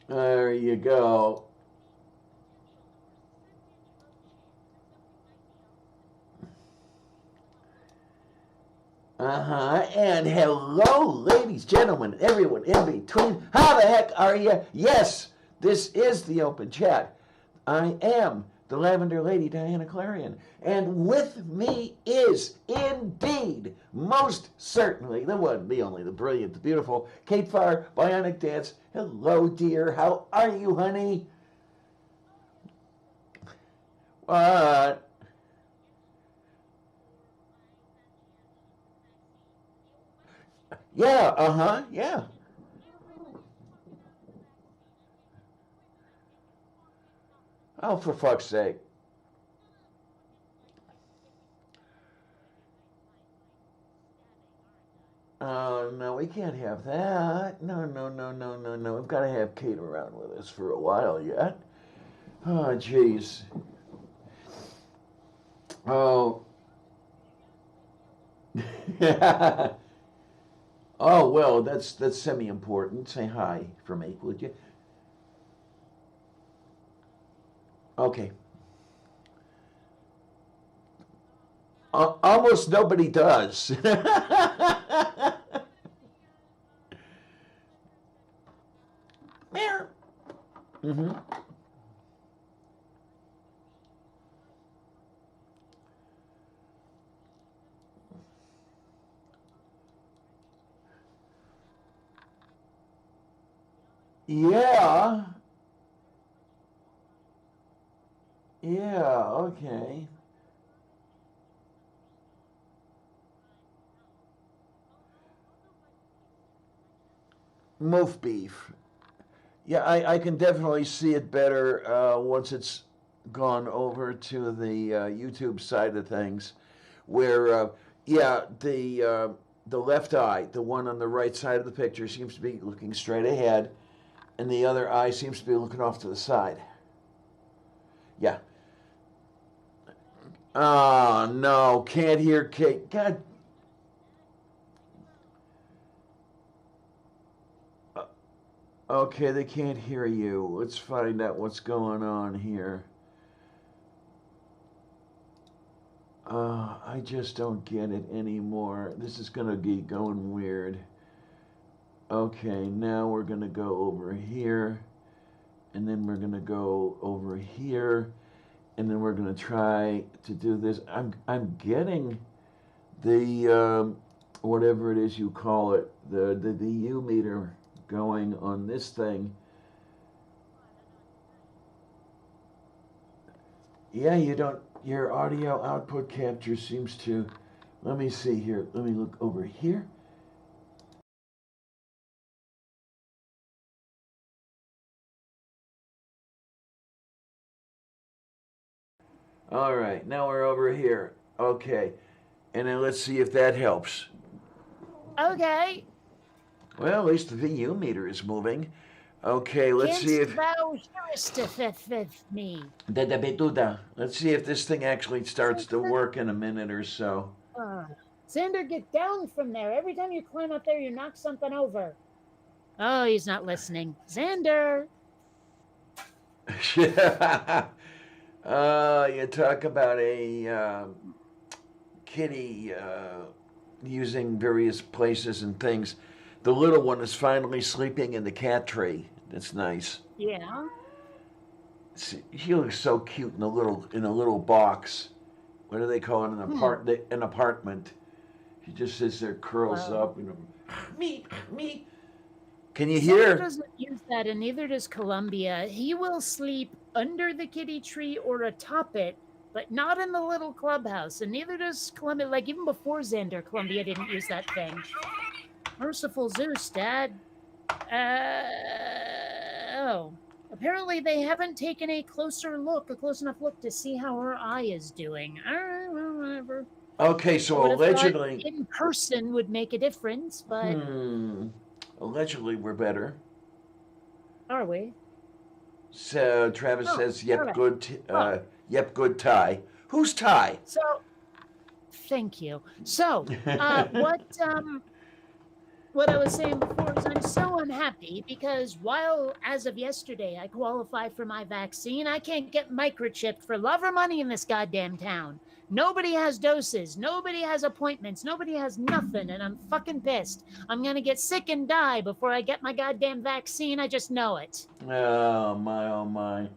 There you go. And hello, ladies, gentlemen, everyone in between. How the heck are you? Yes, this is the open chat. I am the Lavender Lady, Diana Clarion. And with me is indeed, most certainly, the one, the only, the brilliant, the beautiful Kate Farr, Bionic Dance. Hello, dear. How are you, honey? What? Yeah, yeah. Oh, for fuck's sake. Oh, no, we can't have that. No, no, no, no, no, no. We've got to have Kate around with us for a while yet. Oh, jeez. Oh. Oh, well, that's semi-important. Say hi for me, would you? Okay. Almost nobody does. Mm-hmm. Yeah. Yeah, okay. Moof beef. Yeah, I can definitely see it better once it's gone over to the YouTube side of things, where yeah, the left eye, the one on the right side of the picture, seems to be looking straight ahead, and the other eye seems to be looking off to the side. Yeah. Oh no, can't hear Kate. God. uh, Okay, they can't hear you. Let's find out what's going on here. I just don't get it anymore. This is gonna be going weird. Okay, now we're gonna go over here, and then we're gonna go over here, and then we're gonna try to do this. I'm getting the whatever it is you call it, the U meter going on this thing. Yeah, you don't. Your audio output capture seems to. Let me see here. Let me look over here. All right, now we're over here. Okay, and then let's see if that helps. Okay. Well, at least the VU meter is moving. Okay, let's see Canst if thou hearest with me? let's see if this thing actually starts to work in a minute or so. Uh, Xander, get down from there. Every time you climb up there, you knock something over. Oh, he's not listening. Xander! You talk about a kitty using various places and things. The little one is finally sleeping in the cat tree. That's nice. Yeah. She looks so cute in a little box. What do they call it? An apartment. She just sits there, curls Well, up, me, me. Can you Xander hear? doesn't use that, and neither does Columbia. He will sleep under the kitty tree or atop it, but not in the little clubhouse. And neither does Columbia. Like, even before Xander, Columbia didn't use that thing. Merciful Zeus, Dad. Oh. Apparently, they haven't taken a close enough look to see how her eye is doing. All right, well, whatever. Okay, I so would have thought allegedly, in person would make a difference, but allegedly we're better. are we? So Travis Oh, says, "Yep, alright. good. Yep, good Ty. Who's Ty?" So, thank you. So, what I was saying before is I'm so unhappy because while, as of yesterday, I qualify for my vaccine, I can't get microchipped for love or money in this goddamn town. Nobody has doses. Nobody has appointments. Nobody has nothing, and I'm fucking pissed. I'm gonna get sick and die before I get my goddamn vaccine. I just know it. Oh my, oh my.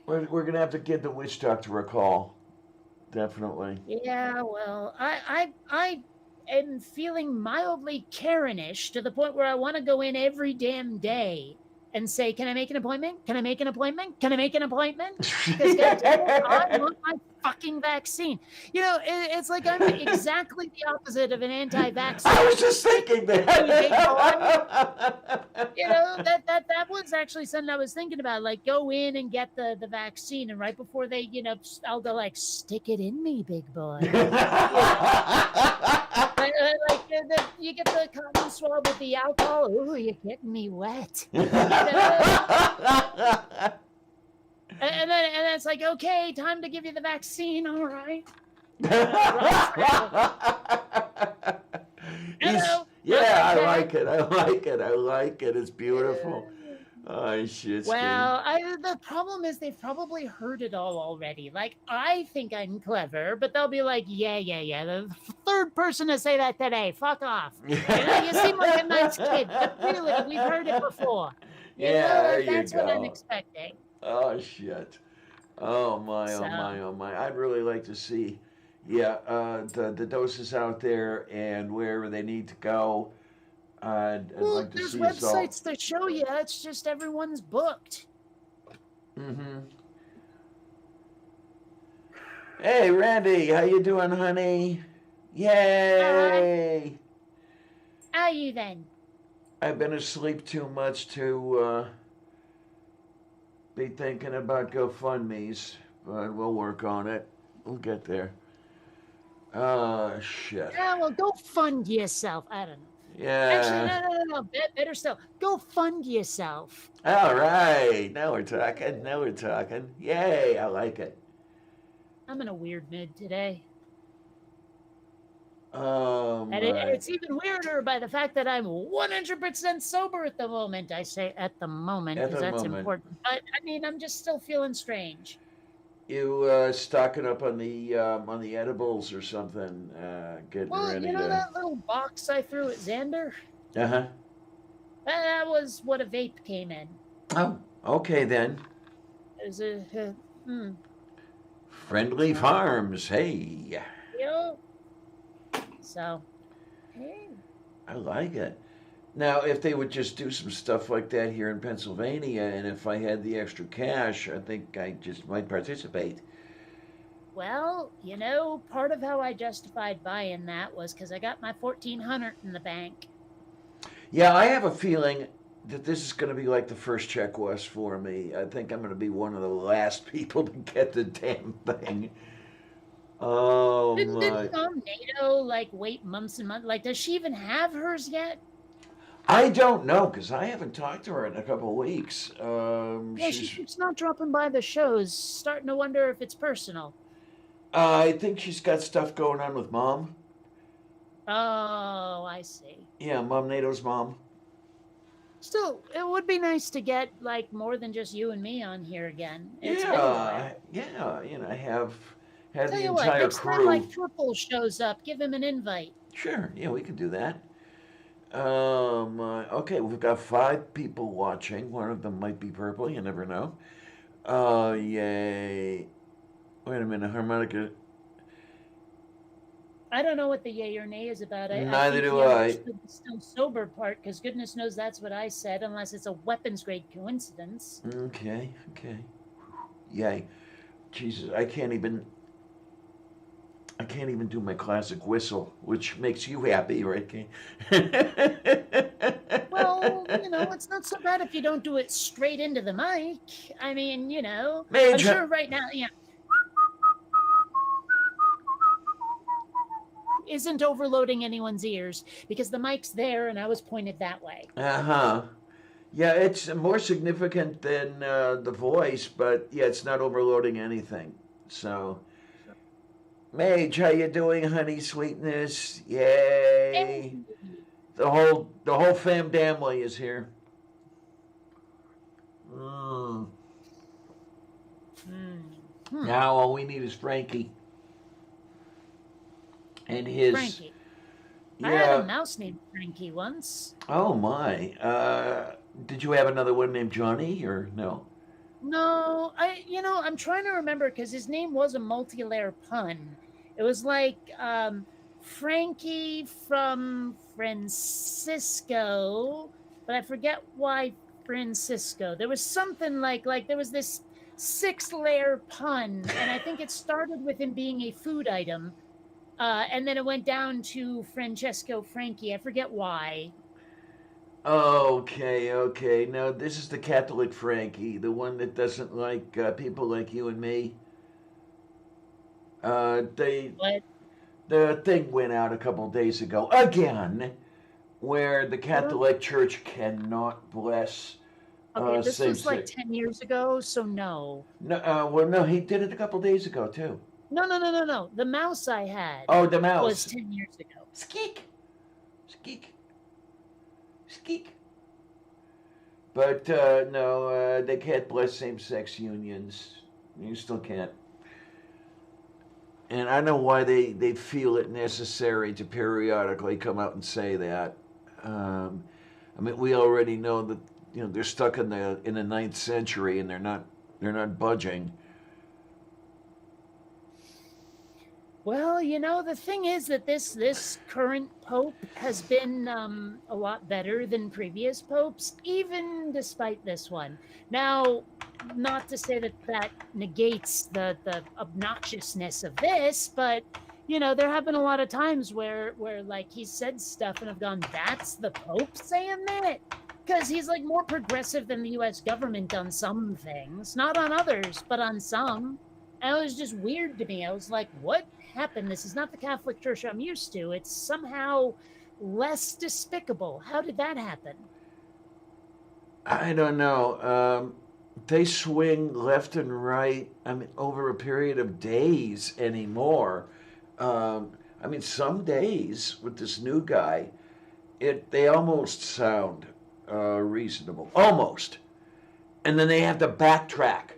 We're gonna have to give the witch doctor a call. Definitely. Yeah, well, I am feeling mildly Karenish to the point where I want to go in every damn day and say, "Can I make an appointment? Can I make an appointment? Can I make an appointment?" Because I want my fucking vaccine. You know, it's like I'm exactly the opposite of an anti-vaxxer. I was just thinking that. You know, that was actually something I was thinking about. Like, go in and get the vaccine, and right before they, I'll go like, "Stick it in me, big boy." You get the cotton swab with the alcohol. Ooh, you're getting me wet. And then it's like, okay, time to give you the vaccine. All right. Yeah, I like it. I like it. It's beautiful. Oh, shit. Well, the problem is they've probably heard it all already. Like, I think I'm clever, but they'll be like, yeah. The third person to say that today. Fuck off. You seem like a nice kid, but really, we've heard it before. There that's you go. what I'm expecting. Oh, shit. Oh, my, oh, my, oh, my. I'd really like to see, the doses out there and wherever they need to go. I'd like to there's see websites that show you. It's just everyone's booked. Mm-hmm. Hey, Randy, how you doing, honey? Yay! How are you then? I've been asleep too much to be thinking about GoFundMe's, but we'll work on it. We'll get there. Oh, shit. Yeah, well, go fund yourself. I don't know. Yeah. Actually, no. Better still, go fund yourself. All right. Now we're talking. Yay, I like it. I'm in a weird mood today. And it's even weirder by the fact that I'm 100% sober at the moment. I say at the moment because that's important. But I mean, I'm just still feeling strange. You stocking up on the edibles or something? Getting ready to. That little box I threw at Xander? Uh-huh. That was what a vape came in. Oh, okay then. It was a Friendly Farms, hey. So, hey. I like it. Now, if they would just do some stuff like that here in Pennsylvania, and if I had the extra cash, I think I just might participate. Well, part of how I justified buying that was because I got my $1,400 in the bank. Yeah, I have a feeling that this is going to be like the first check was for me. I think I'm going to be one of the last people to get the damn thing. Oh, Didn't Mom NATO, wait months and months? Does she even have hers yet? I don't know, because I haven't talked to her in a couple of weeks. She's not dropping by the shows. Starting to wonder if it's personal. I think she's got stuff going on with Mom. Oh, I see. Yeah, Mom NATO's mom. Still, it would be nice to get, more than just you and me on here again. I have had the entire crew. Next time, Triple shows up, give him an invite. Sure, yeah, we can do that. Okay, we've got 5 people watching. One of them might be purple, you never know. Yay. Wait a minute, harmonica. I don't know what the yay or nay is about. I Neither think do he I. understood the still sober part because goodness knows that's what I said, unless it's a weapons grade coincidence. Okay, okay. Yay. Jesus, I can't even do my classic whistle, which makes you happy, right, Kane? Well, it's not so bad if you don't do it straight into the mic. I mean, I'm Major. sure right now, isn't overloading anyone's ears because the mic's there and I was pointed that way. Uh-huh. Yeah, it's more significant than the voice, but yeah, it's not overloading anything. So, Mage, how you doing, honey sweetness? Yay! Hey. The whole fam family is here. Mm. Now all we need is Frankie and his. Frankie. Yeah. I had a mouse named Frankie once. Oh my. Did you have another one named Johnny or no? No, I'm trying to remember because his name was a multi-layer pun. It was like Frankie from Francisco, but I forget why Francisco. There was something like there was this 6-layer pun, and I think it started with him being a food item, and then it went down to Francesco Frankie. I forget why. Okay, okay. Now this is the Catholic Frankie, the one that doesn't like people like you and me. They But the thing went out a couple days ago again, where the Catholic Church cannot bless okay, this same was like sex. 10 years ago, so no. No, well, no, he did it a couple days ago too. No. The mouse I had Oh, the was mouse. 10 years ago. Skeek, skeek, skeek. But no, they can't bless same-sex unions. You still can't. And I know why they feel it necessary to periodically come out and say that. I mean, we already know that they're stuck in the 9th century and they're not budging. Well, the thing is that this current pope has been a lot better than previous popes, even despite this one. Now, not to say that negates the obnoxiousness of this, but there have been a lot of times where like he said stuff and have gone, "That's the Pope saying that." Because he's like more progressive than the U.S. government on some things, not on others, but on some. And it was just weird to me. I was like, what happened? This is not the Catholic Church I'm used to. It's somehow less despicable. How did that happen? I don't know. They swing left and right. I mean, over a period of days anymore. I mean, some days with this new guy, they almost sound reasonable, almost, and then they have to backtrack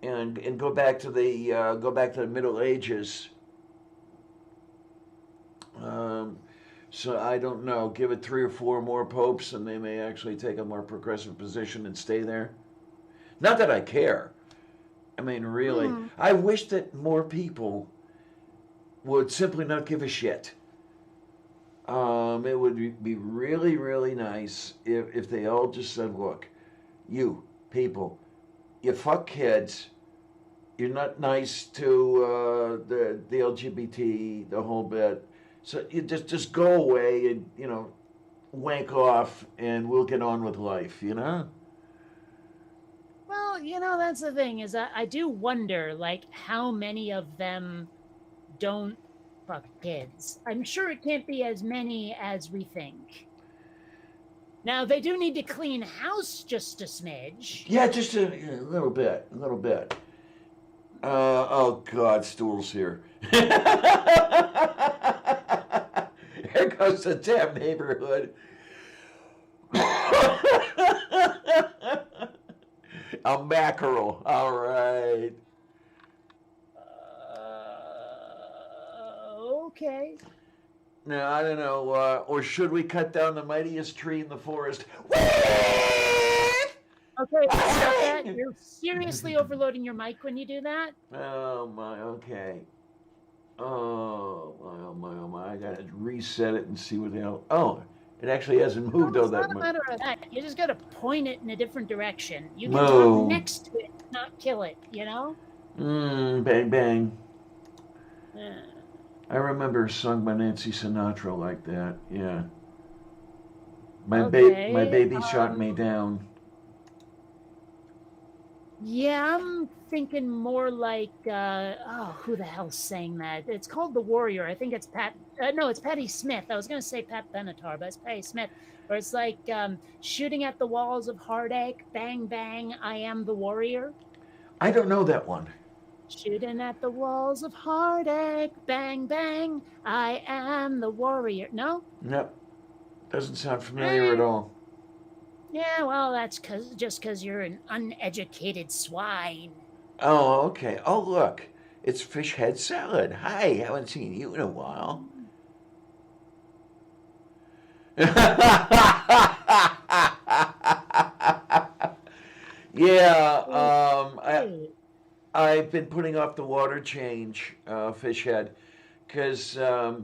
and go back to the Middle Ages. So I don't know. Give it 3 or 4 more popes, and they may actually take a more progressive position and stay there. Not that I care. I mean, really, I wish that more people would simply not give a shit. It would be really, really nice if they all just said, "Look, you people, you fuck kids. You're not nice to the LGBT, the whole bit. So you just go away and wank off, and we'll get on with life." Well, that's the thing is I do wonder, like, how many of them don't fuck kids. I'm sure it can't be as many as we think. Now, they do need to clean house just a smidge. Yeah, just a little bit, a little bit. Oh God, Stool's here. Here goes the damn neighborhood. A mackerel. All right. Okay. Now, I don't know, or should we cut down the mightiest tree in the forest? Okay, stop that. You're seriously overloading your mic when you do that. Oh my, okay. Oh my, oh my! I gotta reset it and see what the hell. Oh, it actually hasn't moved No, all it's that not a much. matter of that. You just got to point it in a different direction. You can talk Moo. next to it, not kill it, you know? Bang bang. Uh, I remember a song by Nancy Sinatra like that. Yeah. My okay. baby shot me down. Yeah, I'm thinking more like, oh, who the hell sang that? It's called The Warrior. I think it's Pat. No, it's Patti Smith. I was going to say Pat Benatar, but it's Patti Smith. Where it's like shooting at the walls of heartache, bang, bang, I am the warrior. I don't know that one. Shooting at the walls of heartache, bang, bang, I am the warrior. No? Nope. Doesn't sound familiar at Eh, all. yeah, well, that's just because you're an uneducated swine. Oh, okay. Oh, look. It's fish head salad. Hi, haven't seen you in a while. Yeah, I've been putting off the water change, fish head, because I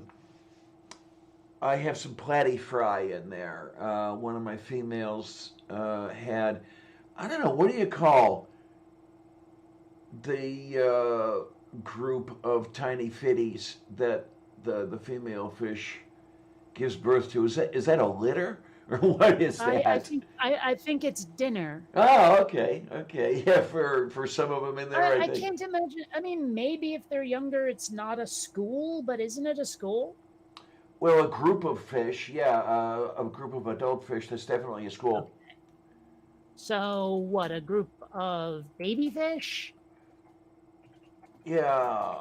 have some platy fry in there. One of my females had, I don't know, what do you call the group of tiny fitties that the female fish gives birth to? Is that a litter or what is that? I think it's dinner. Oh, okay, okay, yeah. For some of them in there, I I think. can't imagine. I mean, maybe if they're younger, it's not a school, but isn't it a school? Well, a group of fish, yeah, a group of adult fish. That's definitely a school. Okay. So what? A group of baby fish? Yeah,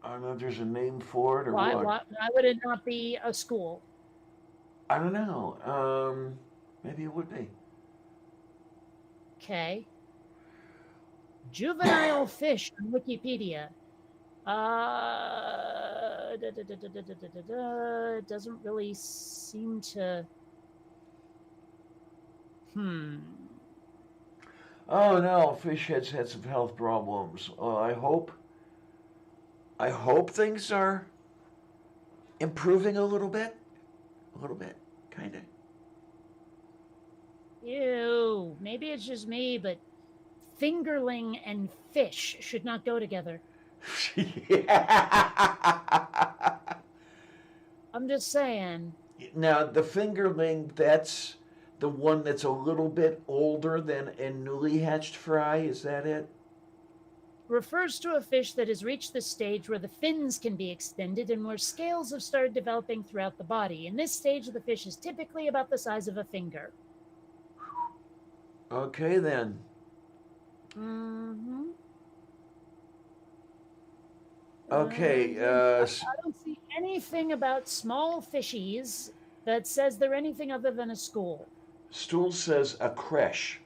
I don't know if there's a name for it or what. Why would it not be a school? I don't know. Maybe it would be. Okay. Juvenile fish on Wikipedia. It doesn't really seem to. Hmm. Oh no, fish heads had some health problems. I hope things are improving a little bit. A little bit, kind of. Ew. Maybe it's just me, but fingerling and fish should not go together. Yeah. I'm just saying. Now the fingerling, that's the one that's a little bit older than a newly hatched fry. Is that it? Refers to a fish that has reached the stage where the fins can be extended and where scales have started developing throughout the body. In this stage, the fish is typically about the size of a finger. Okay then. Mm-hmm. Okay. I don't see anything about small fishies that says they're anything other than a school. Stool says a creche.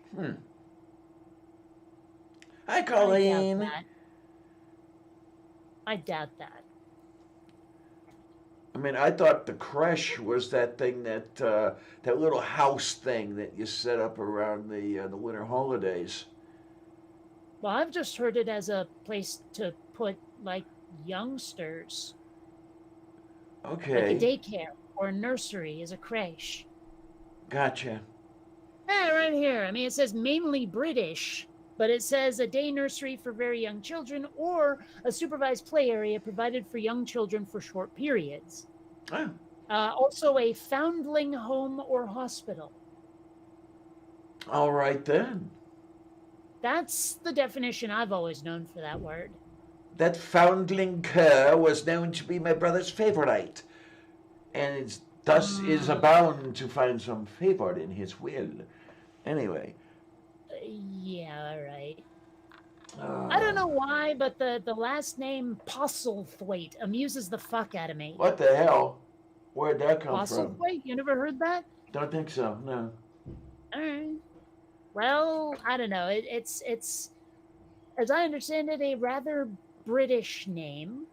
Hi, I doubt Colleen. that. I doubt that. I mean, I thought the creche was that thing that little house thing that you set up around the winter holidays. Well, I've just heard it as a place to put like youngsters, like a Okay, daycare or a nursery is a creche. gotcha. Yeah, right here. I mean, it says mainly British, but it says a day nursery for very young children or a supervised play area provided for young children for short periods. Oh, Also, a foundling home or hospital. all right then. That's the definition I've always known for that word. That foundling cur was known to be my brother's favorite, and thus is Mm, abound to find some favor in his will. Anyway, yeah, right. I uh, don't know why, but the last name Postlethwaite amuses the fuck out of me. what the hell? Where'd that come from? Postlethwaite? You never heard that? Don't think so. No. All right. Well, I don't know. It's as I understand it, a rather British name.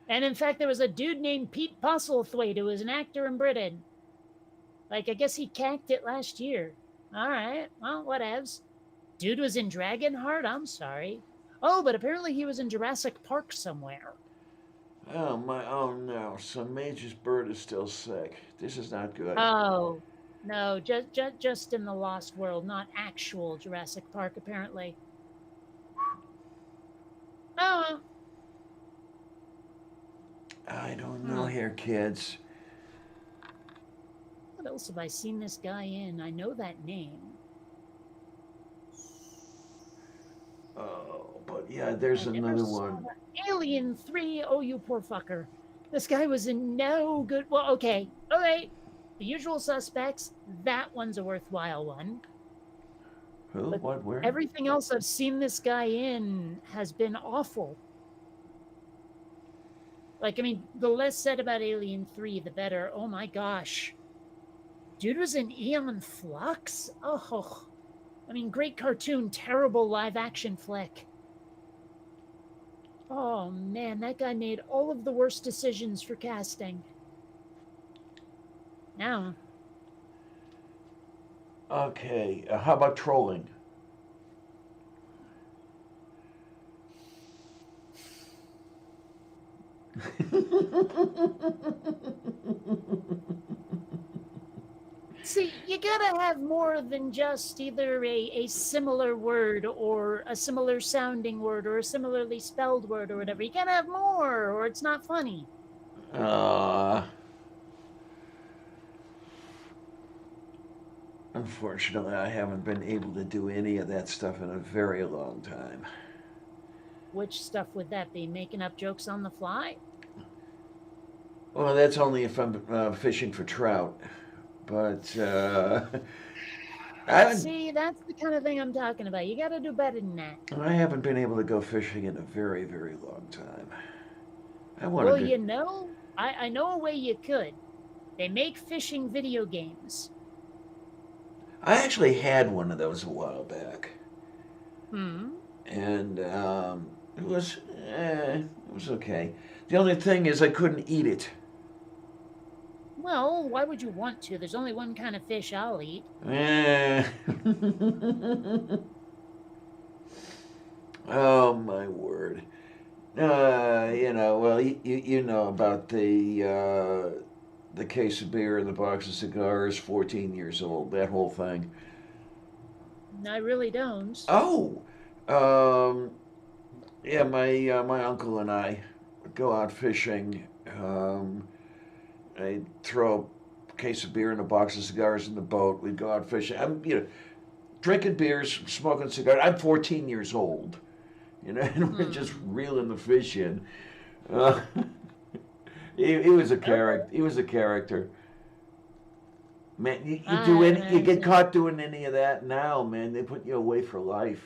And in fact, there was a dude named Pete Postlethwaite who was an actor in Britain. Like, I guess he canked it last year. All right. Well, whatevs. Dude was in Dragonheart? I'm sorry. Oh, but apparently he was in Jurassic Park somewhere. Oh my! Oh no! So Major's bird is still sick. This is not good. Oh, no, just in the Lost World, not actual Jurassic Park, apparently. Oh, I don't know here, kids. what else have I seen this guy in? I know that name. Oh, but yeah, there's I never another saw one. that. Alien 3. Oh, you poor fucker. This guy was in no good. Well, okay. All right. The Usual Suspects. That one's a worthwhile one. Who? But What? Where? everything else I've seen this guy in has been awful. Like, I mean, the less said about Alien 3, the better. Oh my gosh. Dude was in Aeon Flux? Oh. I mean, great cartoon, terrible live action flick. Oh man, that guy made all of the worst decisions for casting. Now, Okay. How about trolling? see, you gotta have more than just either a similar word or a similar sounding word or a similarly spelled word or whatever. You gotta have more or it's not funny. uh, Unfortunately, I haven't been able to do any of that stuff in a very long time. Which stuff would that be? Making up jokes on the fly? Well, that's only if I'm fishing for trout. But I haven't. See, that's the kind of thing I'm talking about. You gotta do better than that. I haven't been able to go fishing in a very, very long time. I want Well, to. you know, I know a way you could. They make fishing video games. I actually had one of those a while back, Hmm. and it was okay. The only thing is I couldn't eat it. Well, why would you want to? There's only one kind of fish I'll eat. Eh. Oh my word. Well, you know about the case of beer and the box of cigars, 14 years old, that whole thing. I really don't. Oh, um, yeah, my uncle and I would go out fishing. I'd throw a case of beer and a box of cigars in the boat. We'd go out fishing. Drinking beers, smoking cigars. I'm 14 years old, and we're just reeling the fish in. Uh, he was a character. He was a character. Man, you get caught doing any of that now, man, they put you away for life.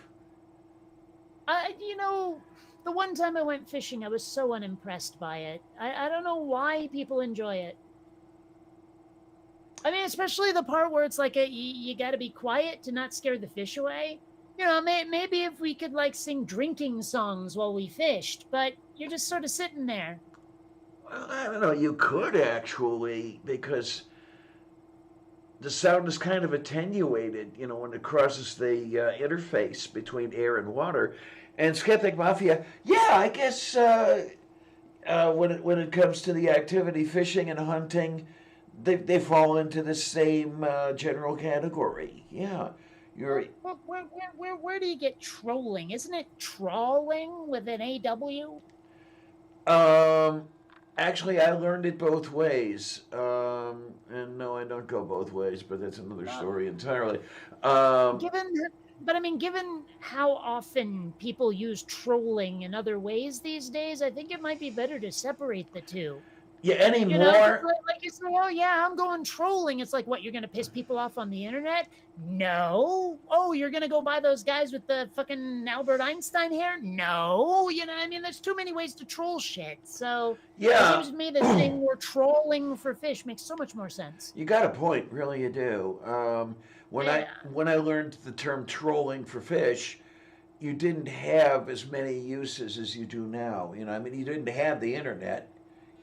The one time I went fishing, I was so unimpressed by it. I don't know why people enjoy it. I mean, especially the part where it's like you got to be quiet to not scare the fish away. Maybe if we could like sing drinking songs while we fished, but you're just sort of sitting there. Well, I don't know. You could actually, because the sound is kind of attenuated, when it crosses the interface between air and water. And Skeptic Mafia, yeah, I guess when it comes to the activity, fishing and hunting, they fall into the same general category. Yeah, you're. Where do you get trolling? Isn't it trawling with an AW? Actually, I learned it both ways. And no, I don't go both ways, but that's another story entirely. Given how often people use trolling in other ways these days, I think it might be better to separate the two. Yeah, anymore. Like you say, oh yeah, I'm going trolling. It's like, what, you're gonna piss people off on the internet? No. Oh, you're gonna go buy those guys with the fucking Albert Einstein hair? No. There's too many ways to troll shit. So yeah, it seems to me that saying we're trolling for fish makes so much more sense. You got a point, really, you do. When I learned the term trolling for fish, you didn't have as many uses as you do now. You didn't have the internet.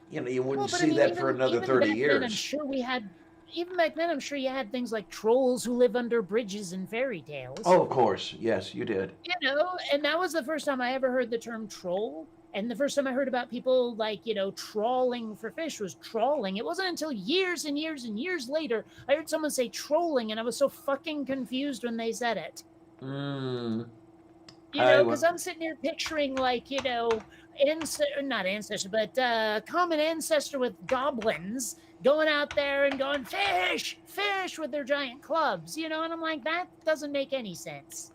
You wouldn't see that for another 30 years. I'm sure we had even back then, I'm sure you had things like trolls who live under bridges and fairy tales. Oh, of course. Yes, you did. You know, and that was the first time I ever heard the term troll. And the first time I heard about people like, you know, trawling for fish was trawling. It wasn't until years and years and years later I heard someone say trolling, and I was so fucking confused when they said it. You know, because I'm sitting here picturing, like, you know, not ancestor, but common ancestor with goblins going out there and going, fish, fish, with their giant clubs, you know, and I'm like, that doesn't make any sense.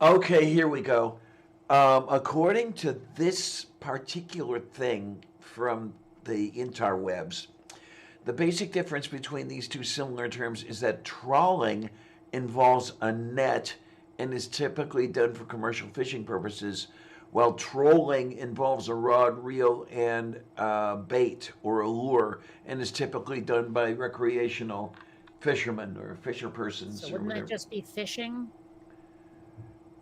Okay, here we go. According to this particular thing from the interwebs, the basic difference between these two similar terms is that trawling involves a net and is typically done for commercial fishing purposes, while trolling involves a rod, reel, and bait or a lure, and is typically done by recreational fishermen or fisher persons. So wouldn't that just be fishing?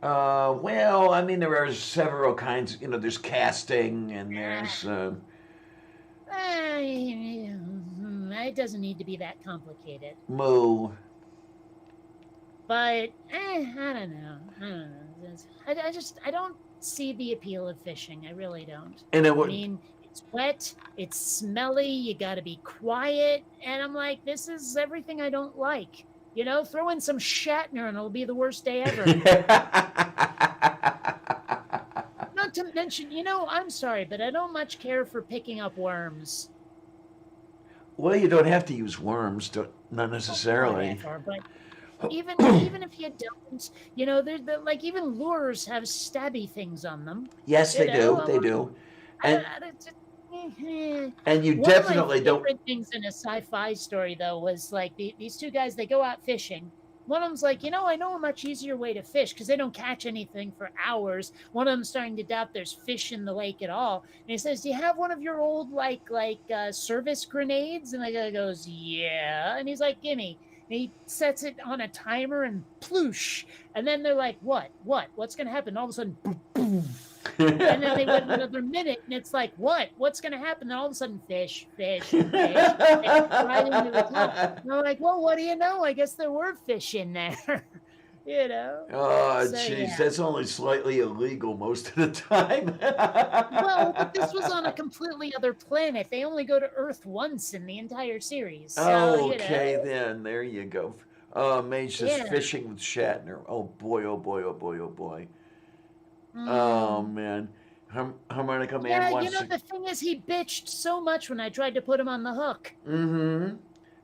Well, I mean, there are several kinds. You know, there's casting, and there's. It doesn't need to be that complicated. Moo. But I don't know. I don't see the appeal of fishing. I really don't. And it would. I mean, it's wet, it's smelly. You got to be quiet, and I'm like, this is everything I don't like. You know, throw in some Shatner and it'll be the worst day ever. Not to mention, you know, I'm sorry, but I don't much care for picking up worms. Well, you don't have to use worms, not necessarily. But even if you don't, you know, like even lures have stabby things on them. Yes, they do. They do. And you definitely don't. One of my favorite things in a sci-fi story, though, was like these two guys. They go out fishing. One of them's like, you know, I know a much easier way to fish because they don't catch anything for hours. One of them's starting to doubt there's fish in the lake at all. And he says, "Do you have one of your old like service grenades?" And the guy goes, "Yeah." And he's like, "Gimme." And he sets it on a timer and ploosh. And then they're like, what's going to happen? All of a sudden, boom, boom. And then they wait another minute and it's like, what's going to happen? And all of a sudden, fish. Right into the top. And they're like, well, what do you know? I guess there were fish in there. You know? Oh, jeez, that's only slightly illegal most of the time. Well, but this was on a completely other planet. They only go to Earth once in the entire series. So, okay, you know. then. There you go. Mage just fishing with Shatner. Oh, boy, oh, boy, oh, boy, oh, boy. Oh, man. Harmonica Man wants to... Yeah, you know, the thing is, he bitched so much when I tried to put him on the hook. Mm-hmm.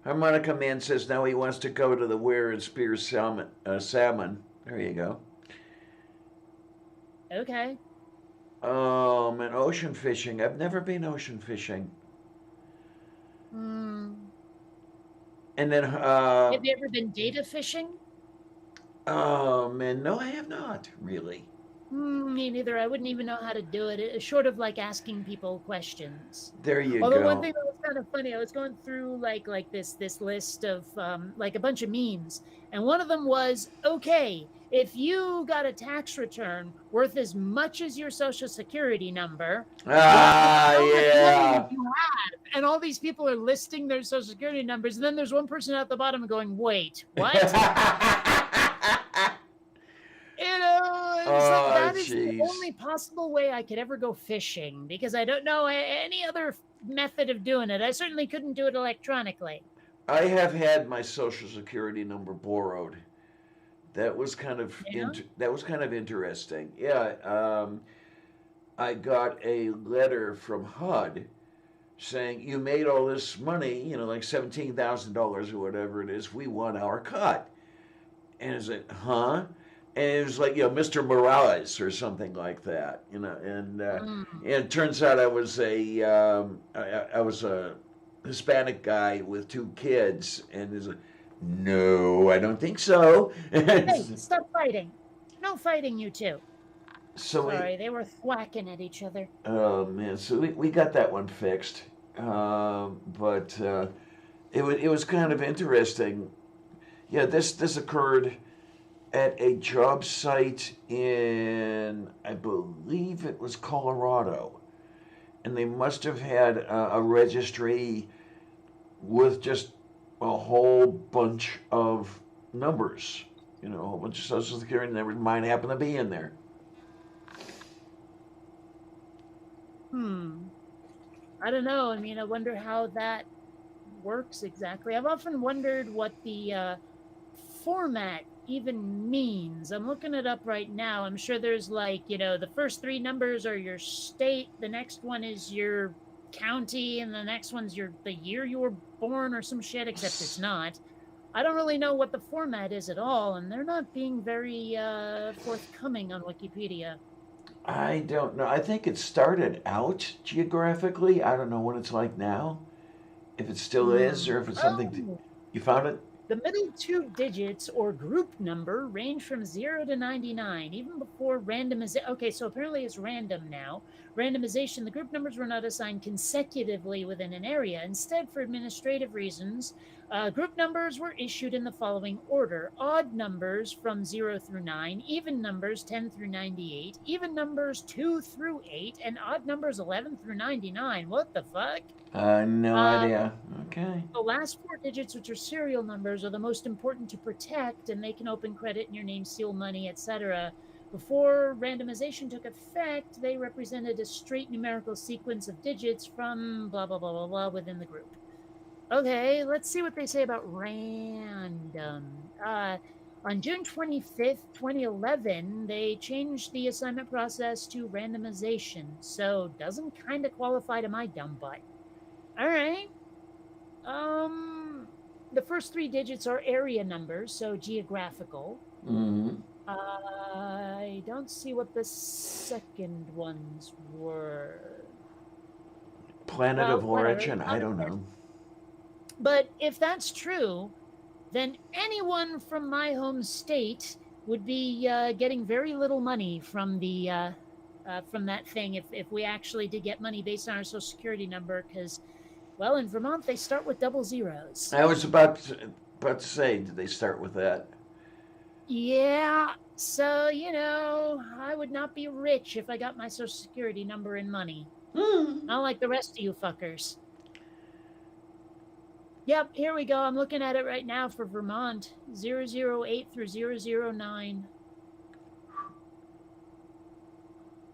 Harmonica Man says now he wants to go to the Weir and spear salmon. There you go. Okay. And ocean fishing. I've never been ocean fishing. And then... have you ever been data fishing? Oh, man, no, I have not, really. Me neither. I wouldn't even know how to do it. It's short of like asking people questions. There you go. Although one thing that was kind of funny, I was going through like this list of like a bunch of memes, and one of them was, okay, if you got a tax return worth as much as your social security number, yeah, you have, and all these people are listing their social security numbers, and then there's one person at the bottom going, wait, what? You know, that is the only possible way I could ever go fishing because I don't know any other method of doing it. I certainly couldn't do it electronically. I have had my social security number borrowed. That was kind of interesting. Yeah, I got a letter from HUD saying you made all this money, you know, like $17,000 or whatever it is. We want our cut. And it's like, huh? And it was like, you know, Mr. Morales or something like that, you know. And it turns out I was a Hispanic guy with 2 kids, and he's like, no, I don't think so. Hey, stop fighting! No fighting, you two. So sorry, they were thwacking at each other. Oh man, so we got that one fixed, but it was kind of interesting. Yeah, this occurred at a job site in, I believe it was Colorado. And they must have had a registry with just a whole bunch of numbers. A whole bunch of Social Security numbers might happen to be in there. I don't know. I mean, I wonder how that works exactly. I've often wondered what the format even means. I'm looking it up right now. I'm sure there's like, the first three numbers are your state, the next one is your county, and the next one's the year you were born or some shit, except it's not. I don't really know what the format is at all, and they're not being very forthcoming on Wikipedia. I don't know. I think it started out geographically. I don't know what it's like now. If it still is, or if it's something. Oh, You found it? the middle two digits or group number range from 0 to 99, even before randomization. Okay, so apparently it's random now. Randomization, the group numbers were not assigned consecutively within an area. Instead, for administrative reasons, group numbers were issued in the following order: odd numbers from 0 through 9, even numbers 10 through 98, even numbers 2 through 8, and odd numbers 11 through 99. What the fuck? No idea. Okay. The last four digits, which are serial numbers, are the most important to protect, and they can open credit in your name, steal money, etc. Before randomization took effect, they represented a straight numerical sequence of digits from blah, blah, blah, blah, blah within the group. Okay, let's see what they say about random. On June 25th, 2011, they changed the assignment process to randomization, so doesn't kind of qualify to my dumb butt. All right. The first three digits are area numbers, so geographical. Mm-hmm. I don't see what the second ones were. Planet of whatever. origin? I don't know. But if that's true, then anyone from my home state would be getting very little money from from that thing if we actually did get money based on our Social Security number, because, well, in Vermont they start with double zeros. I was about to say, did they start with that? Yeah, so, I would not be rich if I got my Social Security number in money. Not like the rest of you fuckers. Yep, here we go. I'm looking at it right now for Vermont. 008 through 009.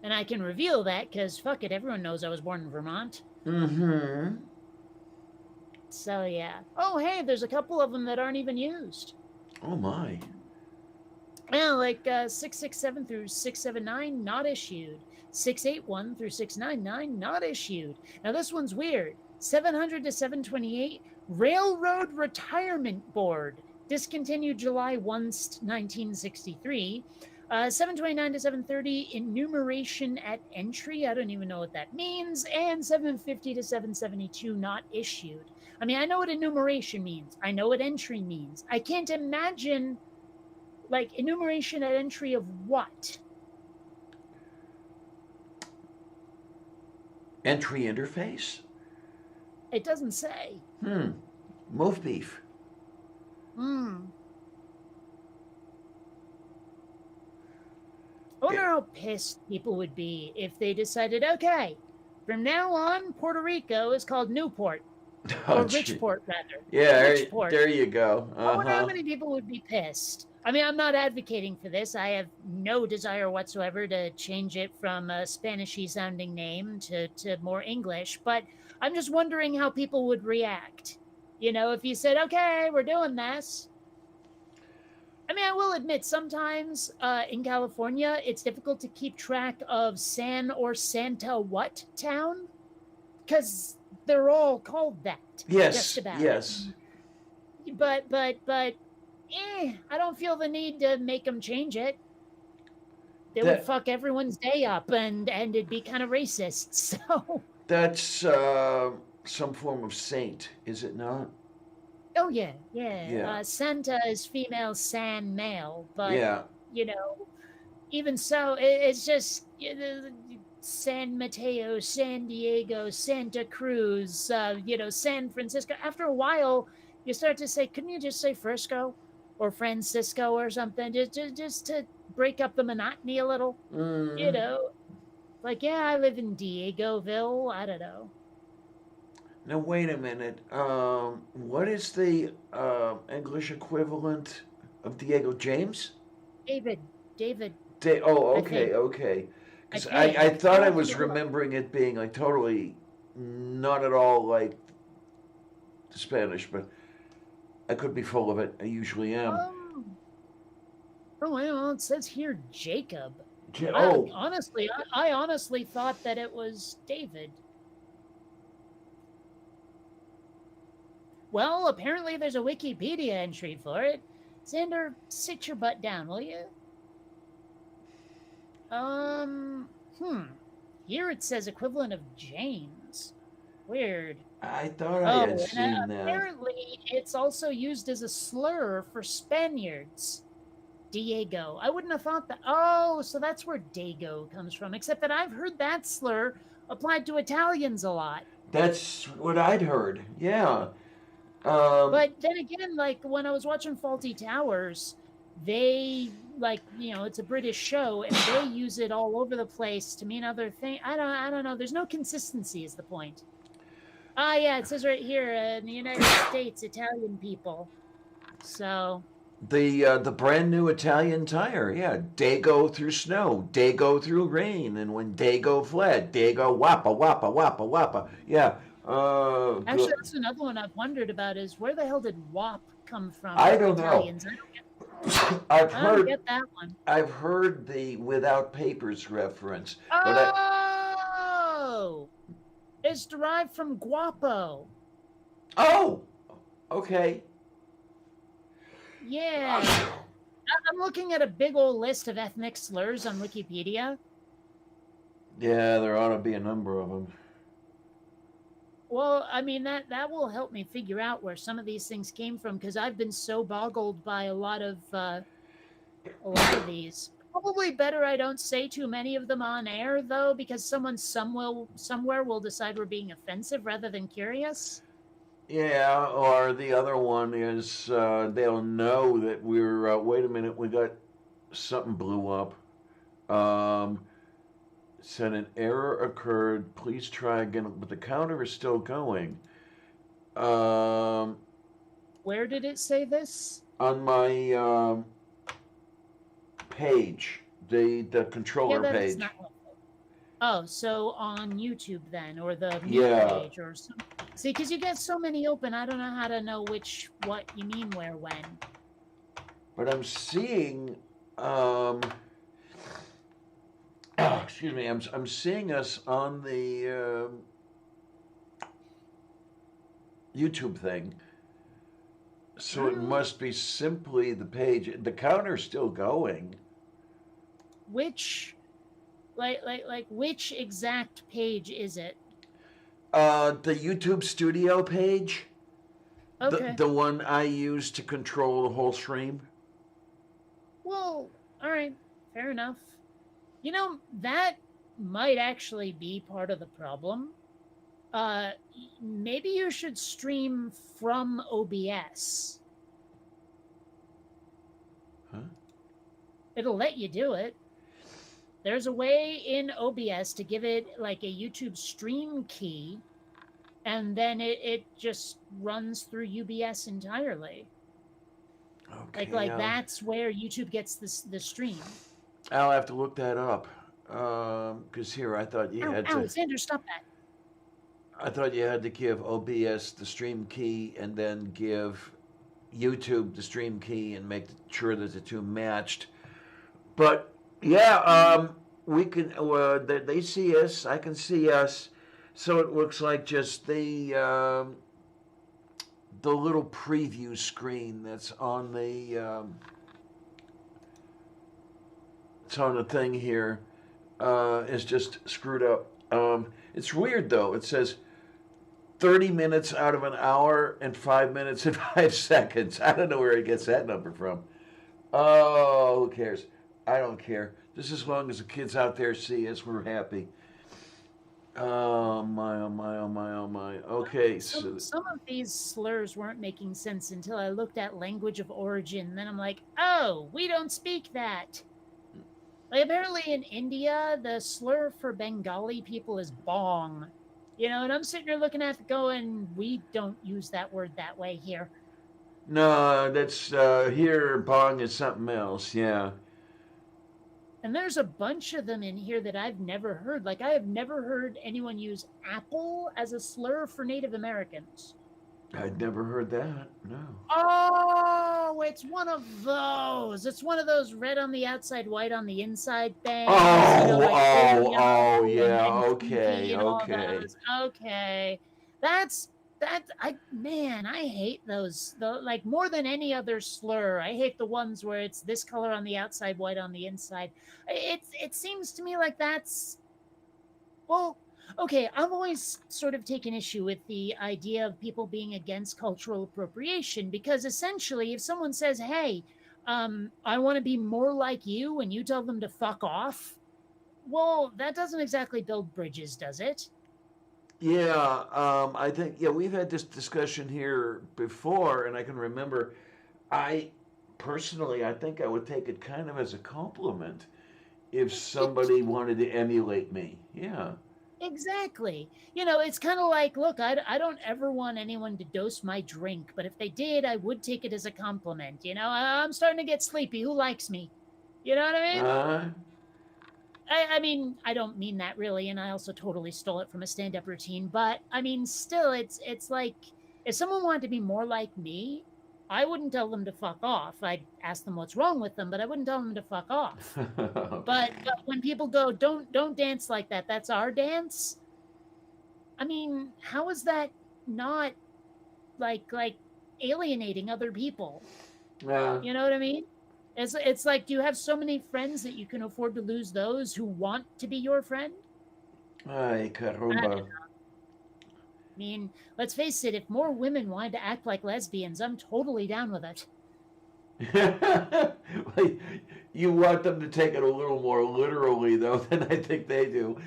And I can reveal that because, fuck it, everyone knows I was born in Vermont. Mm-hmm. So, yeah. Oh, hey, there's a couple of them that aren't even used. Oh, my. Yeah, like 667 through 679, not issued. 681 through 699, not issued. Now, this one's weird. 700 to 728, Railroad Retirement Board, discontinued July 1, 1963. 729 to 730, enumeration at entry. I don't even know what that means. And 750 to 772, not issued. I mean, I know what enumeration means. I know what entry means. I can't imagine, like, enumeration at entry of what? Entry interface? It doesn't say. Move beef. I wonder how pissed people would be if they decided, okay, from now on, Puerto Rico is called Newport. Or Richport, rather. Yeah, Richport. there you go. I wonder how many people would be pissed. I mean, I'm not advocating for this. I have no desire whatsoever to change it from a Spanishy sounding name to more English, but I'm just wondering how people would react. If you said, okay, we're doing this. I mean, I will admit, sometimes in California, it's difficult to keep track of San or Santa what town, because they're all called that. Yes, just about. yes. But I don't feel the need to make them change it. They would fuck everyone's day up, and it'd be kind of racist. So that's some form of saint, is it not? Oh yeah. Santa is female, San male, but Yeah. Even so, it's just San Mateo, San Diego, Santa Cruz, San Francisco. After a while, you start to say, couldn't you just say Frisco or Francisco or something, just to break up the monotony a little? Like, yeah, I live in Diegoville. I don't know. Now wait a minute. What is the English equivalent of Diego James? David, David, Oh, I okay, think. okay. I Because I think. thought I'll I have to was look it up. remembering it being like totally not at all like Spanish, but I could be full of it. I usually am. Um, oh, well, it says here Jacob. Oh, I honestly thought that it was David. Well, apparently there's a Wikipedia entry for it. Xander, sit your butt down, will you? Um, hmm. Here it says equivalent of James. Weird. I thought I had Oh, and seen that. apparently it's also used as a slur for Spaniards. Diego. I wouldn't have thought that. Oh, so that's where Dago comes from. Except that I've heard that slur applied to Italians a lot. That's what I'd heard. Yeah. Um, But then again, like when I was watching Faulty Towers, they it's a British show and they use it all over the place to mean other things. I don't know. There's no consistency is the point. Ah, yeah, it says right here in the United States, Italian people. So the brand new Italian tire, yeah. Dago through snow, Dago through rain, and when Dago fled, Dago wappa wappa wappa wappa. Yeah. actually, that's another one I've wondered about is where the hell did WAP come from I for don't know. Italians? I've I don't heard get that one. I've heard the without papers reference, but Oh, it's derived from guapo. oh, okay. Yeah. I'm looking at a big old list of ethnic slurs on Wikipedia. Yeah, there ought to be a number of them. Well, I mean that will help me figure out where some of these things came from because I've been so boggled by a lot of these. Probably better I don't say too many of them on air though, because someone somewhere will decide we're being offensive rather than curious. Yeah, or the other one is they'll know that we're. Wait a minute, we got something blew up. Um, Said an error occurred. Please try again, but the counter is still going. Um, Where did it say this? on my page, the Yeah, controller that's page. not what. Oh, so on YouTube then, or the mute Yeah, page, or some. See, because you get so many open, I don't know how to know what you mean, where, when. but I'm seeing. Excuse me. I'm seeing us on the YouTube thing. So it Mm, must be simply the page. The counter's still going. which, which exact page is it? The YouTube Studio page, Okay. the one I use to control the whole stream. Well, all right, fair enough. You know that might actually be part of the problem. Maybe you should stream from OBS. Huh? It'll let you do it. There's a way in OBS to give it like a YouTube stream key, and then it just runs through UBS entirely. Okay, Like that's where YouTube gets the stream. I'll have to look that up. Because here I thought you Ow, had to. Alexander, stop that. I thought you had to give OBS the stream key and then give YouTube the stream key and make sure that the two matched. But yeah, we can. They see us. I can see us. So it looks like just the little preview screen that's on the it's on the thing here is just screwed up. It's weird though. It says 30 minutes out of an hour and 5 minutes and 5 seconds. I don't know where he gets that number from. Oh, who cares? I don't care. Just as long as the kids out there see us, we're happy. Oh my, oh my, oh my, oh my. Okay, so Some of these slurs weren't making sense until I looked at language of origin. Then I'm like, oh, we don't speak that. Like apparently in India, the slur for Bengali people is bong. You know, and I'm sitting here looking at it going, we don't use that word that way here. No, that's here. Bong is something else. Yeah. And there's a bunch of them in here that I've never heard. Like, I have never heard anyone use apple as a slur for Native Americans. I'd never heard that. No. Oh, it's one of those. It's one of those red on the outside, white on the inside things. Oh, like blue, oh, yellow, oh, yeah. and Okay, pinky and all okay. those. Okay, that's that. I hate those. Like more than any other slur. I hate the ones where it's this color on the outside, white on the inside. It seems to me like that's well, okay, I've always sort of taken issue with the idea of people being against cultural appropriation because essentially, if someone says, hey, I want to be more like you, and you tell them to fuck off, well, that doesn't exactly build bridges, does it? Yeah, I think, yeah, we've had this discussion here before, and I can remember I personally, I think I would take it kind of as a compliment if It somebody wanted to emulate me. Yeah. Exactly. You know, it's kind of like, look, I don't ever want anyone to dose my drink, but if they did, I would take it as a compliment. You know, I'm starting to get sleepy. Who likes me? You know what I mean? Uh, I mean, I don't mean that really, and I also totally stole it from a stand-up routine. But I mean, still, it's like if someone wanted to be more like me, I wouldn't tell them to fuck off. I'd ask them what's wrong with them, but I wouldn't tell them to fuck off. But when people go, don't dance like that. That's our dance. I mean, how is that not like alienating other people? uh, You know what I mean? It's like, do you have so many friends that you can afford to lose those who want to be your friend? ay, I caramba. mean, let's face it, if more women wanted to act like lesbians, I'm totally down with it. Like, you want them to take it a little more literally, though, than I think they do.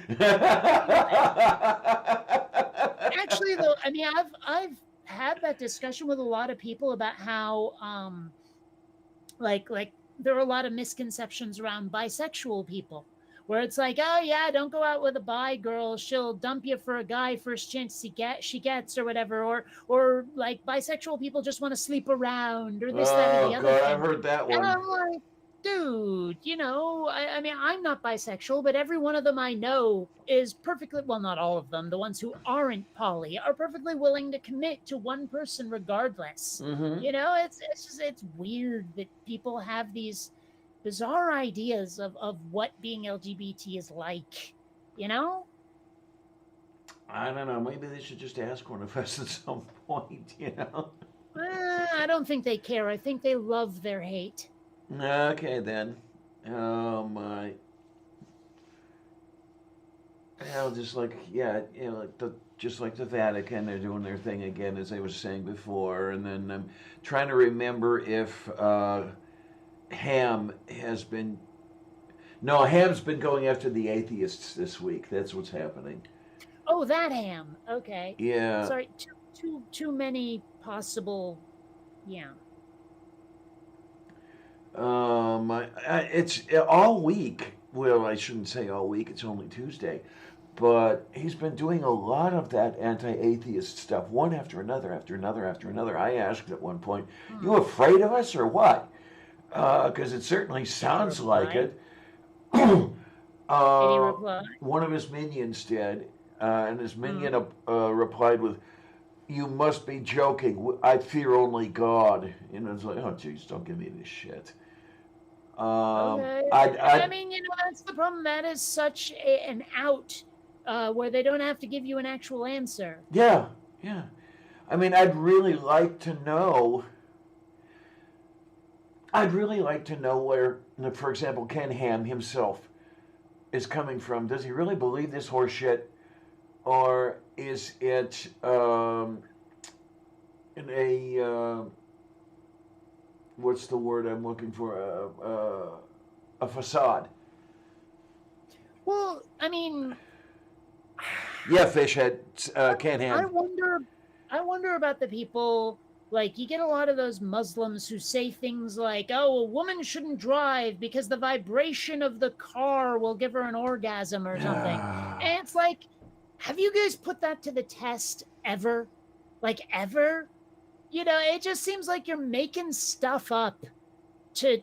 Actually, though, I mean, I've had that discussion with a lot of people about how like there are a lot of misconceptions around bisexual people where it's like, oh yeah, don't go out with a bi girl, she'll dump you for a guy first chance she gets or whatever, or like bisexual people just want to sleep around or this that or Oh the other God, I've thing. heard that And one. I'm like, dude, you know, I mean, I'm not bisexual, but every one of them I know is perfectly, well, not all of them, the ones who aren't poly are perfectly willing to commit to one person regardless. Mm-hmm. You know, it's just it's weird that people have these bizarre ideas of what being LGBT is like. You know? I don't know. Maybe they should just ask one of us at some point. You know. I don't think they care. I think they love their hate. Okay then. Oh my. Well, just like yeah, you know, like the just like the Vatican, they're doing their thing again, as I was saying before, and then I'm trying to remember if Ham has been. No, Ham's been going after the atheists this week. That's what's happening. Oh, that ham. Okay. Yeah. Sorry, too many possible. Yeah. It's all week. Well, I shouldn't say all week. It's only Tuesday, but he's been doing a lot of that anti-atheist stuff, one after another, after another, after another. I asked at one point, "You Hmm. afraid of us or what?" Because it certainly Any sounds like reply? it. Any uh, reply? one of his minions did, and his Hmm. minion replied with, "You must be joking. I fear only God." You know, it's like, oh, jeez, don't give me this shit. Okay. I I, mean, you know, that's the problem. That is such an out where they don't have to give you an actual answer. yeah, yeah. I mean, I'd really like to know. I'd really like to know where, for example, Ken Ham himself is coming from. Does he really believe this horse shit, or is it in a what's the word I'm looking for? A facade. Well, I mean, Yeah, Fishhead, Ken I Ham. wonder I wonder about the people like you get a lot of those Muslims who say things like, "Oh, a woman shouldn't drive because the vibration of the car will give her an orgasm or something." And it's like have you guys put that to the test ever? Like ever? You know, it just seems like you're making stuff up to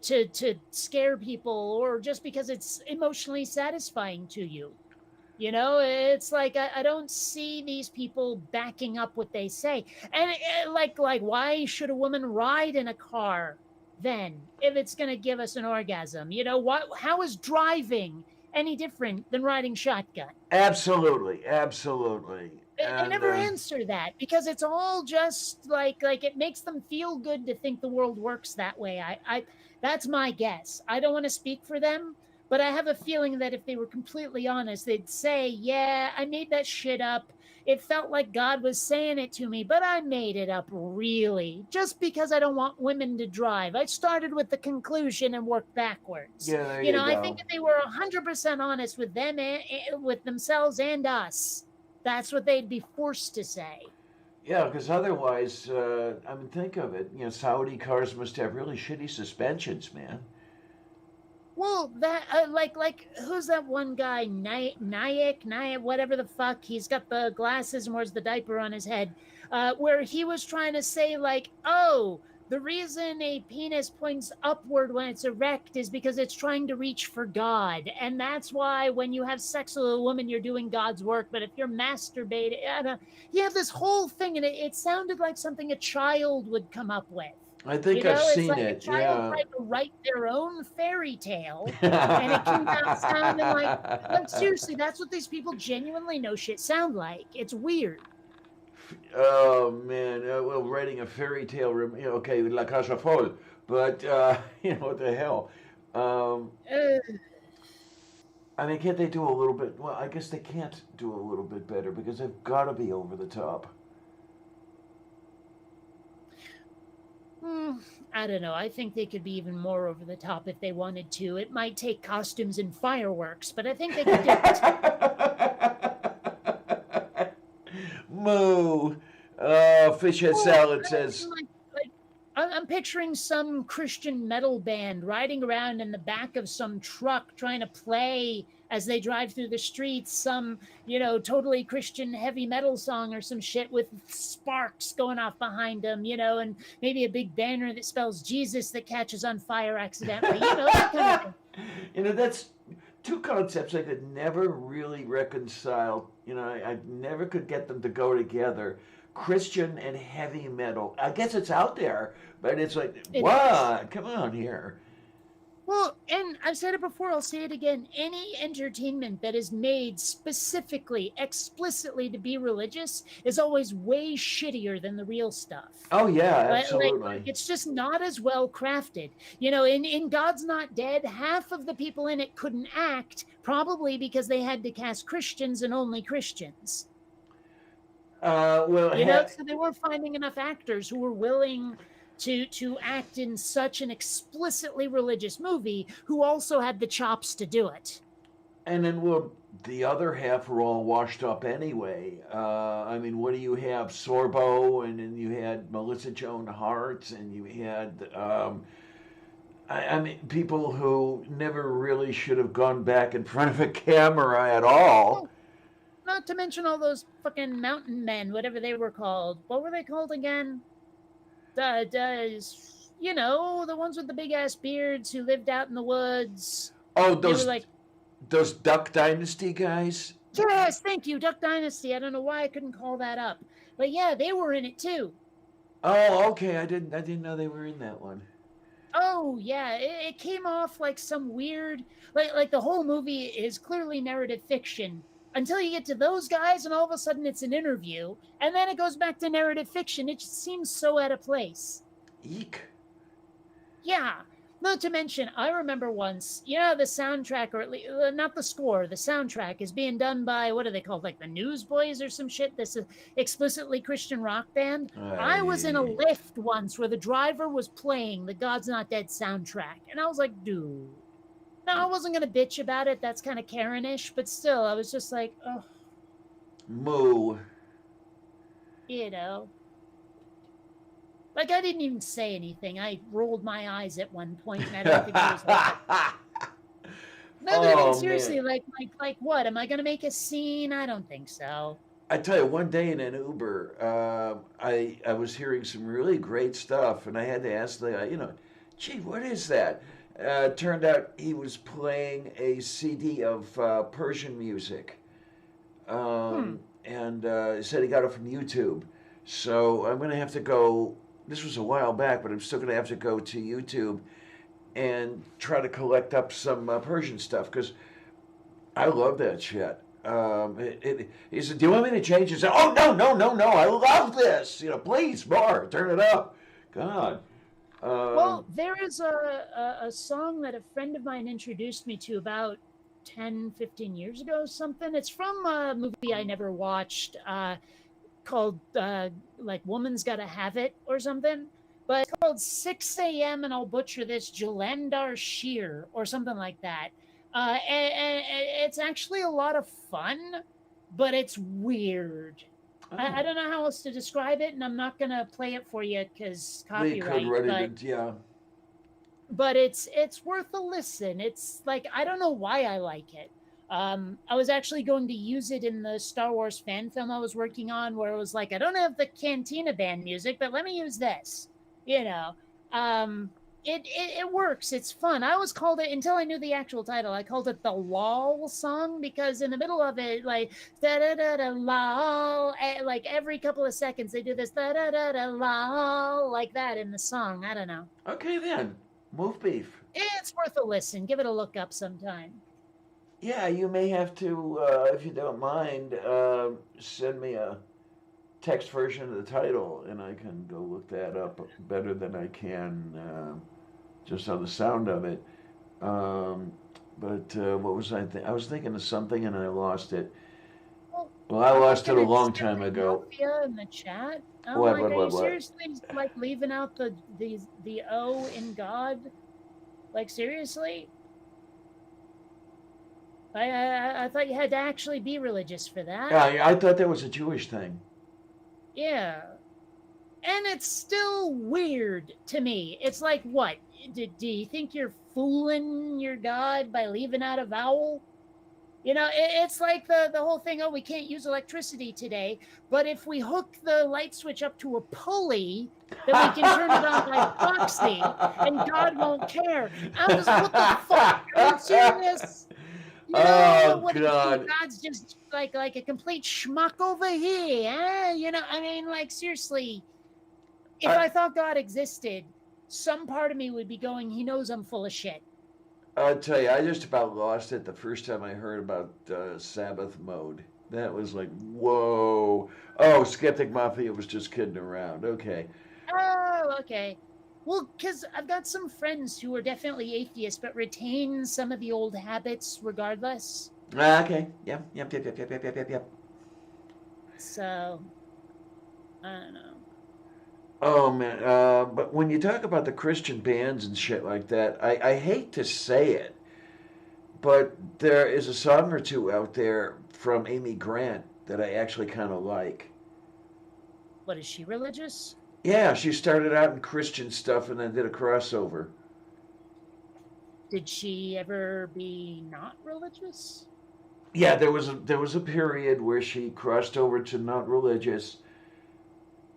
scare people or just because it's emotionally satisfying to you. You know, it's like I don't see these people backing up what they say. And like why should a woman ride in a car then if it's going to give us an orgasm? You know, what how is driving any different than riding shotgun? Absolutely, absolutely. I And never answer that because it's all just like it makes them feel good to think the world works that way. I that's my guess. I don't want to speak for them, but I have a feeling that if they were completely honest, they'd say, "Yeah, I made that shit up. It felt like God was saying it to me, but I made it up really just because I don't want women to drive. I started with the conclusion and worked backwards." yeah, there You you know, I think go. if they were 100% honest with them and, with themselves and us, that's what they'd be forced to say. Yeah, because otherwise, I mean, think of it. You know, Saudi cars must have really shitty suspensions, man. Well, that like who's that one guy? Nayek, whatever the fuck. He's got the glasses and wears the diaper on his head. Where he was trying to say like, oh, the reason a penis points upward when it's erect is because it's trying to reach for God, and that's why when you have sex with a woman, you're doing God's work. But if you're masturbating, I don't, he had this whole thing, and it sounded like something a child would come up with. I You think I've know, it's seen like a it. child Yeah. tried to write their own fairy tale, and it came out sounding like seriously, that's what these people genuinely know shit sound like. It's weird. Oh man, well, writing a fairy tale, you know, okay, La Cage aux Folles, but you know what the hell? Um, Uh, I mean, can't they do a little bit? Well, I guess they can't do a little bit better because they've got to be over the top. hmm, I don't know. I think they could be even more over the top if they wanted to. It might take costumes and fireworks, but I think they could do it. Moo. Fish head Well, salad I says, mean, I'm picturing some Christian metal band riding around in the back of some truck trying to play as they drive through the streets some, you know, totally Christian heavy metal song or some shit with sparks going off behind them, you know, and maybe a big banner that spells Jesus that catches on fire accidentally, you know, that kind of thing. you know, that's two concepts I could never really reconcile. You know, I never could get them to go together. Christian and heavy metal. I guess it's out there, but it's like, It is. what? Come on here. Well, and I've said it before, I'll say it again. Any entertainment that is made specifically, explicitly to be religious is always way shittier than the real stuff. Oh yeah, Like absolutely. it's just not as well crafted. You know, in God's Not Dead, half of the people in it couldn't act, probably because they had to cast Christians and only Christians. Well, You know, so they weren't finding enough actors who were willing to act in such an explicitly religious movie who also had the chops to do it. and then well, the other half were all washed up anyway. I mean, what do you have? Sorbo, and then you had Melissa Joan Hart, and you had I mean, people who never really should have gone back in front of a camera at all. Oh, not to mention all those fucking mountain men, whatever they were called. What were they called again? You know, the ones with the big ass beards who lived out in the woods. Oh, They were like, those Duck Dynasty guys. yes, thank you, Duck Dynasty. I don't know why I couldn't call that up. But yeah, they were in it too. Oh, okay. I didn't know they were in that one. Oh yeah, it came off like some weird, like the whole movie is clearly narrative fiction until you get to those guys, and all of a sudden it's an interview, and then it goes back to narrative fiction. It just seems so out of place. Eek. Yeah. Not to mention, I remember once, you know, the soundtrack, or at least not the score, the soundtrack is being done by what are they called, like the Newsboys or some shit. This is explicitly Christian rock band. I was in a Aye. lift once where the driver was playing the God's Not Dead soundtrack, and I was like, dude. Now I wasn't gonna bitch about it. That's kind of Karenish, but still, I was just like, oh, Moo. you know. Like I didn't even say anything. I rolled my eyes at one point, and I don't think it was like Other than Oh seriously, man. like what? Am I gonna make a scene? I don't think so. I tell you, one day in an Uber, I was hearing some really great stuff, and I had to ask the gee, what is that? Turned out he was playing a CD of Persian music, Hmm. and he said he got it from YouTube. So I'm gonna have to go. This was a while back, but I'm still gonna have to go to YouTube and try to collect up some Persian stuff because I love that shit. He said, "Do you want me to change?" He said, "Oh no, no, no, no! I love this. Please, more. Turn it up." God. Well, Um, there is a song that a friend of mine introduced me to about 10, 15 years ago, something. It's from a movie I never watched called like Woman's Gotta Have It or something. But it's called 6 a.m. and I'll butcher this, Jalandar Shear or something like that. And it's actually a lot of fun, but it's weird. I oh, don't know how else to describe it, and I'm not gonna play it for you because they could copyright. run it But into yeah. it's worth a listen. It's like I don't know why I like it. I was actually going to use it in the Star Wars fan film I was working on, where it was like I don't have the Cantina band music, but let me use this. You know, um, it works. It's fun. I always called it until I knew the actual title. I called it the LOL song because in the middle of it, like da da da da lol, like every couple of seconds they do this da da da da lol like that in the song. I don't know. Okay then, move beef. It's worth a listen. Give it a look up sometime. Yeah, you may have to, if you don't mind, send me a text version of the title, and I can go look that up better than I can just on the sound of it. Um, but what was I was thinking of something and I lost it. Well, Well, I I'm lost it looking a at long time Skeptic ago. Mafia in the chat. I'm What, like, what, are you what, what? seriously like leaving out the O in God? Like seriously? I thought you had to actually be religious for that. Yeah, I thought that was a Jewish thing. Yeah. And it's still weird to me. It's like, what? Do you think you're fooling your God by leaving out a vowel? It's like the whole thing. Oh, we can't use electricity today, but if we hook the light switch up to a pulley, then we can turn it on by proxy, and God won't care. I'm just, what the fuck? Are you serious? Oh What do you think? God. God's just like a complete schmuck over here, eh? I mean, like seriously, if I, I thought God existed, some part of me would be going, he knows I'm full of shit. I'll tell you, I just about lost it the first time I heard about Sabbath mode. That was like, whoa. Oh, Skeptic Mafia was just kidding around. Okay. Oh, okay. Well, because I've got some friends who are definitely atheists, but retain some of the old habits regardless. Okay. Yep, yep, yep, yep, yep, yep, yep, yep. So, I don't know. Oh man, but when you talk about the Christian bands and shit like that, I hate to say it, but there is a song or two out there from Amy Grant that I actually kind of like. What is she religious? Yeah, she started out in Christian stuff and then did a crossover. Did she ever be not religious? Yeah, there was a period where she crossed over to not religious,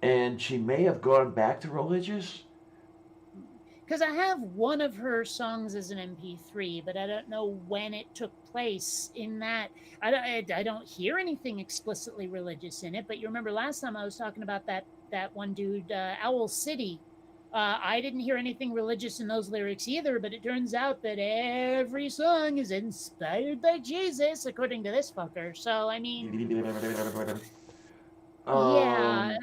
and she may have gone back to religious. Because I have one of her songs as an MP3, but I don't know when it took place. In that, I don't hear anything explicitly religious in it. But you remember last time I was talking about that one dude, Owl City. I didn't hear anything religious in those lyrics either. But it turns out that every song is inspired by Jesus, according to this fucker. So I mean, yeah. Um,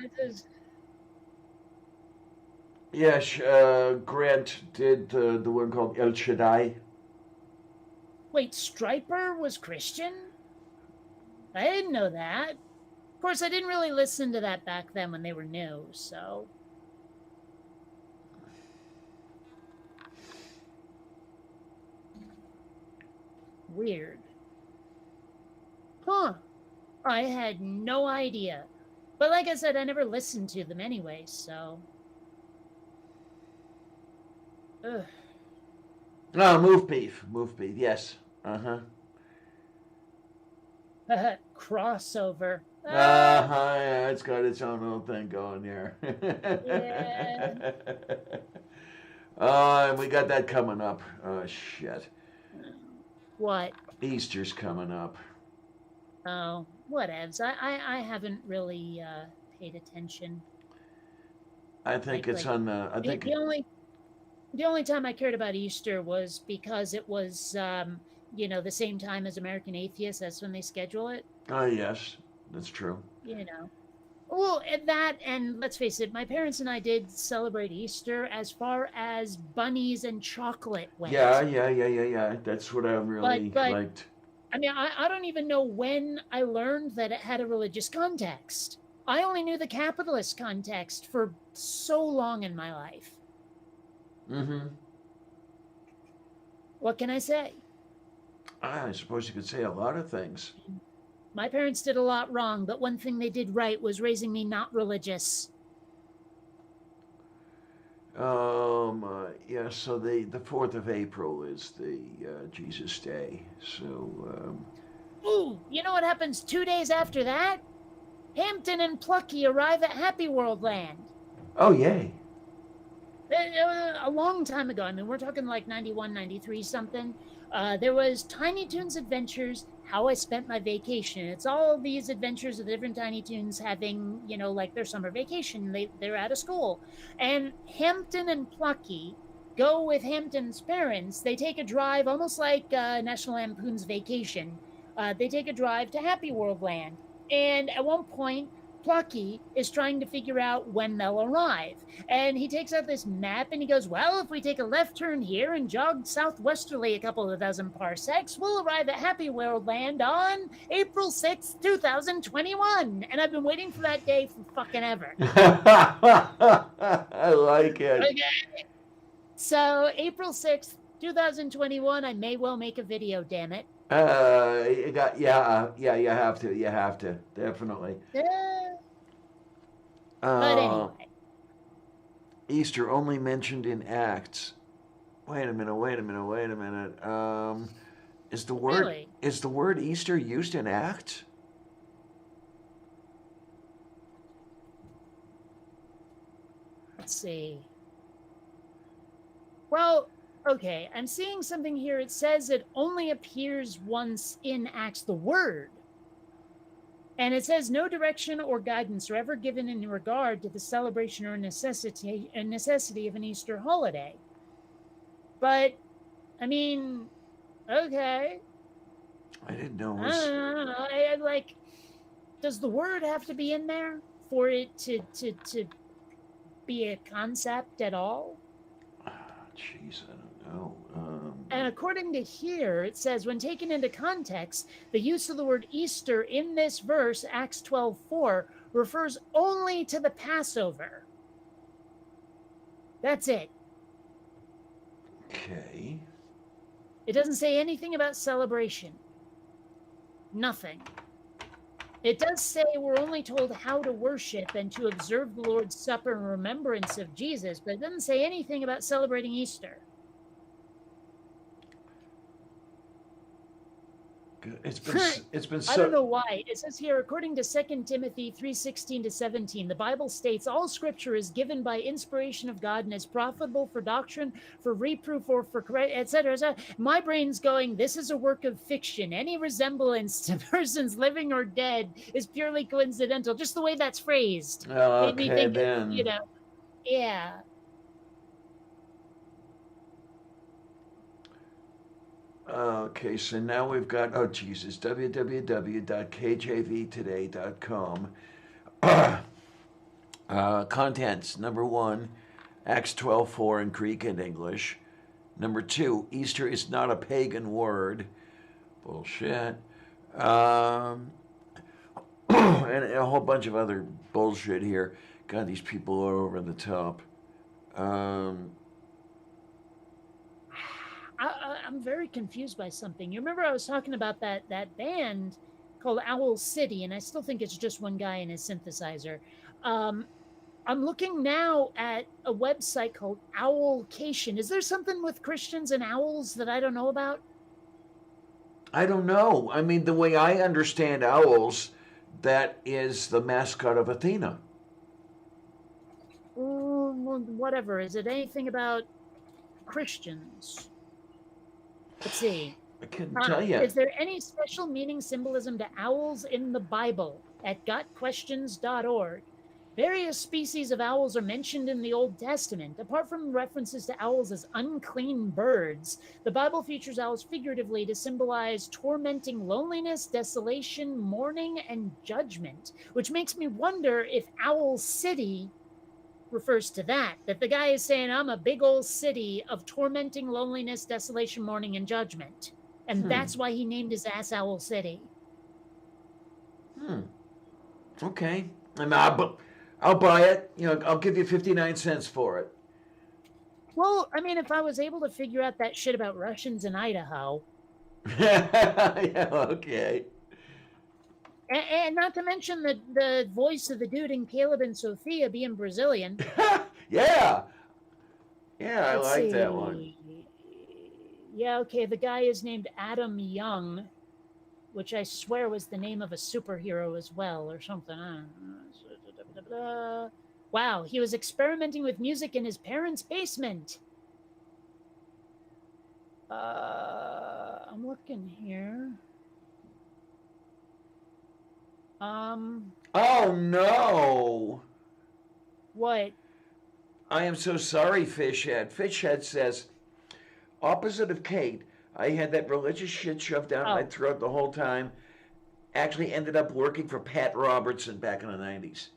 yeah, Grant did the one called El Shaddai. Wait, Striper was Christian? I didn't know that. Of course, I didn't really listen to that back then when they were new, so. Weird. Huh. I had no idea. But like I said, I never listened to them anyway, so. Ugh. No, move beef, move beef. Yes. Uh-huh. Crossover. Yeah, it's got its own little thing going there. Yeah. And we got that coming up. Oh, shit. What? Easter's coming up. Oh, whatevs. I haven't really paid attention. I think it's on the. I think. The only time I cared about Easter was because it was the same time as American Atheists. That's when they schedule it. Oh, yes, that's true. You know. Well, that and let's face it, my parents and I did celebrate Easter as far as bunnies and chocolate went. Yeah. That's what I really but liked. I mean, I don't even know when I learned that it had a religious context. I only knew the capitalist context for so long in my life. Mm-hmm. What can I say? I suppose you could say a lot of things. My parents did a lot wrong, but one thing they did right was raising me not religious. Yeah, so the 4th of April is the Jesus Day. So, Ooh, you know what happens 2 days after that? Hampton and Plucky arrive at Happy World Land. Oh, yay. A long time ago, I mean, we're talking like 91, 93 something. There was Tiny Toons Adventures, How I Spent My Vacation. It's all these adventures of the different Tiny Toons having, like their summer vacation. They're out of school. And Hampton and Plucky go with Hampton's parents. They take a drive, almost like National Lampoon's Vacation. They take a drive to Happy World Land. And at one point, Plucky is trying to figure out when they'll arrive. And he takes out this map and he goes, well, if we take a left turn here and jog southwesterly a couple of dozen parsecs, we'll arrive at Happy World Land on April 6th, 2021. And I've been waiting for that day for fucking ever. I like it. Okay. So April 6th, 2021, I may well make a video, damn it. You have to, definitely. But anyway. Easter only mentioned in Acts. Wait a minute. Is the word Easter used in Acts? Let's see. Well, okay, I'm seeing something here. It says it only appears once in Acts, the word. And it says no direction or guidance are ever given in regard to the celebration or necessity of an Easter holiday. But, I mean, okay. I didn't know. Does the word have to be in there for it to be a concept at all? Jeez, I don't know. And according to here, it says, when taken into context, the use of the word Easter in this verse, Acts 12:4, refers only to the Passover. That's it. Okay. It doesn't say anything about celebration. Nothing. It does say we're only told how to worship and to observe the Lord's Supper in remembrance of Jesus, but it doesn't say anything about celebrating Easter. It's been so... I don't know why. It says here, according to 2 Timothy 3:16-17, the Bible states, all scripture is given by inspiration of God and is profitable for doctrine, for reproof, or for correct, etc. My brain's going, this is a work of fiction. Any resemblance to persons living or dead is purely coincidental. Just the way that's phrased. Okay, made me think, then. Yeah. Okay, so now we've got, www.kjvtoday.com. Contents. Number 1, Acts 12:4 in Greek and English. Number 2, Easter is not a pagan word. Bullshit. And a whole bunch of other bullshit here. God, these people are over the top. I'm very confused by something. You remember I was talking about that band called Owl City, and I still think it's just one guy and his synthesizer. I'm looking now at a website called Owlcation. Is there something with Christians and owls that I don't know about? I don't know. I mean, the way I understand owls, that is the mascot of Athena. Whatever. Is it anything about Christians? Let's see. I couldn't tell you. Is there any special meaning, symbolism to owls in the Bible? At gotquestions.org. Various species of owls are mentioned in the Old Testament. Apart from references to owls as unclean birds, the Bible features owls figuratively to symbolize tormenting loneliness, desolation, mourning, and judgment, which makes me wonder if Owl City refers to that the guy is saying, I'm a big old city of tormenting loneliness, desolation, mourning, and judgment. And that's why he named his ass Owl City. Okay. I'll buy it. You know, I'll give you 59 cents for it. Well, I mean, if I was able to figure out that shit about Russians in Idaho. Yeah, okay. And not to mention the voice of the dude in Caleb and Sophia being Brazilian. Yeah. Yeah, I Let's like see. that one. Yeah, okay, the guy is named Adam Young, which I swear was the name of a superhero as well, or something. I don't know. Wow, he was experimenting with music in his parents' basement. I'm looking here. Oh no! What? I am so sorry, Fishhead. Fishhead says, opposite of Kate, I had that religious shit shoved down my throat the whole time. Actually ended up working for Pat Robertson back in the 90s.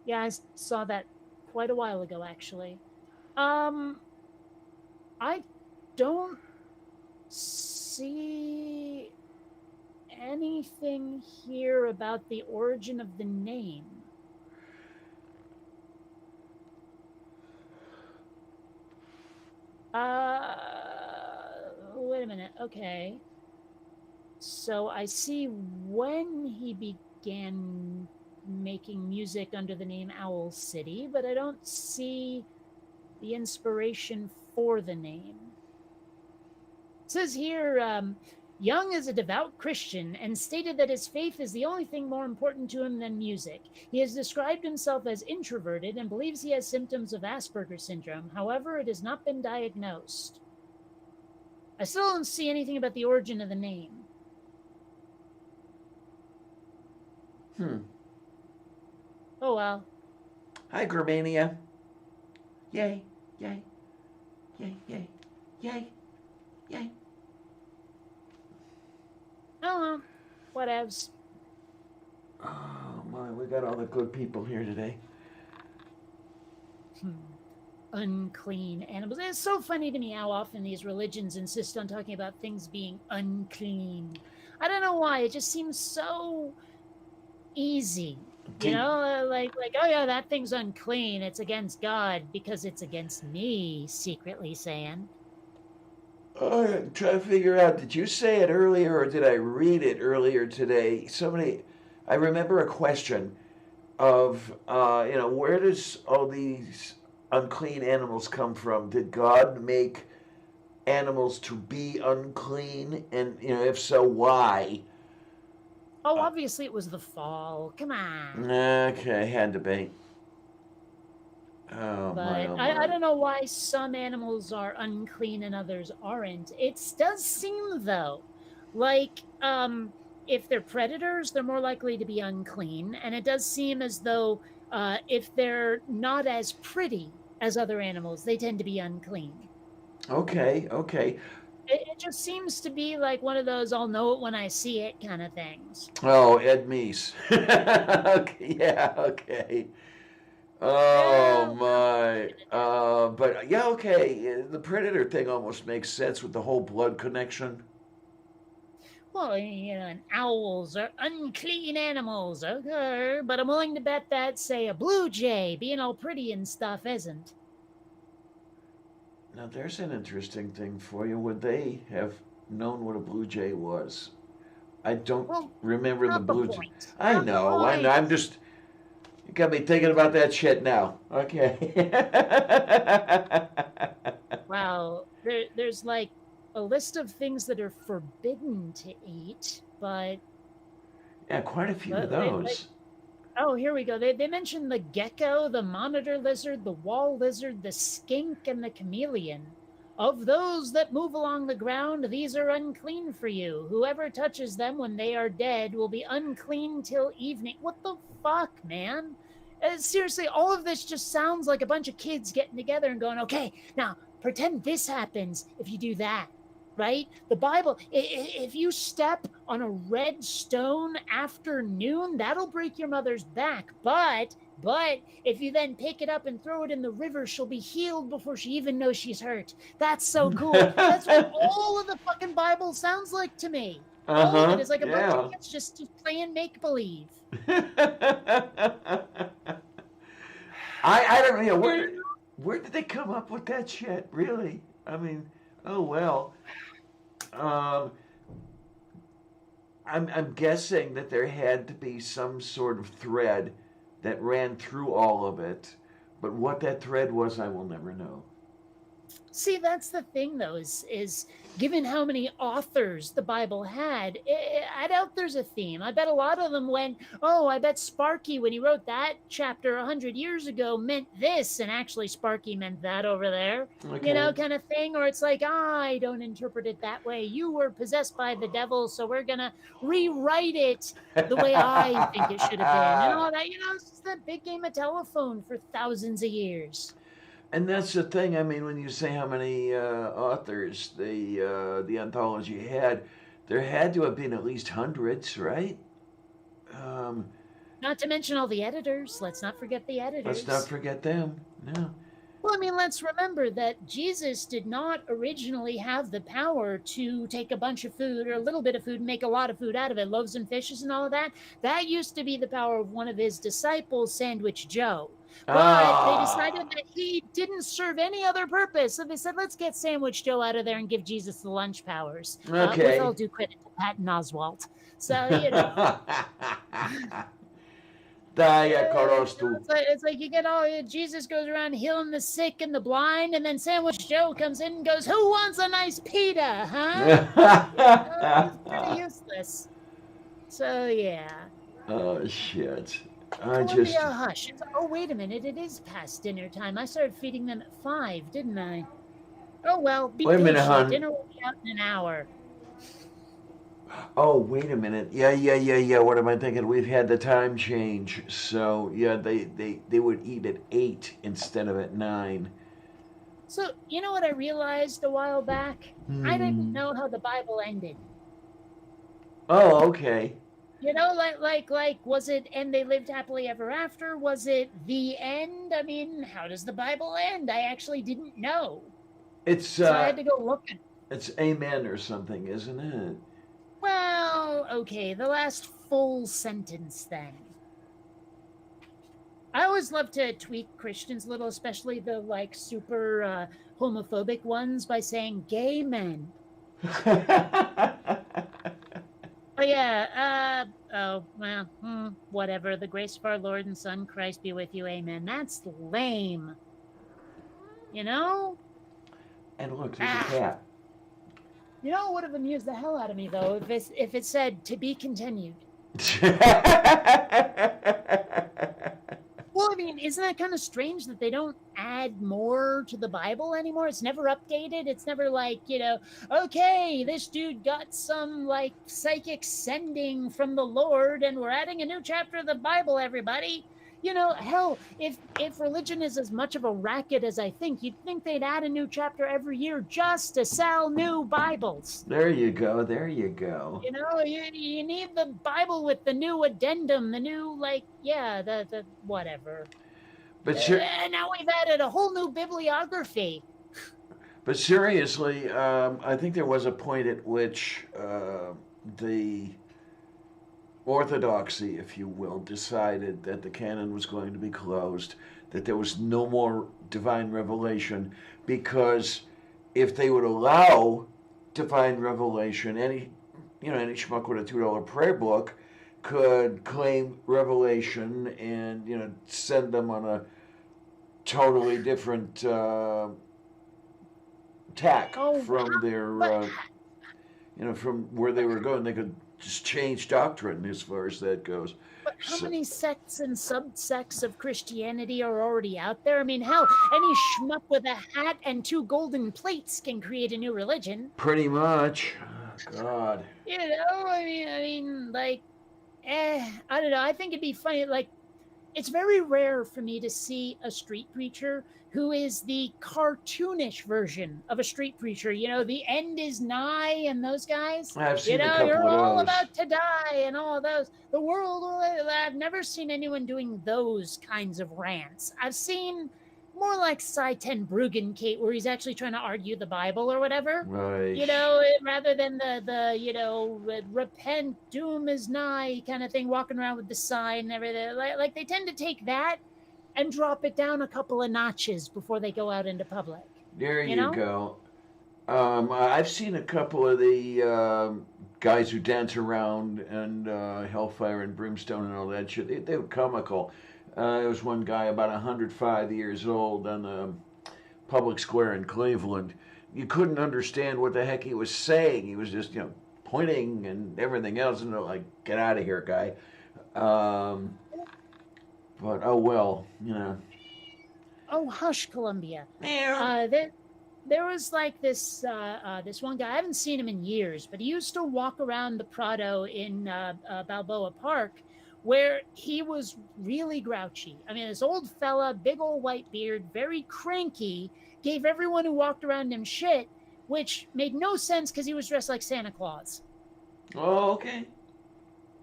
Yeah, I saw that quite a while ago, actually. I don't see anything here about the origin of the name. Wait a minute. Okay. So I see when he began making music under the name Owl City, but I don't see the inspiration for the name. It says here, Young is a devout Christian and stated that his faith is the only thing more important to him than music. He has described himself as introverted and believes he has symptoms of Asperger's syndrome. However, it has not been diagnosed. I still don't see anything about the origin of the name. Oh, well. Hi, Germania. Yay, yay, yay, yay, yay, yay. I don't know. Whatevs. Oh, my, we got all the good people here today. Unclean animals. And it's so funny to me how often these religions insist on talking about things being unclean. I don't know why. It just seems so easy. You know, like, oh yeah, that thing's unclean. It's against God because it's against me, secretly saying. I'm trying to figure out, did you say it earlier or did I read it earlier today? I remember a question of, where does all these unclean animals come from? Did God make animals to be unclean? And, if so, why? Oh, obviously it was the fall. Come on. Okay, had to be. Oh, but I don't know why some animals are unclean and others aren't. It does seem, though, like if they're predators, they're more likely to be unclean. And it does seem as though if they're not as pretty as other animals, they tend to be unclean. Okay. It just seems to be like one of those I'll know it when I see it kind of things. Oh, Ed Meese. Okay. Oh, my. But, yeah, okay. The predator thing almost makes sense with the whole blood connection. Well, and owls are unclean animals, okay, but I'm willing to bet that, say, a blue jay, being all pretty and stuff, isn't. Now, there's an interesting thing for you. Would they have known what a blue jay was? I don't remember the blue jay. I know. I'm just... You got me thinking about that shit now. Okay. Well, there's like a list of things that are forbidden to eat, but Yeah, quite a few of they those. oh, here we go. They mentioned the gecko, the monitor lizard, the wall lizard, the skink, and the chameleon. Of those that move along the ground, these are unclean for you. Whoever touches them when they are dead will be unclean till evening. What the fuck, man? Seriously, all of this just sounds like a bunch of kids getting together and going, okay, now pretend this happens if you do that. Right? The Bible, if you step on a red stone after noon, that'll break your mother's back. But if you then pick it up and throw it in the river, she'll be healed before she even knows she's hurt. That's so cool. That's what all of the fucking Bible sounds like to me. All of it is like a bunch of kids just playing make believe. I don't know where did they come up with that shit? Really? I mean, oh well. I'm guessing that there had to be some sort of thread that ran through all of it, but what that thread was, I will never know. See, that's the thing, though, is given how many authors the Bible had, I doubt there's a theme. I bet a lot of them went, oh, I bet Sparky, when he wrote that chapter 100 years ago, meant this, and actually Sparky meant that over there, Okay. kind of thing. Or it's like, I don't interpret it that way. You were possessed by the devil, so we're going to rewrite it the way I think it should have been. And all that, it's just that big game of telephone for thousands of years. And that's the thing. I mean, when you say how many authors the anthology had, there had to have been at least hundreds, right? Not to mention all the editors. Let's not forget the editors. Let's not forget them. No. Well, I mean, let's remember that Jesus did not originally have the power to take a bunch of food or a little bit of food and make a lot of food out of it, loaves and fishes and all of that. That used to be the power of one of his disciples, Sandwich Joe. But they decided that he didn't serve any other purpose. So they said, let's get Sandwich Joe out of there and give Jesus the lunch powers. Okay. With all due credit to Patton Oswalt. So, you know. It's like you get Jesus goes around healing the sick and the blind, and then Sandwich Joe comes in and goes, who wants a nice pita, huh? It's pretty useless. So, yeah. Oh, shit. Hush. Oh, wait a minute. It is past dinner time. I started feeding them at 5, didn't I? Oh, well, be patient. Dinner will be out in an hour. Oh, wait a minute. Yeah. What am I thinking? We've had the time change. So, yeah, they would eat at 8 instead of at 9. So, you know what I realized a while back? I didn't know how the Bible ended. Oh, okay. You know, like, was it, and they lived happily ever after? Was it the end? I mean, how does the Bible end? I actually didn't know. So I had to go look. It's amen or something, isn't it? Well, okay, the last full sentence then. I always love to tweak Christians a little, especially the, super homophobic ones, by saying gay men. Oh, yeah, whatever. The grace of our Lord and Son, Christ be with you, amen. That's lame. You know? And look, there's a cat. You know what would have amused the hell out of me, though, if it said, to be continued. Well, I mean, isn't that kind of strange that they don't add more to the Bible anymore? It's never updated. It's never like, okay, this dude got some, psychic sending from the Lord, and we're adding a new chapter of the Bible, everybody. Hell, if religion is as much of a racket as I think, you'd think they'd add a new chapter every year just to sell new Bibles. There you go. You need the Bible with the new addendum, the new, the whatever. But and now we've added a whole new bibliography. But seriously, I think there was a point at which the Orthodoxy, if you will, decided that the canon was going to be closed, that there was no more divine revelation, because if they would allow divine revelation, any schmuck with a $2 prayer book could claim revelation and, send them on a totally different tack Oh, from their, but from where they were going. They could just change doctrine as far as that goes. how So, many sects and subsects of Christianity are already out there? I mean, hell, any schmuck with a hat and two golden plates can create a new religion. pretty much. Oh, God. You know, like, I don't know. I think it'd be funny. Like, it's very rare for me to see a street preacher who is the cartoonish version of a street preacher. You know, the end is nigh, and those guys. I've You seen a know, couple you're of all those. about to die, and all of those. The world. I've never seen anyone doing those kinds of rants. I've seen more like Cy Ten Bruggen, Kate, where he's actually trying to argue the Bible or whatever. Right. You know, rather than the repent, doom is nigh kind of thing, walking around with the sign and everything. Like they tend to take that and drop it down a couple of notches before they go out into public. There You you know? go. I've seen a couple of the guys who dance around and Hellfire and Brimstone and all that shit. They were comical. There was one guy about 105 years old on the public square in Cleveland. You couldn't understand what the heck he was saying. He was just, pointing and everything else, and like, get out of here, guy. But oh well, Oh, hush, Columbia. Yeah. There was like this one guy. I haven't seen him in years, but he used to walk around the Prado in Balboa Park, where he was really grouchy. I mean, this old fella, big old white beard, very cranky, gave everyone who walked around him shit, which made no sense because he was dressed like Santa Claus. Oh, okay.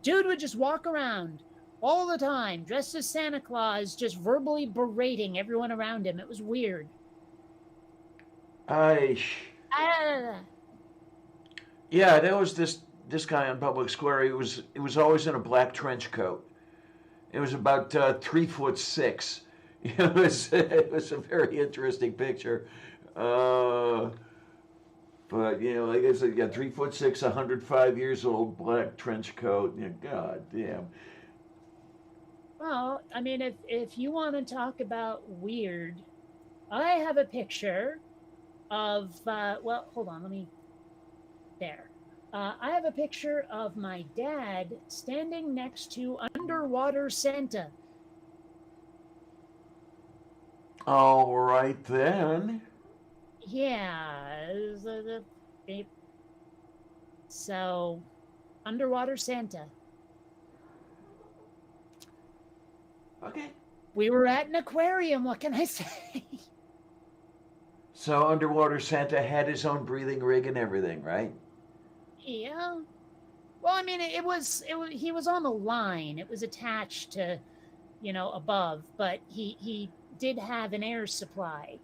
Dude would just walk around all the time, dressed as Santa Claus, just verbally berating everyone around him. It was weird. I. Ah, Yeah, there was this guy on Public Square. He was always in a black trench coat. It was about 3'6". It was a very interesting picture. But like I said, yeah, 3'6", 105 years old, black trench coat. God damn. well, I mean, if you want to talk about weird, I have a picture of well, hold on, let me there. I have a picture of my dad standing next to underwater Santa. All right then. Yeah, so underwater Santa. Okay. We were at an aquarium. What can I say? So underwater Santa had his own breathing rig and everything, right? Yeah. Well, I mean, it was he was on the line. It was attached to, above, but he did have an air supply.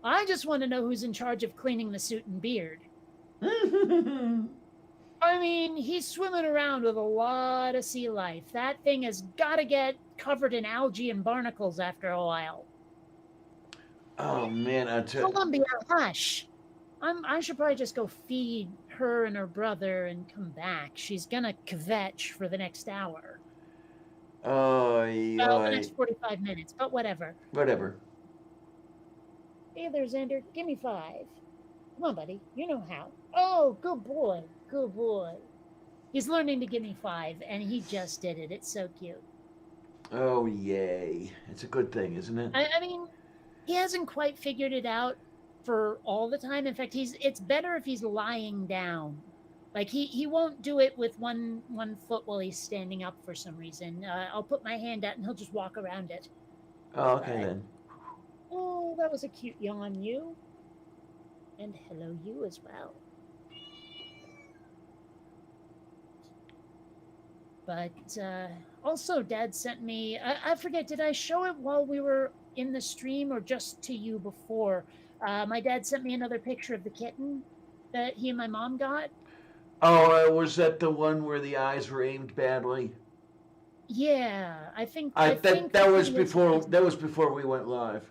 I just want to know who's in charge of cleaning the suit and beard. I mean, he's swimming around with a lot of sea life. That thing has got to get covered in algae and barnacles after a while. Oh man, Columbia, hush. I should probably just go feed her and her brother and come back. She's gonna kvetch for the next hour. Oh, Well, the next 45 minutes, but whatever. whatever. Hey there, Xander. Give me 5. Come on, buddy. You know how. Oh, good boy. Good boy. He's learning to give me 5, and he just did it. It's so cute. Oh yay! It's a good thing, isn't it? I mean, he hasn't quite figured it out for all the time. In fact, it's better if he's lying down. Like he won't do it with one foot while he's standing up for some reason. I'll put my hand out and he'll just walk around it. Oh, okay then. Oh, that was a cute yawn, you. And hello, you as well. But also, Dad sent me. I forget. Did I show it while we were in the stream or just to you before? My dad sent me another picture of the kitten that he and my mom got. Oh, was that the one where the eyes were aimed badly? Yeah, I think that was before we went live.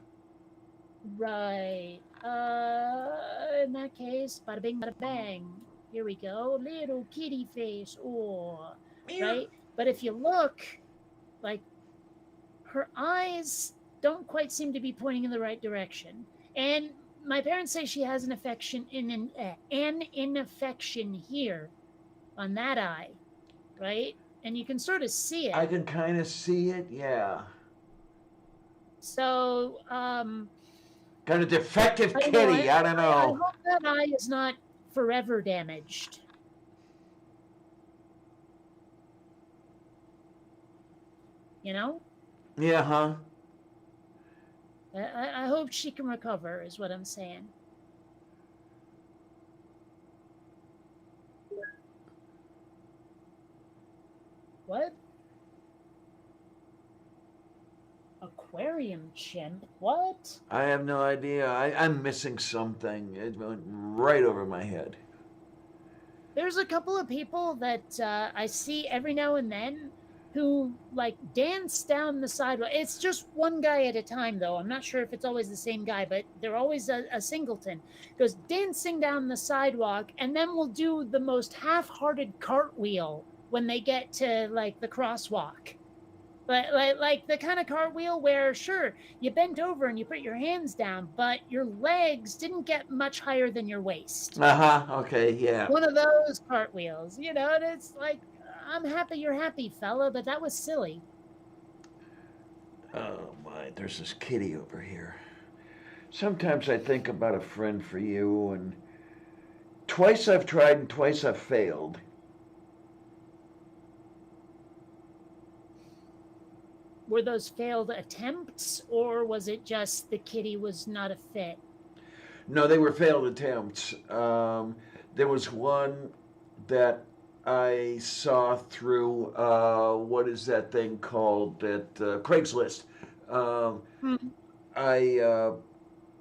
Right. In that case, bada bing, bada bang. Here we go. Little kitty face. Oh, right. But if you look, like, her eyes don't quite seem to be pointing in the right direction. And my parents say she has an infection here on that eye, right? And you can sort of see I it. can kind of see it, yeah. So, Got a defective I don't know. kitty, I don't I know. hope that eye is not forever damaged. You know? Yeah, huh? I hope she can recover, is what I'm saying. What? Aquarium chimp? What? I have no idea. I'm missing something. It went right over my head. There's a couple of people that I see every now and then who like dance down the sidewalk. It's just one guy at a time, though. I'm not sure if it's always the same guy, but they're always a singleton. Goes dancing down the sidewalk and then will do the most half-hearted cartwheel when they get to like the crosswalk. Like the kind of cartwheel where, sure, you bent over and you put your hands down, but your legs didn't get much higher than your waist. Uh huh. Okay. Yeah. One of those cartwheels, and it's like, I'm happy you're happy, fella, but that was silly. Oh my. There's this kitty over here. Sometimes I think about a friend for you, and twice I've tried and twice I've failed. Were those failed attempts, or was it just the kitty was not a fit? No, they were failed attempts. There was one that I saw through what is that thing called at Craigslist. Um, Hmm. I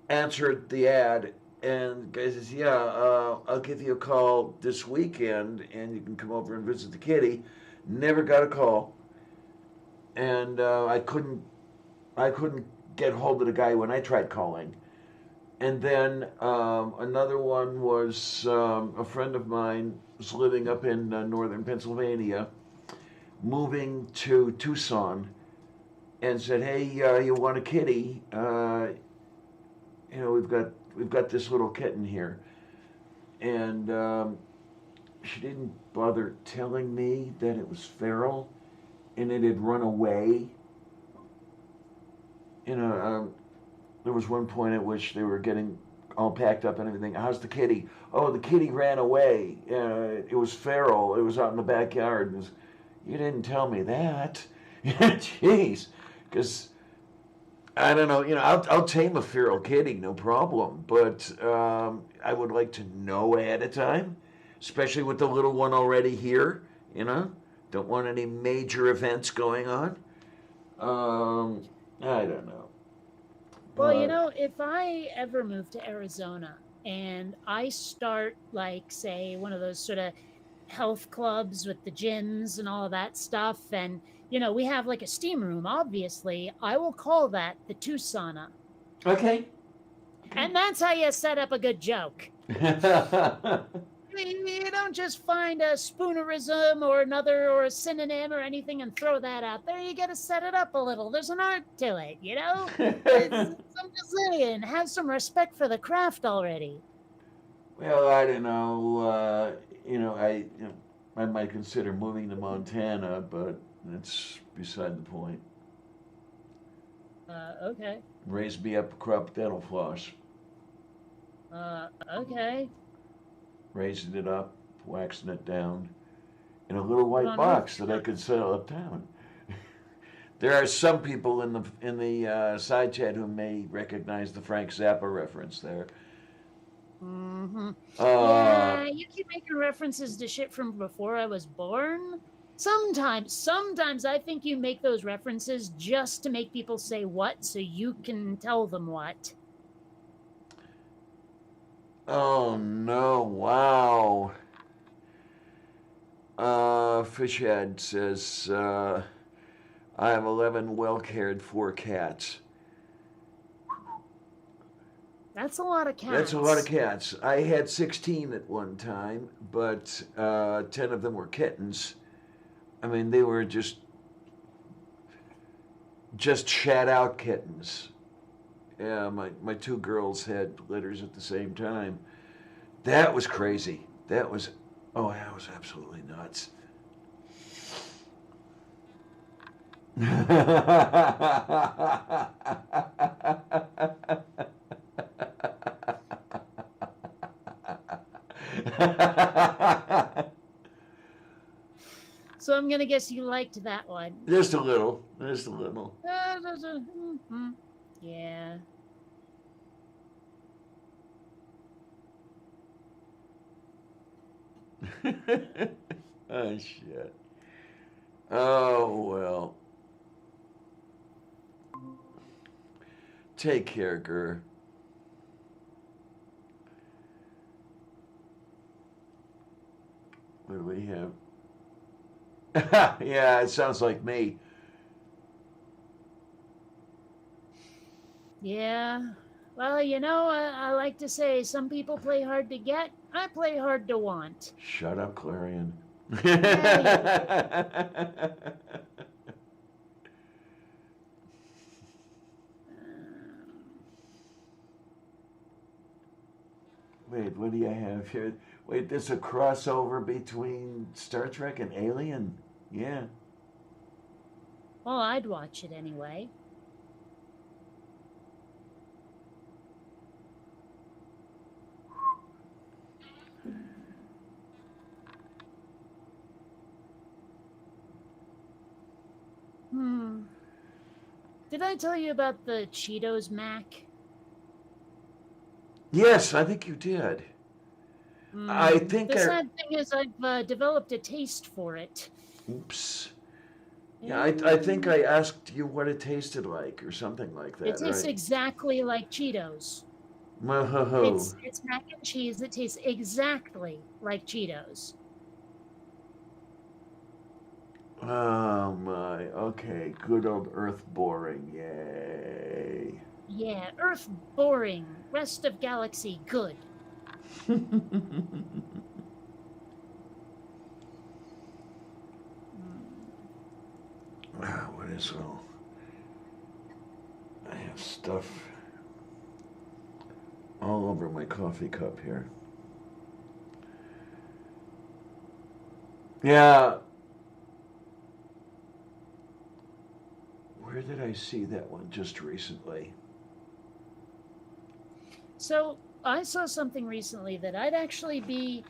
answered the ad, and the guy says, "Yeah, I'll give you a call this weekend, and you can come over and visit the kitty." Never got a call, and I couldn't get hold of the guy when I tried calling. And then another one was a friend of mine was living up in northern Pennsylvania, moving to Tucson, and said, "Hey, you want a kitty? We've got this little kitten here," and she didn't bother telling me that it was feral and it had run away. You know, there was one point at which they were getting all packed up and everything. How's the kitty? Oh, the kitty ran away. It was feral. It was out in the backyard. You didn't tell me that. Jeez, because I don't know. I'll tame a feral kitty, no problem. But I would like to know ahead of time, especially with the little one already here. Don't want any major events going on. I don't know. Well, But if I ever move to Arizona and I start, like, say, one of those sort of health clubs with the gyms and all of that stuff, and, we have like a steam room, obviously, I will call that the Tucsona. okay. And that's how you set up a good joke. You don't just find a spoonerism or another or a synonym or anything and throw that out there. You got to set it up a little. There's an art to it, I'm just saying, have some respect for the craft already. Well, I don't know. I might consider moving to Montana, but that's beside the point. Okay. Raise me up a crop dental floss. Okay. Raising it up, waxing it down in a little What white on box earth? that I could sell uptown. There are some people in the side chat who may recognize the Frank Zappa reference there. Mm-hmm. Uh, Yeah, you keep making references to shit from before I was born. Sometimes I think you make those references just to make people say what, so you can tell them what. oh no! Wow. Fishhead says, "I have 11 well-cared for cats." That's a lot of cats. That's a lot of cats. I had 16 at one time, but 10 of them were kittens. I mean, they were just shat out kittens. Yeah, my two girls had litters at the same time. That was crazy. That was absolutely nuts. So I'm gonna guess you liked that one. Just a little. Just a little. Yeah. Oh, shit. Oh, well. Take care, Gur. What do we have? Yeah, it sounds like me. Yeah. Well, you know, I like to say some people play hard to get. I play hard to want. Shut up, Clarion. Wait, what do you have here? Wait, there's a crossover between Star Trek and Alien? Yeah. Well, I'd watch it anyway. Did I tell you about the Cheetos Mac? Yes, I think you did. I think the sad thing is I've developed a taste for it. Oops. Yeah, I think I asked you what it tasted like or something like that. It tastes right? exactly like Cheetos. Oh. It's mac and cheese that tastes exactly like Cheetos. Oh my. Okay. Good old Earth boring. Yay. Yeah, Earth boring. Rest of galaxy good. What is all? I have stuff all over my coffee cup here. Yeah. Where did I see that one just recently? So I saw something recently that I'd actually be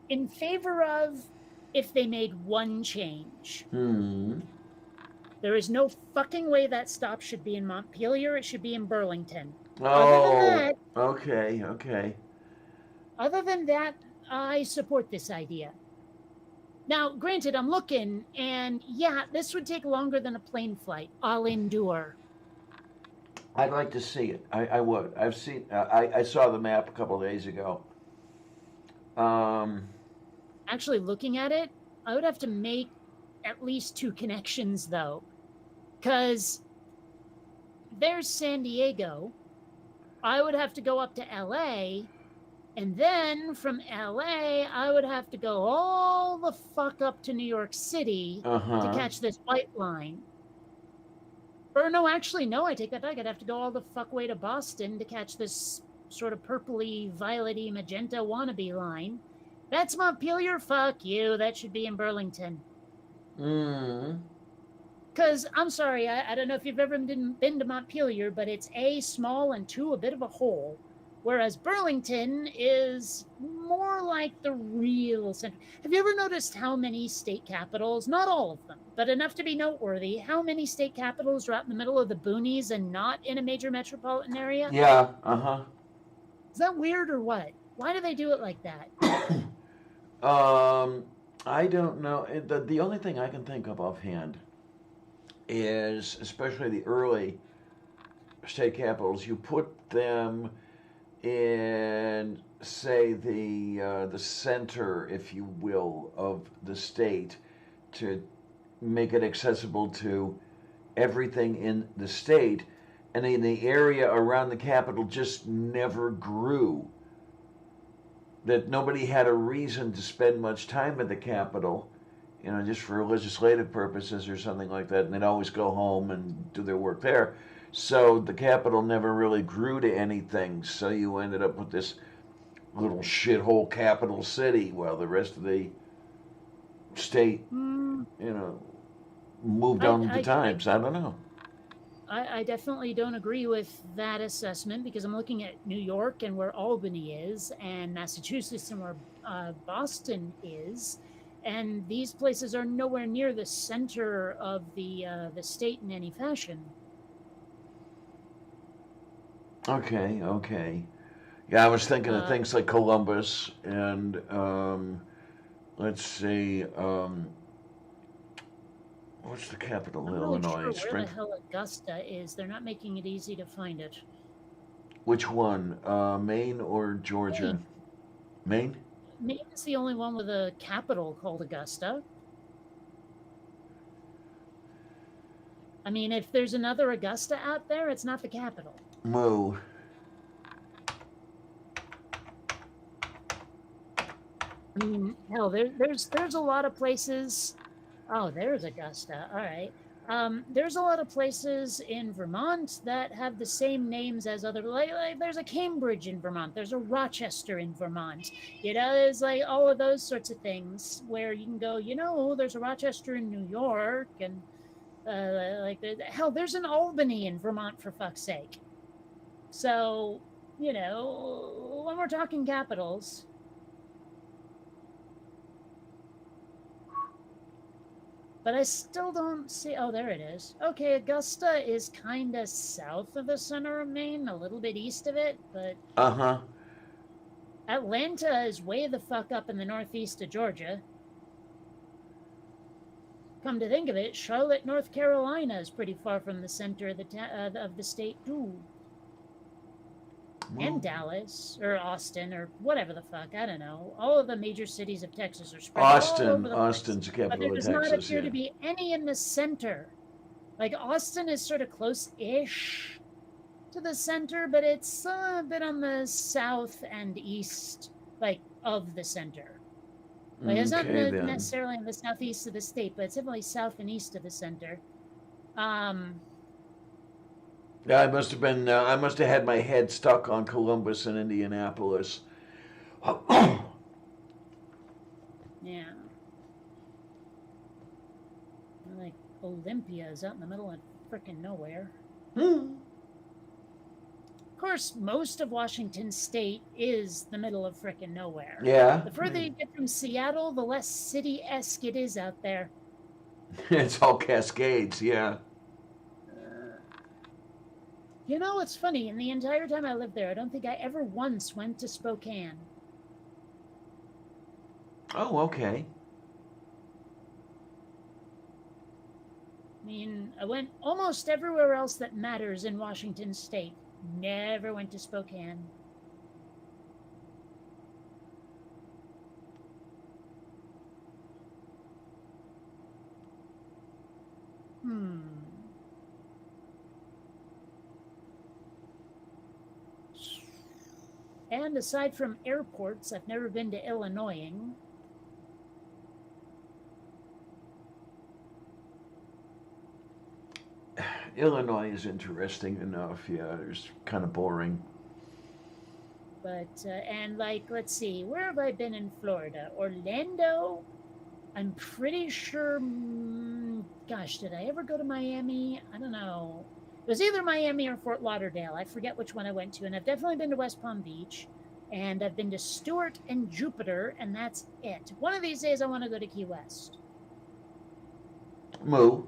in favor of if they made one change. There is no fucking way that stop should be in Montpelier. It should be in Burlington. Oh, okay. Other than that, I support this idea. Now, granted, I'm looking, and yeah, this would take longer than a plane flight. I'll endure. I'd like to see it. I would. I've seen. I saw the map a couple of days ago. Actually, looking at it, I would have to make at least 2 connections, though. Because there's San Diego. I would have to go up to LA. And then from LA, I would have to go all the fuck up to New York City to catch this white line. Or no, actually, no, I take that back. I'd have to go all the fuck way to Boston to catch this sort of purpley, violety, magenta wannabe line. That's Montpelier. Fuck you. That should be in Burlington. Because, I'm sorry, I don't know if you've ever been to Montpelier, but it's A, small, and 2, a bit of a hole. Whereas Burlington is more like the real center. Have you ever noticed how many state capitals, not all of them, but enough to be noteworthy, how many state capitals are out in the middle of the boonies and not in a major metropolitan area? Yeah, Is that weird or what? Why do they do it like that? I don't know. The only thing I can think of offhand is, especially the early state capitals, you put them in, say, the center, if you will, of the state to make it accessible to everything in the state, and in the area around the capital just never grew. That nobody had a reason to spend much time at the capital, just for legislative purposes or something like that, and they'd always go home and do their work there. So the capital never really grew to anything. So you ended up with this little shithole capital city while the rest of the state, Hmm. you know, moved I, on with the I, I, times. I don't know. I definitely don't agree with that assessment because I'm looking at New York and where Albany is, and Massachusetts and where Boston is, and these places are nowhere near the center of the state in any fashion. Okay, okay. Yeah, I was thinking of Uh, things like Columbus and let's see, what's the capital of not really Illinois? sure where the Spring. hell Augusta is. They're not making it easy to find it. Which one? Maine or Georgia? Maine. Maine? Maine is the only one with a capital called Augusta. I mean, if there's another Augusta out there, it's not the capital. Moo. I mean, hell, there's a lot of places. Oh, there's Augusta. All right. There's a lot of places in Vermont that have the same names as other like there's a Cambridge in Vermont, there's a Rochester in Vermont. There's like all of those sorts of things where you can go, there's a Rochester in New York, and hell, there's an Albany in Vermont, for fuck's sake. So, when we're talking capitals, but I still don't see. Oh, there it is. Okay, Augusta is kind of south of the center of Maine, a little bit east of it, but Uh huh. Atlanta is way the fuck up in the northeast of Georgia. Come to think of it, Charlotte, North Carolina is pretty far from the center of the state too. And Dallas or Austin or whatever the fuck, I don't know. All of the major cities of Texas are spread all over the place. Austin's the But there capital of does not Texas. appear Yeah. to be any in the center. Like Austin is sort of close-ish to the center, but it's a bit on the south and east, like of the center. Like it's not Okay, then. necessarily in the southeast of the state, but it's definitely south and east of the center. Yeah, I must have been. I must have had my head stuck on Columbus and Indianapolis. Yeah. Like Olympia is out in the middle of frickin' nowhere. Of course, most of Washington State is the middle of frickin' nowhere. Yeah. The further you get from Seattle, the less city-esque it is out there. It's all Cascades. Yeah. It's funny. In the entire time I lived there, I don't think I ever once went to Spokane. Oh, okay. I mean, I went almost everywhere else that matters in Washington State. Never went to Spokane. And aside from airports, I've never been to Illinois. Illinois is interesting enough. Yeah, it's kind of boring. But, and like, let's see, where have I been in Florida? Orlando? I'm pretty sure, gosh, did I ever go to Miami? I don't know. It was either Miami or Fort Lauderdale. I forget which one I went to. And I've definitely been to West Palm Beach. And I've been to Stewart and Jupiter, and that's it. One of these days I want to go to Key West. Moo.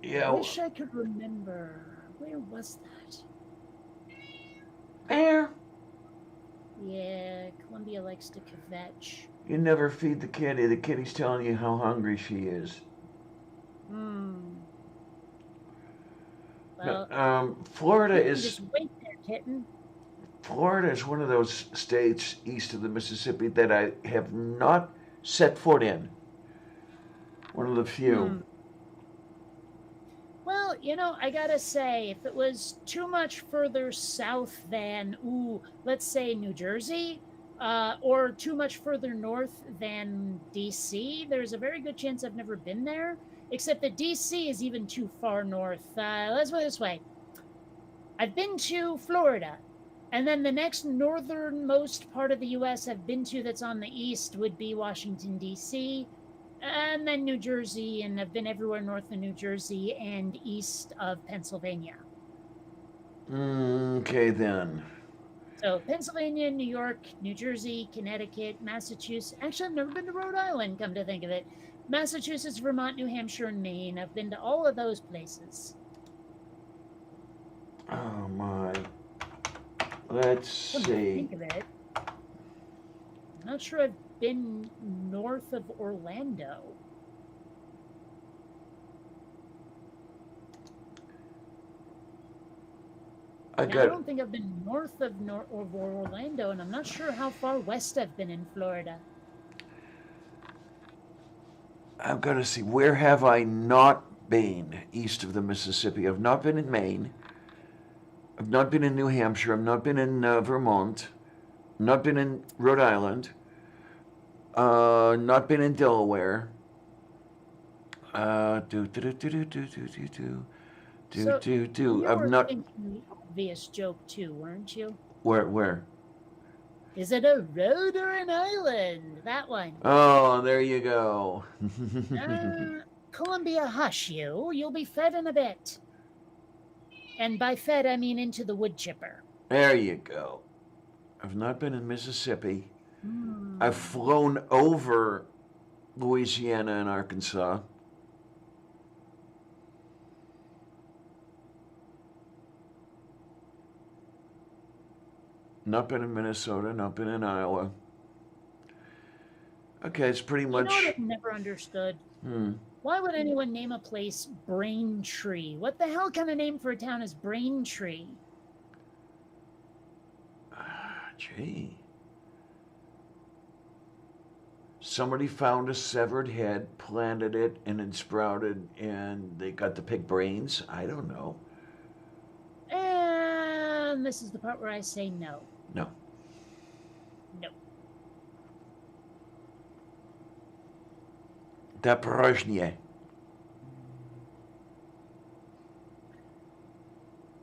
Yeah. I wish I could remember. Where was that? There. Yeah, Columbia likes to kvetch. You never feed the kitty. The kitty's telling you how hungry she is. Well, Florida is. Just wait there, kitten. Florida is one of those states east of the Mississippi that I have not set foot in. One of the few. Well, I gotta say, if it was too much further south than, let's say New Jersey, or too much further north than DC, there's a very good chance I've never been there. Except that DC is even too far north. Let's put it this way. I've been to Florida, and then the next northernmost part of the U.S. I've been to that's on the east would be Washington, D.C., and then New Jersey, and I've been everywhere north of New Jersey and east of Pennsylvania. Okay, then. So Pennsylvania, New York, New Jersey, Connecticut, Massachusetts. Actually, I've never been to Rhode Island, come to think of it. Massachusetts, Vermont, New Hampshire, and Maine. I've been to all of those places. Oh, my. Let's Come to see. think of it. I'm not sure I've been north of Orlando. I I got. don't think I've been north of Orlando, and I'm not sure how far west I've been in Florida. I've got to see. Where have I not been east of the Mississippi? I've not been in Maine. I've not been in New Hampshire. I've not been in Vermont. Not been in Rhode Island. Not been in Delaware. So Do. you I've were not. thinking the obvious joke too, weren't you? Where? Is it a road or an island? That one. Oh, there you go. Columbia, hush you. You'll be fed in a bit. And by fed, I mean into the wood chipper. There you go. I've not been in Mississippi. Hmm. I've flown over Louisiana and Arkansas. Not been in Minnesota, not been in Iowa. Okay, it's pretty You know much. what I've never understood? Why would anyone name a place Braintree? What the hell kind of name for a town is Braintree? Gee. Somebody found a severed head, planted it, and it sprouted, and they got to pick brains? I don't know. And this is the part where I say no. No. No. Daporožnie.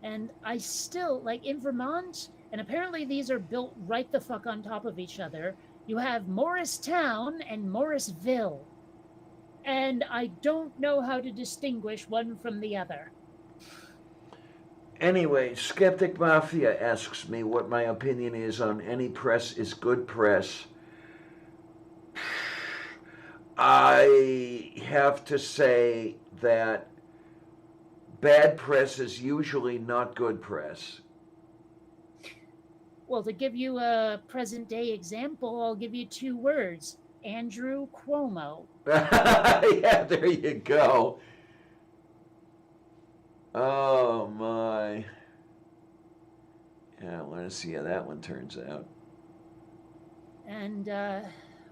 And I still, like in Vermont, and apparently these are built right the fuck on top of each other, you have Morristown and Morrisville. And I don't know how to distinguish one from the other. Anyway, Skeptic Mafia asks me what my opinion is on any press is good press. I have to say that bad press is usually not good press. Well, to give you a present day example, I'll give you 2 words. Andrew Cuomo. Yeah, there you go. Oh my. Yeah, let's see how that one turns out. And,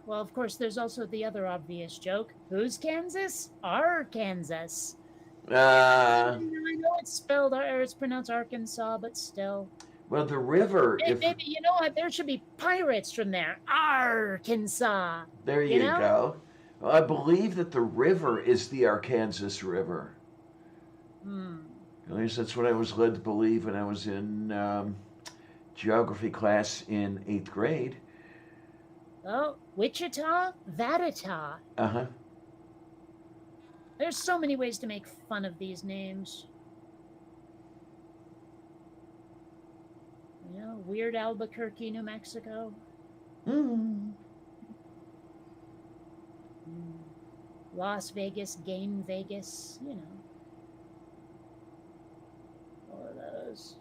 well, of course, there's also the other obvious joke. Who's Kansas? Arkansas. I know it's spelled, or it's pronounced Arkansas, but still. Well, the river. Maybe, you know what? There should be pirates from there. Arkansas. There you go. Well, I believe that the river is the Arkansas River. At least that's what I was led to believe when I was in geography class in 8th grade. Oh, Wichita, Vatata. Uh-huh. There's so many ways to make fun of these names. You know, Weird Albuquerque, New Mexico. Las Vegas, Game Vegas, you know. All of those.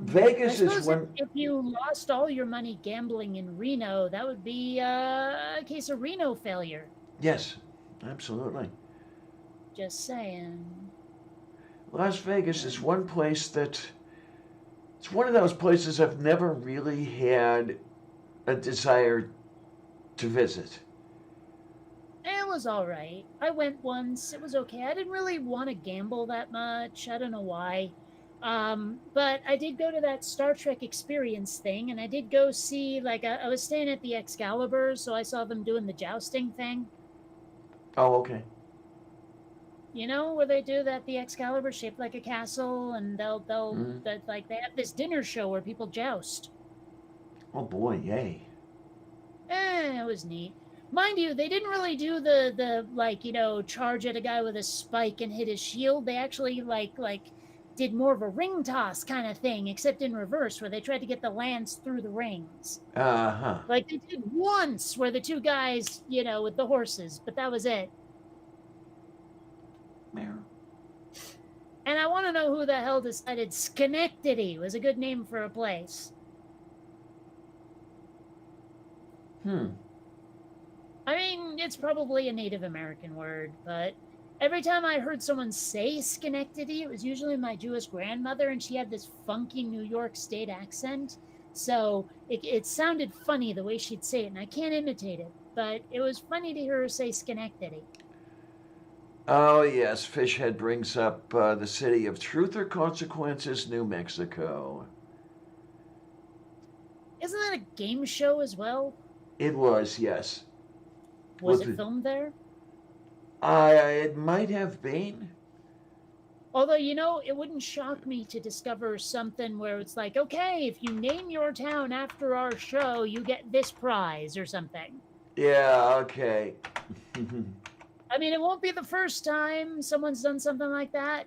Vegas I is suppose when. if you lost all your money gambling in Reno, that would be a case of Reno failure. Yes, absolutely. Just saying. Las Vegas is one place that. It's one of those places I've never really had a desire to visit. It was all right. I went once. It was okay. I didn't really want to gamble that much. I don't know why. But I did go to that Star Trek experience thing, and I did go see, like, I was staying at the Excalibur, so I saw them doing the jousting thing. Oh, okay. You know where they do that? The Excalibur shaped like a castle, and Mm. like they have this dinner show where people joust. Oh boy, yay. It was neat. Mind you, they didn't really do the like, you know, charge at a guy with a spike and hit his shield. They actually like did more of a ring toss kind of thing, except in reverse, where they tried to get the lance through the rings. Uh-huh. Like they did once, where the two guys, you know, with the horses, but that was it. There. And I want to know who the hell decided Schenectady was a good name for a place. I mean, it's probably a Native American word, but every time I heard someone say Schenectady, it was usually my Jewish grandmother, and she had this funky New York State accent. So it sounded funny the way she'd say it, and I can't imitate it, but it was funny to hear her say Schenectady. Oh, yes, Fishhead brings up the city of Truth or Consequences, New Mexico. Isn't that a game show as well? It was, yes. Was it filmed there? It might have been. Although, you know, it wouldn't shock me to discover something where it's like, okay, if you name your town after our show, you get this prize or something. Yeah, okay. I mean, it won't be the first time someone's done something like that.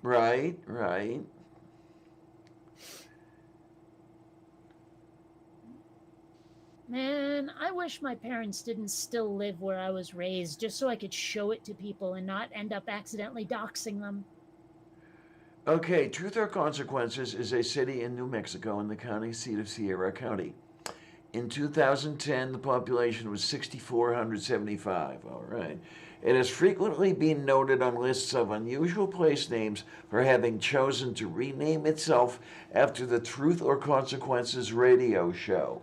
Right, right. Man, I wish my parents didn't still live where I was raised just so I could show it to people and not end up accidentally doxing them. Okay, Truth or Consequences is a city in New Mexico in the county seat of Sierra County. In 2010, the population was 6,475. All right. It has frequently been noted on lists of unusual place names for having chosen to rename itself after the Truth or Consequences radio show.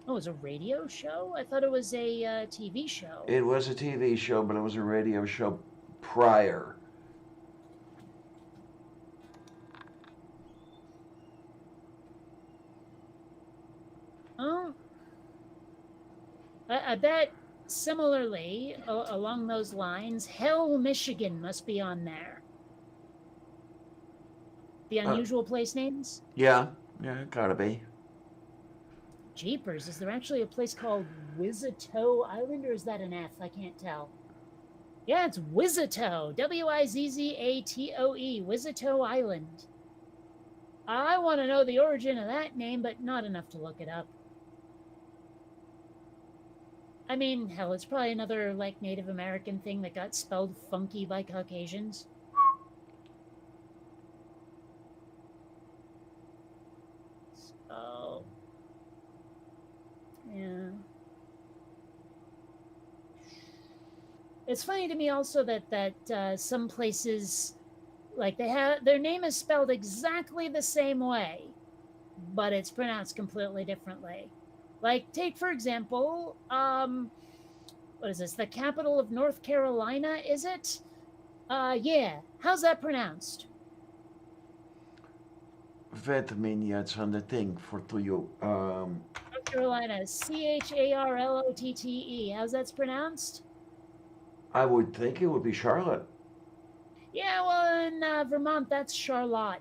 Oh, it was a radio show? I thought it was a TV show. It was a TV show, but it was a radio show prior. Oh, I bet similarly, along those lines, Hell, Michigan must be on there. The unusual place names? Yeah, gotta be. Jeepers, is there actually a place called Wizzito Island, or is that an F? I can't tell. Yeah, it's Wizzito. Wizzatoe. Wizzito Island. I want to know the origin of that name, but not enough to look it up. I mean, hell, it's probably another, like, Native American thing that got spelled funky by Caucasians. So, yeah. It's funny to me also that some places, like, they have their name is spelled exactly the same way, but it's pronounced completely differently. Like, take for example, what is this? The capital of North Carolina, is it? Yeah. How's that pronounced? Vet minutes on the thing for to you. North Carolina, Charlotte. How's that pronounced? I would think it would be Charlotte. Yeah, well, in Vermont, that's Charlotte.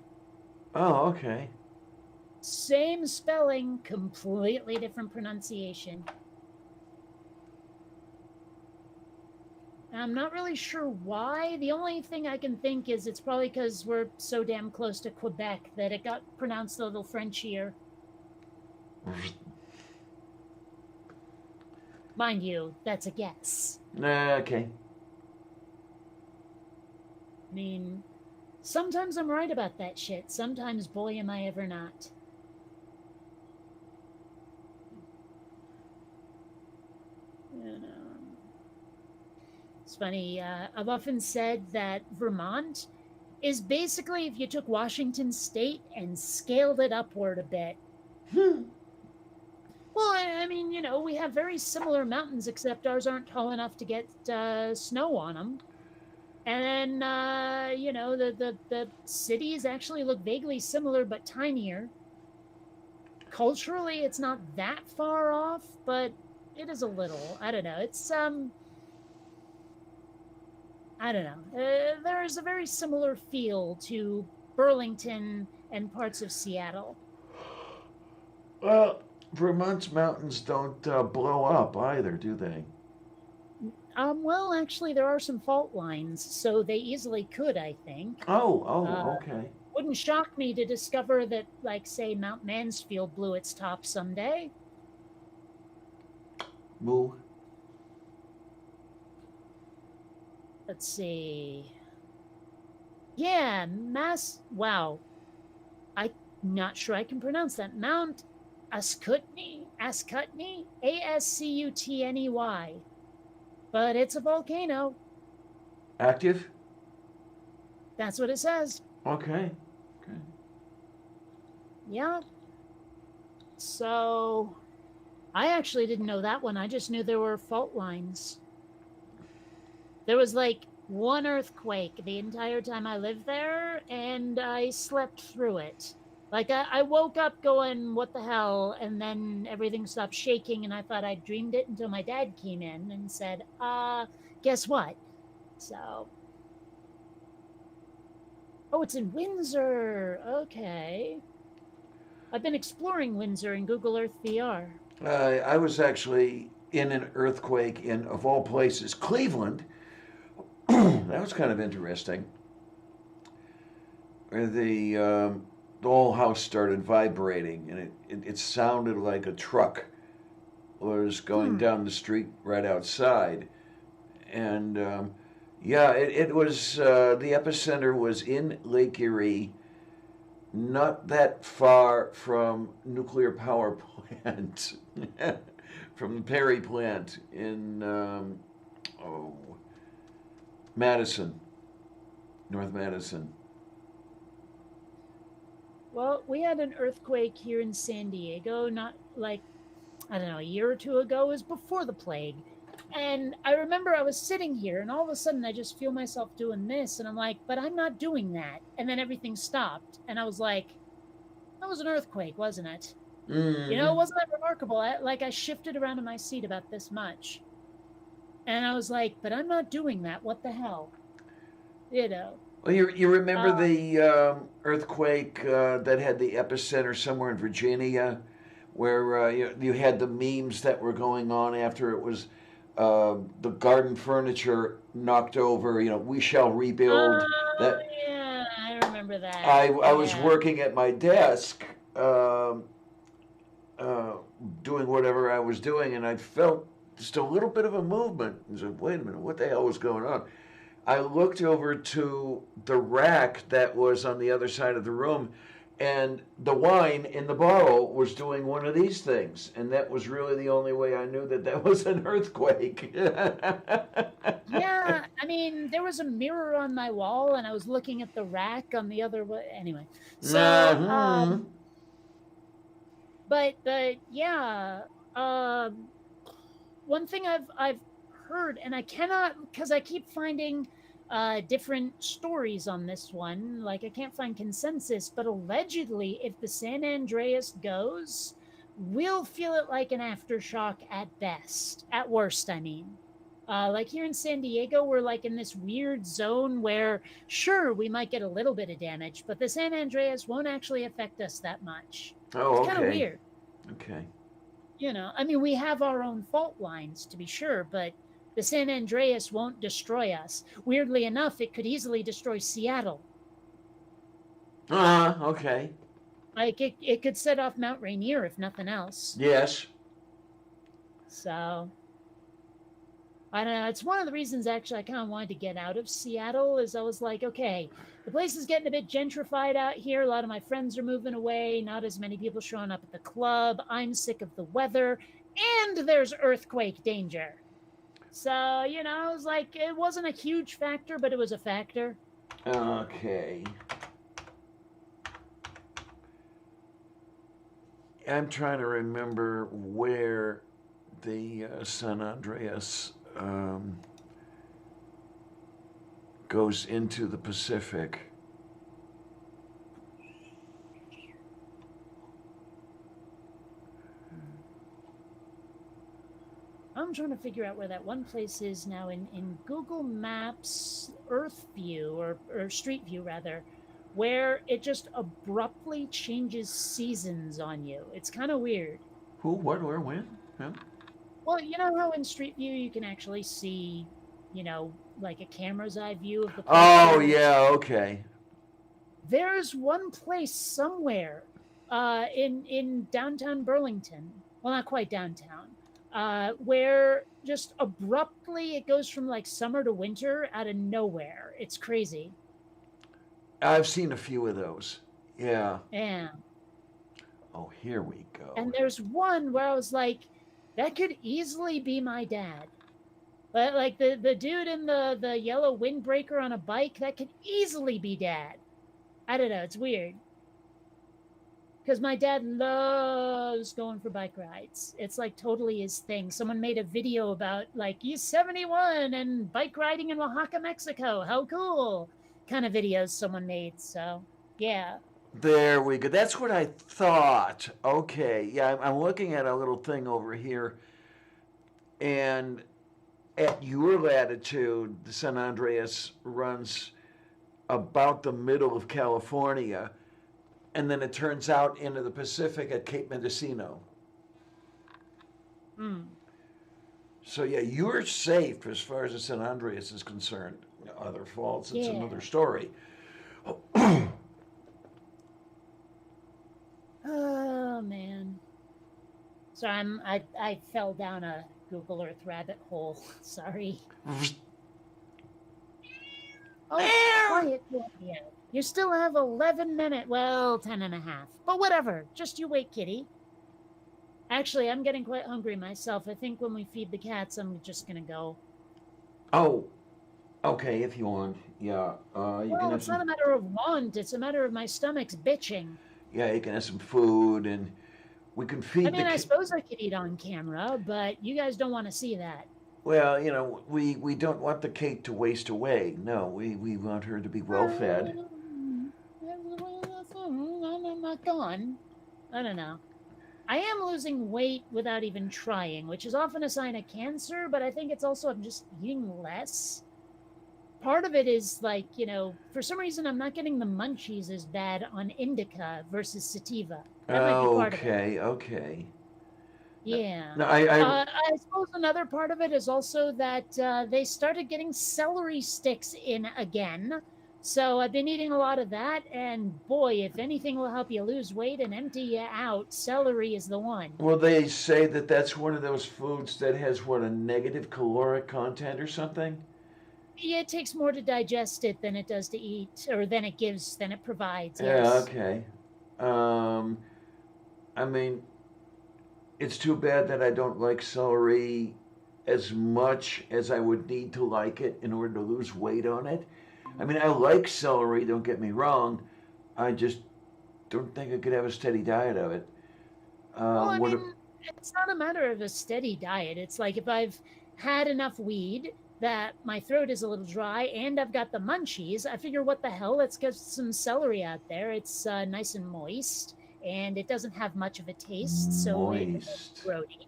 Oh, okay. Same spelling, completely different pronunciation. I'm not really sure why. The only thing I can think is it's probably because we're so damn close to Quebec that it got pronounced a little Frenchier. Mind you, that's a guess. Okay. I mean, sometimes I'm right about that shit. Sometimes, boy, am I ever not. You know. It's funny. I've often said that Vermont is basically if you took Washington State and scaled it upward a bit. Well, I mean, you know, we have very similar mountains, except ours aren't tall enough to get snow on them. And then, you know, the cities actually look vaguely similar but tinier. Culturally, it's not that far off, but it is a little. I don't know. It's I don't know. There is a very similar feel to Burlington and parts of Seattle. Well, Vermont's mountains don't blow up either, do they? Well, actually, there are some fault lines, so they easily could, I think. Oh, Uh, oh, okay. wouldn't shock me to discover that, like, say, Mount Mansfield blew its top someday. Moo. Let's see. Yeah, Wow. I'm not sure I can pronounce that. Mount Ascutney? Ascutney. But it's a volcano. Active? That's what it says. Okay. Okay. Yeah. So I actually didn't know that one. I just knew there were fault lines. There was like one earthquake the entire time I lived there, and I slept through it. Like I woke up going, "What the hell?" And then everything stopped shaking, and I thought I dreamed it until my dad came in and said, guess what?" So, oh, it's in Windsor. Okay. I've been exploring Windsor in Google Earth VR. I was actually in an earthquake in, of all places, Cleveland. That was kind of interesting. Where the whole house started vibrating, and it sounded like a truck was going down the street right outside. And yeah, it was the epicenter was in Lake Erie, not that far from nuclear power plant, from the Perry plant in oh, Madison, North Madison. Well, we had an earthquake here in San Diego, not like, I don't know, a year or two ago. It was before the plague. And I remember I was sitting here, and all of a sudden I just feel myself doing this. And I'm like, but I'm not doing that. And then everything stopped. And I was like, that was an earthquake, wasn't it? You know, Mm. wasn't that remarkable? I shifted around in my seat about this much. And I was like, but I'm not doing that. What the hell? You know. Well, you remember Uh, the earthquake that had the epicenter somewhere in Virginia, where you had the memes that were going on after it was the garden furniture knocked over. You know, we shall rebuild. oh, That yeah, I remember that. I was Yeah. working at my desk, uh, doing whatever I was doing, and I felt just a little bit of a movement. I said, "Wait a minute, what the hell was going on?" I looked over to the rack that was on the other side of the room, and the wine in the bottle was doing one of these things. And that was really the only way I knew that that was an earthquake. Yeah, I mean, there was a mirror on my wall, and I was looking at the rack on the other way. Anyway, so Mhm. but yeah, um, one thing I've heard, and I cannot because I keep finding different stories on this one. Like I can't find consensus, but allegedly, if the San Andreas goes, we'll feel it like an aftershock at best. At worst, I mean. Like here in San Diego, we're like in this weird zone where, sure, we might get a little bit of damage, but the San Andreas won't actually affect us that much. It's Oh, kind of okay. weird. Okay. You know, I mean, we have our own fault lines to be sure, but the San Andreas won't destroy us. Weirdly enough, it could easily destroy Seattle. Okay. Like it could set off Mount Rainier if nothing else. Yes. So I don't know. It's one of the reasons actually I kind of wanted to get out of Seattle. Is I was like, okay, the place is getting a bit gentrified out here. A lot of my friends are moving away. Not as many people showing up at the club. I'm sick of the weather, and there's earthquake danger. So you know, I was like, it wasn't a huge factor, but it was a factor. Okay. I'm trying to remember where the San Andreas goes into the Pacific. I'm trying to figure out where that one place is now in Google Maps Earth View or Street View rather, where it just abruptly changes seasons on you. It's kind of weird. Who, what, where, when? Yeah. Well, you know how in Street View you can actually see, like a camera's eye view of the place. Oh, yeah, okay. There's one place somewhere in downtown Burlington, well, not quite downtown, where just abruptly it goes from like summer to winter out of nowhere. It's crazy. I've seen a few of those. Yeah. Yeah. Oh, here we go. And there's one where I was like, that could easily be my dad. But like the dude in the yellow windbreaker on a bike, that could easily be dad. I don't know. It's weird. Because my dad loves going for bike rides. It's like totally his thing. Someone made a video about like, he's 71 and bike riding in Oaxaca, Mexico. How cool. Kind of videos someone made. So, yeah. There we go. That's what I thought. Okay. Yeah, I'm looking at a little thing over here. And at your latitude, the San Andreas runs about the middle of California. And then it turns out into the Pacific at Cape Mendocino. So, yeah, you're safe as far as the San Andreas is concerned. Other faults, it's another story. Oh, man. So I fell down a Google Earth rabbit hole. Sorry. Oh, quiet. Yeah. You still have 11 minutes. Well, 10 and a half. But whatever. Just you wait, kitty. Actually, I'm getting quite hungry myself. I think when we feed the cats, I'm just going to go. Oh, okay, if you want. Yeah. Well, it's not a matter of want. It's a matter of my stomach's bitching. Yeah, you can have some food, and we can feed I mean, I suppose I could eat on camera, but you guys don't want to see that. Well, we don't want the cake to waste away. No, we want her to be well fed. I'm not gone. I don't know. I am losing weight without even trying, which is often a sign of cancer, but I think it's also I'm just eating less. Part of it is like, for some reason I'm not getting the munchies as bad on indica versus sativa. That might be part of it. Okay. Yeah. No, I suppose another part of it is also that they started getting celery sticks in again. So I've been eating a lot of that, and boy, if anything will help you lose weight and empty you out, celery is the one. Well, they say that that's one of those foods that has, a negative caloric content or something? Yeah, it takes more to digest it than it does to eat, or than it provides. Yeah, Yes. okay. I mean, it's too bad that I don't like celery as much as I would need to like it in order to lose weight on it. I mean, I like celery, don't get me wrong. I just don't think I could have a steady diet of it. Well, I mean, it's not a matter of a steady diet. It's like if I've had enough weed that my throat is a little dry and I've got the munchies, I figure what the hell, let's get some celery out there. It's nice and moist and it doesn't have much of a taste, so it's throaty.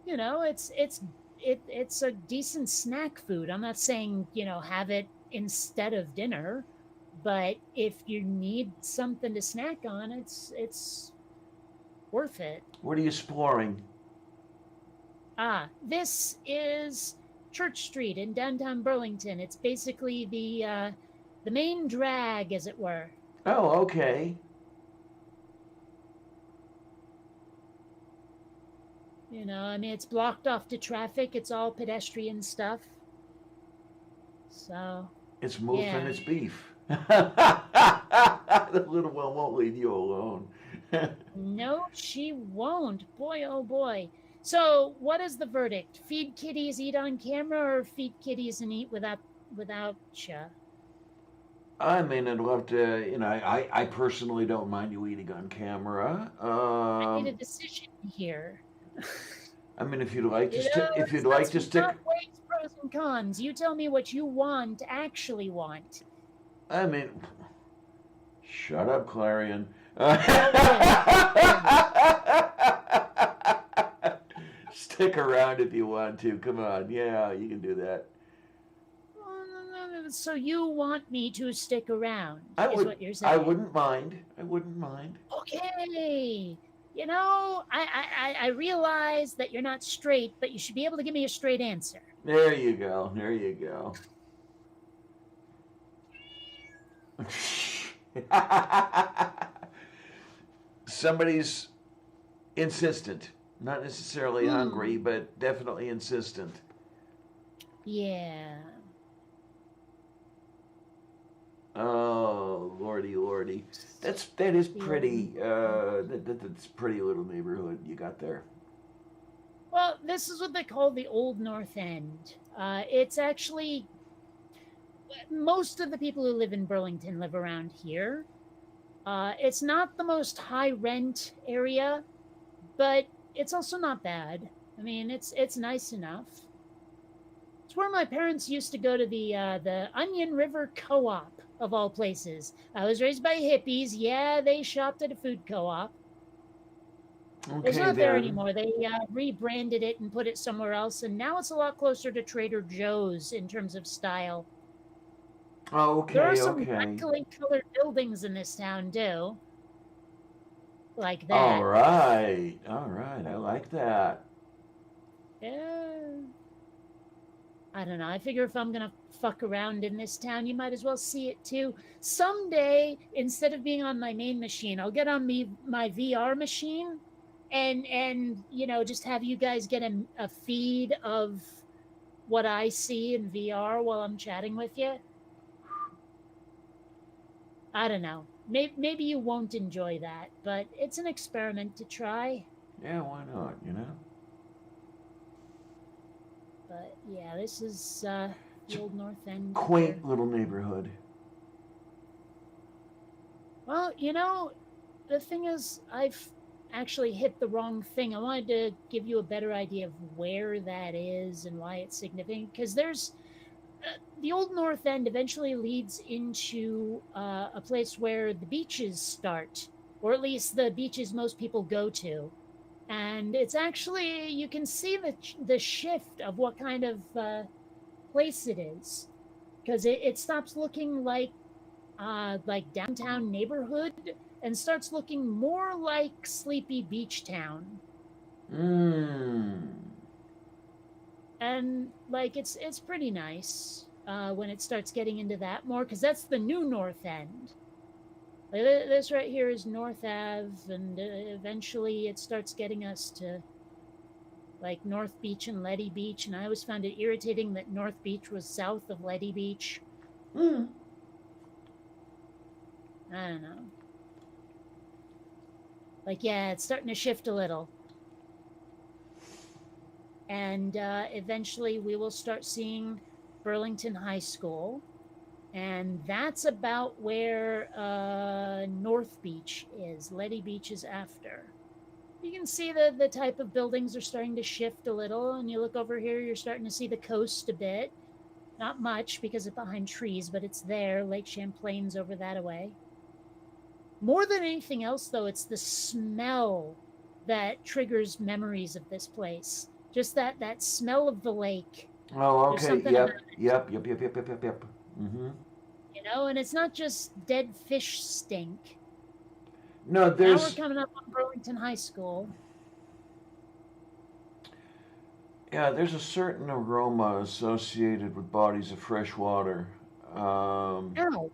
It's a decent snack food. I'm not saying, have it instead of dinner, but if you need something to snack on, it's worth it. What are you exploring? This is Church Street in downtown Burlington. It's basically the main drag, as it were. Oh, okay. It's blocked off to traffic. It's all pedestrian stuff. So. It's moof and it's beef. The little one won't leave you alone. No, she won't. Boy, oh boy. So, what is the verdict? Feed kitties, eat on camera, or feed kitties and eat without you? I mean, I'd love to. I personally don't mind you eating on camera. I need a decision here. I mean, if you'd like to stick, weighs pros and cons. You tell me what you actually want. I mean, shut up, stick around if you want to. Come on. Yeah, you can do that. So you want me to stick around, I is would. what you're I saying. wouldn't mind. I wouldn't mind. Okay. You know, I realize that you're not straight, but you should be able to give me a straight answer. There you go. There you go. Somebody's insistent. Not necessarily hungry, but definitely insistent. Yeah. Oh, lordy, lordy. That is pretty. That's pretty little neighborhood you got there. Well, this is what they call the Old North End. It's actually most of the people who live in Burlington live around here. It's not the most high rent area, but it's also not bad. I mean, it's nice enough. It's where my parents used to go to the Onion River Co-op of all places. I was raised by hippies. Yeah, they shopped at a food co-op. It's Okay, not there then. anymore. They rebranded it and put it somewhere else, and now it's a lot closer to Trader Joe's in terms of style. Oh, There are okay, some okay. brightly colored buildings in this town too, like All that. right, all right. I like that. Yeah. I don't know. I figure if I'm gonna fuck around in this town, you might as well see it too. Someday, instead of being on my main machine, I'll get on my VR machine, and just have you guys get a feed of what I see in VR while I'm chatting with you. I don't know. Maybe you won't enjoy that, but it's an experiment to try. Yeah, why not? You know. But yeah, this is It's the a old North End here. quaint little neighborhood. Well, the thing is, I've actually hit the wrong thing. I wanted to give you a better idea of where that is and why it's significant. Because there's the old North End eventually leads into a place where the beaches start, or at least the beaches most people go to. And it's actually, you can see the shift of what kind of place it is. Because it stops looking like downtown neighborhood and starts looking more like sleepy beach town. Mmm. And like it's pretty nice when it starts getting into that more, because that's the new North End. Like this right here is North Ave, and eventually it starts getting us to like North Beach and Letty Beach, and I always found it irritating that North Beach was south of Letty Beach. Mm. I don't know. Like, yeah, it's starting to shift a little. And eventually we will start seeing Burlington High School. And that's about where North Beach is. Letty Beach is after. You can see the type of buildings are starting to shift a little. And you look over here, you're starting to see the coast a bit. Not much because it's behind trees, but it's there. Lake Champlain's over that away. More than anything else, though, it's the smell that triggers memories of this place. Just that smell of the lake. Oh, There's okay. something Yep. about it, Yep. Yep. Yep. Yep. Yep. Yep. Yep. Mm-hmm. and it's not just dead fish stink. No, Now we're there's coming up on Burlington High School. yeah, there's a certain aroma associated with bodies of fresh water. Ow!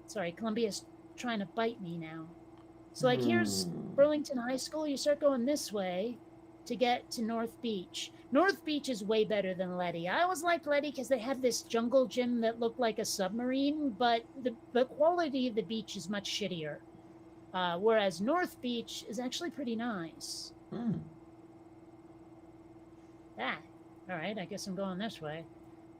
Sorry, Columbia's trying to bite me now. So, like, here's Hmm. Burlington High School. You start going this way to get to North Beach. North Beach is way better than Letty. I always liked Letty because they have this jungle gym that looked like a submarine, but the quality of the beach is much shittier. Whereas North Beach is actually pretty nice. Hmm. Ah, all right, I guess I'm going this way.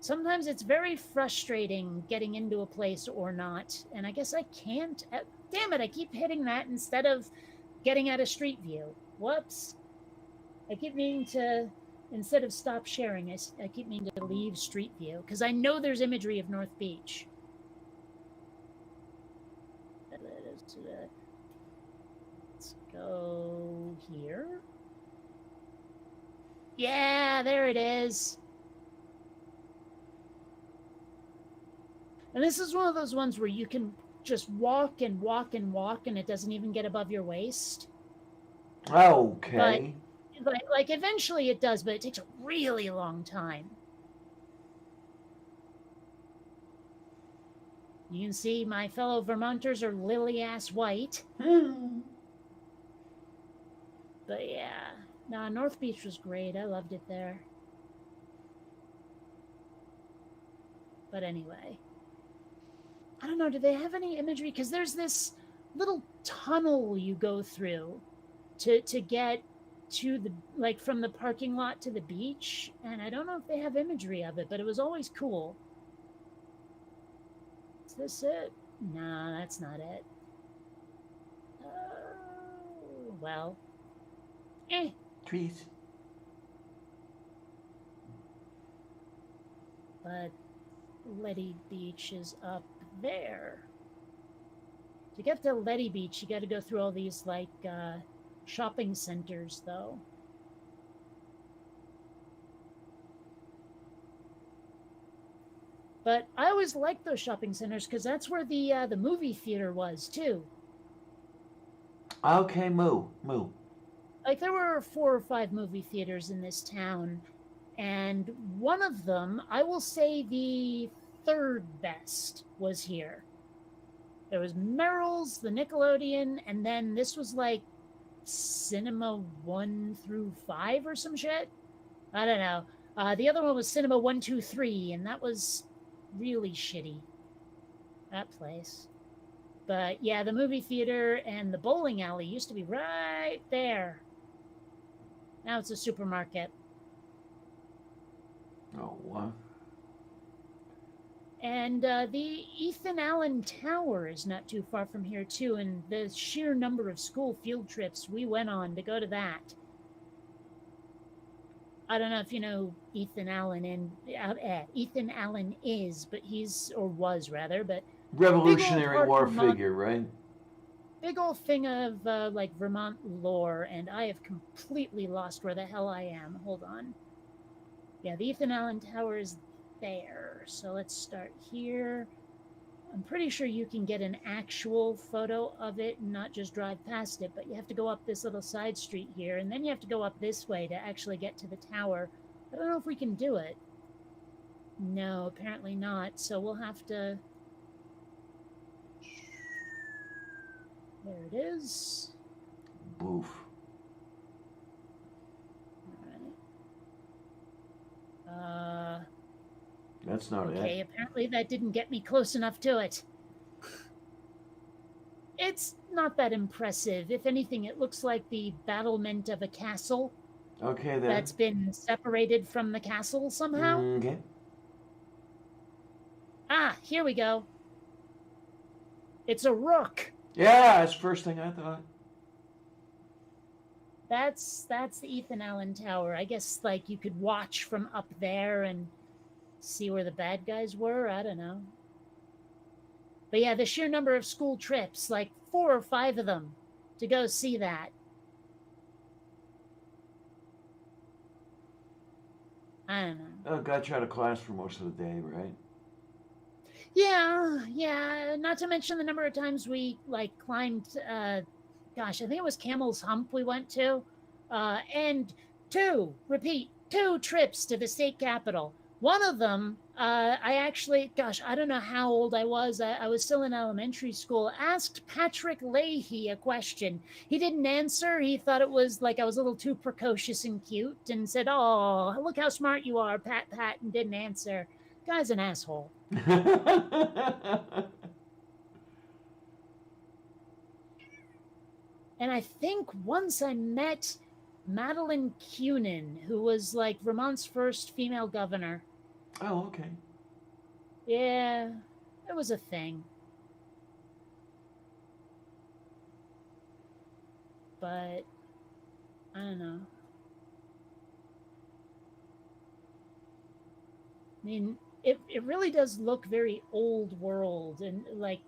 Sometimes it's very frustrating getting into a place or not, and I guess I can't. Damn it, I keep hitting that instead of getting at a street view. Whoops. I keep meaning to, instead of stop sharing, I keep meaning to leave street view, because I know there's imagery of North Beach. Let's go here. Yeah, there it is. And this is one of those ones where you can just walk and walk and walk, and it doesn't even get above your waist. Okay. But like eventually it does, but it takes a really long time. You can see my fellow Vermonters are lily-ass white. But yeah, no, North Beach was great. I loved it there. But anyway, I don't know. Do they have any imagery? Because there's this little tunnel you go through to get to the, like, from the parking lot to the beach, and I don't know if they have imagery of it, but it was always cool. Is this it? No, that's not it. Well, Trees. But Letty Beach is up there. To get to Letty Beach, you got to go through all these like shopping centers, though. But I always liked those shopping centers because that's where the movie theater was too. Okay, moo. Like there were 4 or 5 movie theaters in this town, and one of them, I will say the third best, was here. There was Merrill's, the Nickelodeon, and then this was like Cinema 1 through 5 or some shit. I don't know. The other one was Cinema 1, 2, 3, and that was really shitty. That place. But yeah, the movie theater and the bowling alley used to be right there. Now it's a supermarket. Oh, what? And the Ethan Allen Tower is not too far from here, too. And the sheer number of school field trips we went on to go to that. I don't know if you know Ethan Allen Ethan Allen is, but he's, or was rather, but Revolutionary War figure, right? Big old thing of like Vermont lore, and I have completely lost where the hell I am. Hold on. Yeah, the Ethan Allen Tower is there. So let's start here. I'm pretty sure you can get an actual photo of it and not just drive past it, but you have to go up this little side street here, and then you have to go up this way to actually get to the tower. I don't know if we can do it. No, apparently not. So we'll have to... There it is. Boof. All right. That's not it. Okay, apparently that didn't get me close enough to it. It's not that impressive. If anything, it looks like the battlement of a castle. Okay, then. That's been separated from the castle somehow. Okay. Ah, here we go. It's a rook. Yeah, that's the first thing I thought. That's the Ethan Allen Tower. I guess like you could watch from up there and see where the bad guys were. I don't know. But yeah, the sheer number of school trips, like 4 or 5 of them, to go see that. I don't know. Oh, got you out of class for most of the day, right? Yeah. Not to mention the number of times we like climbed. Gosh, I think it was Camel's Hump we went to, and 2 trips to the state capitol. One of them, I actually, gosh, I don't know how old I was. I was still in elementary school. Asked Patrick Leahy a question. He didn't answer. He thought it was like I was a little too precocious and cute, and said, "Oh, look how smart you are, Pat," and didn't answer. Guy's an asshole. And I think once I met Madeline Kunin, who was like Vermont's first female governor. Oh, okay. Yeah, it was a thing. But I don't know. I mean, it really does look very old world and like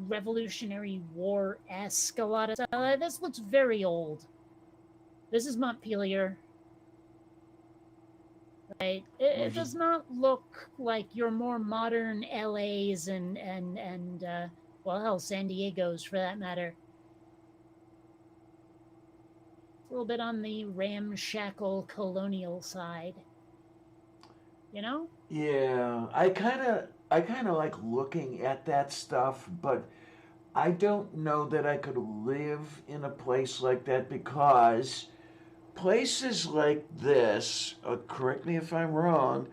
Revolutionary War-esque, a lot of stuff. This looks very old. This is Montpelier. Right? It does not look like your more modern LAs and well, hell, San Diego's for that matter. It's a little bit on the ramshackle colonial side. You know? Yeah, I kind of like looking at that stuff, but I don't know that I could live in a place like that because places like this, correct me if I'm wrong,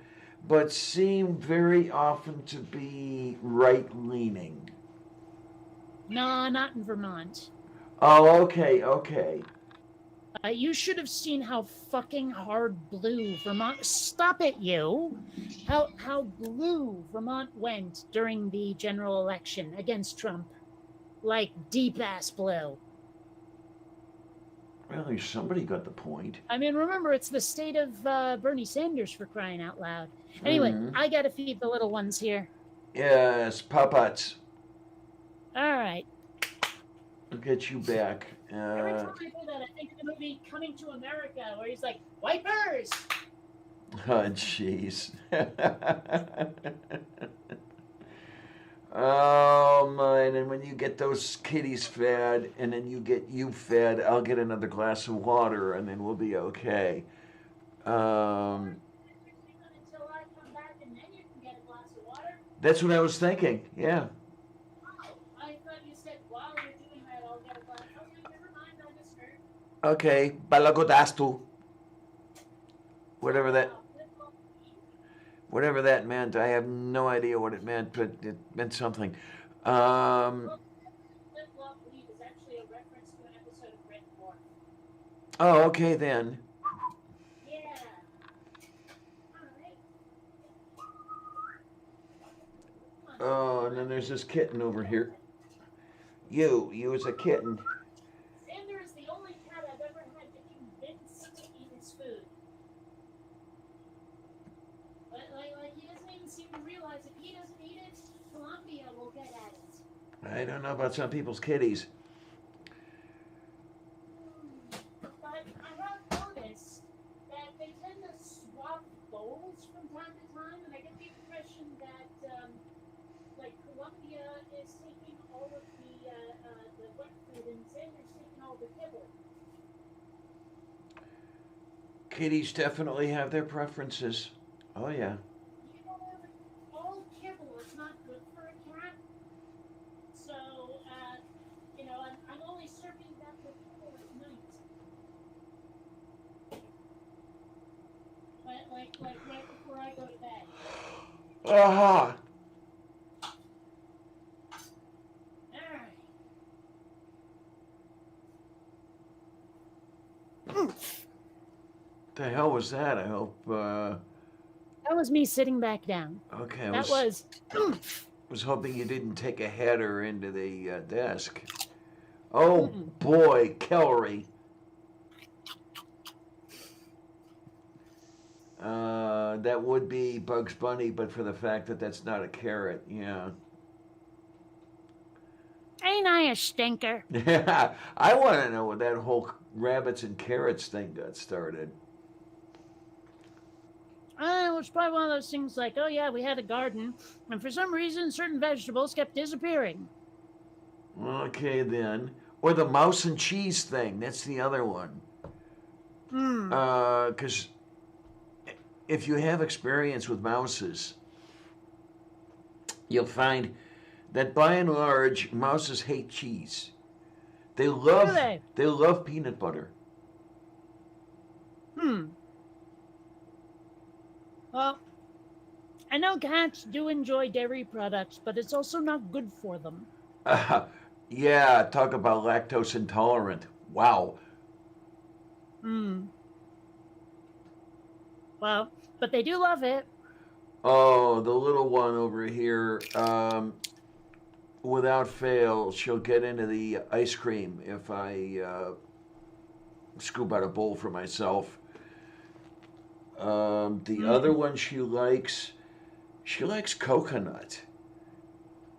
but seem very often to be right leaning. No, not in Vermont. Oh, okay, okay. You should have seen how fucking hard blue Vermont. Stop it, you! How blue Vermont went during the general election against Trump, like deep ass blue. Well, somebody got the point. I mean, remember it's the state of Bernie Sanders for crying out loud. Anyway, Mhm. I gotta feed the little ones here. Yes, puppets. All right. I'll get you back. Every time I do that, I think of the movie Coming to America, where he's like, "Wipers." Oh, jeez. Oh, man. And when you get those kitties fed and then you get you fed, I'll get another glass of water and then we'll be okay. Um, Until I come back, and then you can get a glass of water. that's what I was thinking. Yeah. Oh, I thought you said while you're doing that, I'll get a glass. Okay, never mind. I misheard. Okay. Balagodastu. Whatever that. Whatever that meant, I have no idea what it meant, but it meant something. Flip-flop leave is actually a reference to an episode of Rick and Morty. Oh, okay then. Yeah. All right. Oh, and then there's this kitten over here. You as a kitten. Xander is the only cat I've ever had to convince to eat his food. But like he doesn't even seem to realize if he doesn't eat it, Columbia will get at it. I don't know about some people's kitties. But I have noticed that they tend to swap bowls from time to time, and I get the impression that like Columbia is taking all of the wet food, and Xander's taking all the kibble. Kitties definitely have their preferences. Oh yeah. You know, all kibble is not good for a cat. So, I'm only serving that with kibble at night. Like right before I go to bed. Aha! Alright. The hell was that? I hope. That was me sitting back down. Okay, That was. was hoping you didn't take a header into the desk. Oh boy, Kellery. That would be Bugs Bunny, but for the fact that that's not a carrot, yeah. Ain't I a stinker? Yeah, I want to know where that whole rabbits and carrots thing got started. It was probably one of those things like, oh yeah, we had a garden, and for some reason, certain vegetables kept disappearing. Okay, then. Or the mouse and cheese thing. That's the other one. Because if you have experience with mouses, you'll find that by and large, mouses hate cheese. They love they love peanut butter. Well, I know cats do enjoy dairy products, but it's also not good for them. Yeah, talk about lactose intolerant. Wow. Well, but they do love it. Oh, the little one over here, without fail, she'll get into the ice cream if I scoop out a bowl for myself. The other one she likes coconut.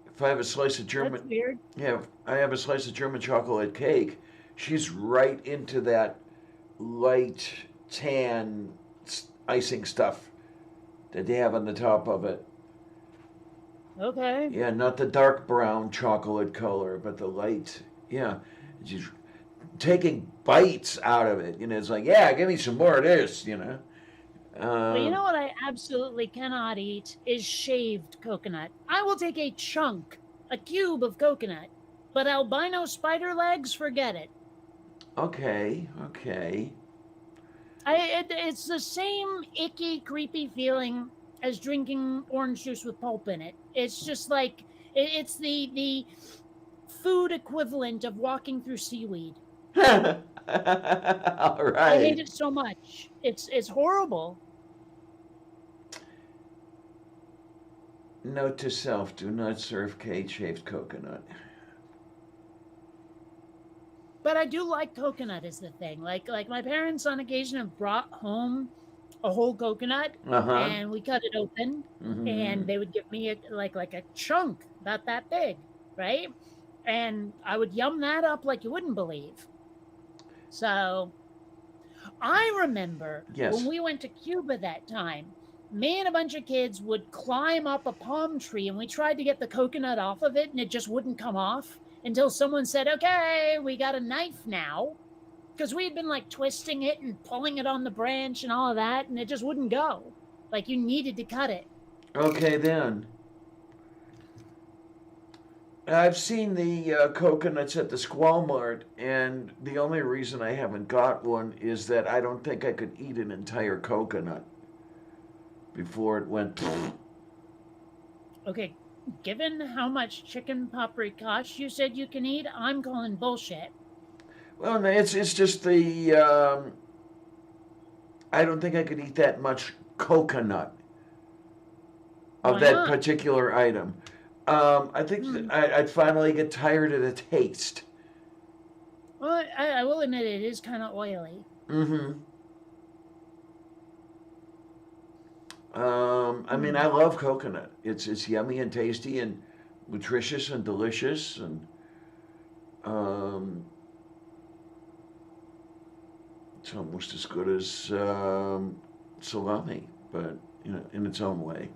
If I have a slice of German, That's weird. yeah, if I have a slice of German chocolate cake, she's right into that light tan icing stuff that they have on the top of it. Okay. Yeah, not the dark brown chocolate color, but the light. Yeah, just taking bites out of it. It's like, yeah, give me some more of this. But you Um, know what I absolutely cannot eat is shaved coconut. I will take a chunk, a cube of coconut, but albino spider legs, forget it. okay, okay. It's the same icky, creepy feeling as drinking orange juice with pulp in it. It's just like it's the food equivalent of walking through seaweed. All I hate right. it so much. It's horrible. Note to self: do not serve cage-shaved coconut. But I do like coconut is the thing. Like my parents on occasion have brought home a whole coconut Uh huh. and we cut it open Mm-hmm. and they would give me like a chunk about that big, right? And I would yum that up like you wouldn't believe. So I remember when Yes. we went to Cuba that time, me and a bunch of kids would climb up a palm tree and we tried to get the coconut off of it and it just wouldn't come off until someone said, okay, we got a knife now. Because we had been like twisting it and pulling it on the branch and all of that, and it just wouldn't go. Like you needed to cut it. Okay then. I've seen the coconuts at the Squall Mart, and the only reason I haven't got one is that I don't think I could eat an entire coconut before it went. Okay, given how much chicken paprikash you said you can eat, I'm calling bullshit. Well, no, it's just the. I don't think I could eat that much coconut of Why that not? particular item. I think Hmm. I'd finally get tired of the taste. Well, I will admit it is kind of oily. Mm-hmm. I mean, I Hmm. love coconut. It's yummy and tasty and nutritious and delicious and um, it's almost as good as salami, but in its own way.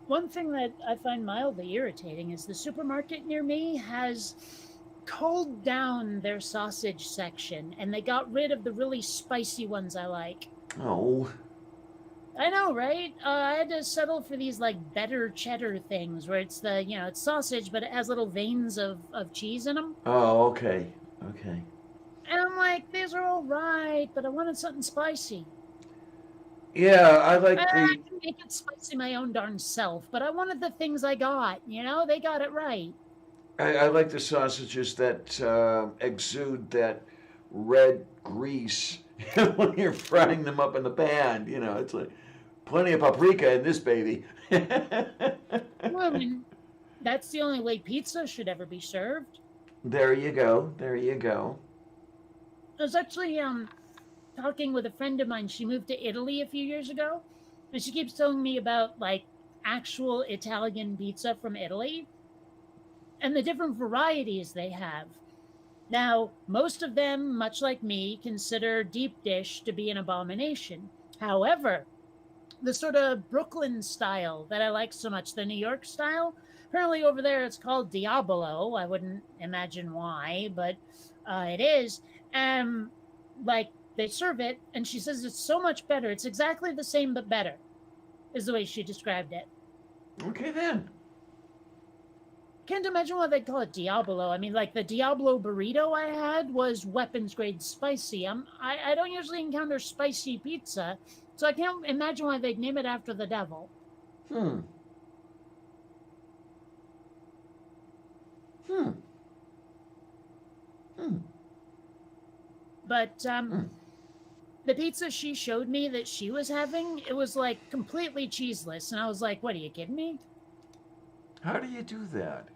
One thing that I find mildly irritating is the supermarket near me has culled down their sausage section and they got rid of the really spicy ones I like. Oh, I know, right? I had to settle for these like better cheddar things where it's it's sausage, but it has little veins of cheese in them. oh, okay, okay. And I'm like, these are all right, but I wanted something spicy. Yeah, I like I the can make it spicy my own darn self, but I wanted the things I got. They got it right. I like the sausages that exude that red grease when you're frying them up in the pan. It's like plenty of paprika in this baby. Well, I mean, that's the only way pizza should ever be served. There you go. There you go. I was actually talking with a friend of mine. She moved to Italy a few years ago, and she keeps telling me about like actual Italian pizza from Italy and the different varieties they have. Now, most of them, much like me, consider deep dish to be an abomination. However, the sort of Brooklyn style that I like so much, the New York style, apparently over there it's called Diabolo. I wouldn't imagine why, but it is. Um, like they serve it, and she says it's so much better. It's exactly the same but better, is the way she described it. Okay then. Can't imagine why they call it Diabolo. I mean, like the Diablo burrito I had was weapons grade spicy. I don't usually encounter spicy pizza, so I can't imagine why they'd name it after the devil. Hmm. Hmm. Hmm. But Hmm. the pizza she showed me that she was having, it was like completely cheeseless, and I was like, "What are you kidding me?" How do you do that?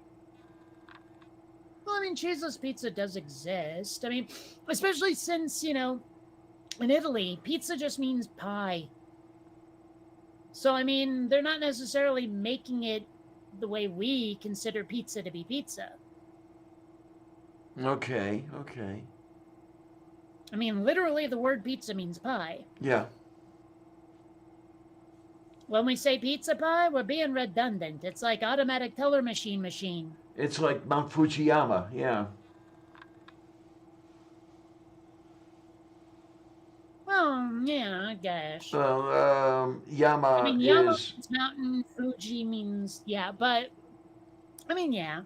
Well, I mean, cheeseless pizza does exist. I mean, especially since in Italy, pizza just means pie. So I mean, they're not necessarily making it the way we consider pizza to be pizza. Okay. Okay. I mean, literally, the word pizza means pie. Yeah. When we say pizza pie, we're being redundant. It's like automatic teller machine. It's like Mount Fujiyama. Yeah. Well, yeah, I guess. Well, I Yama mean, Yama is means mountain, Fuji means, yeah, but, I mean, yeah.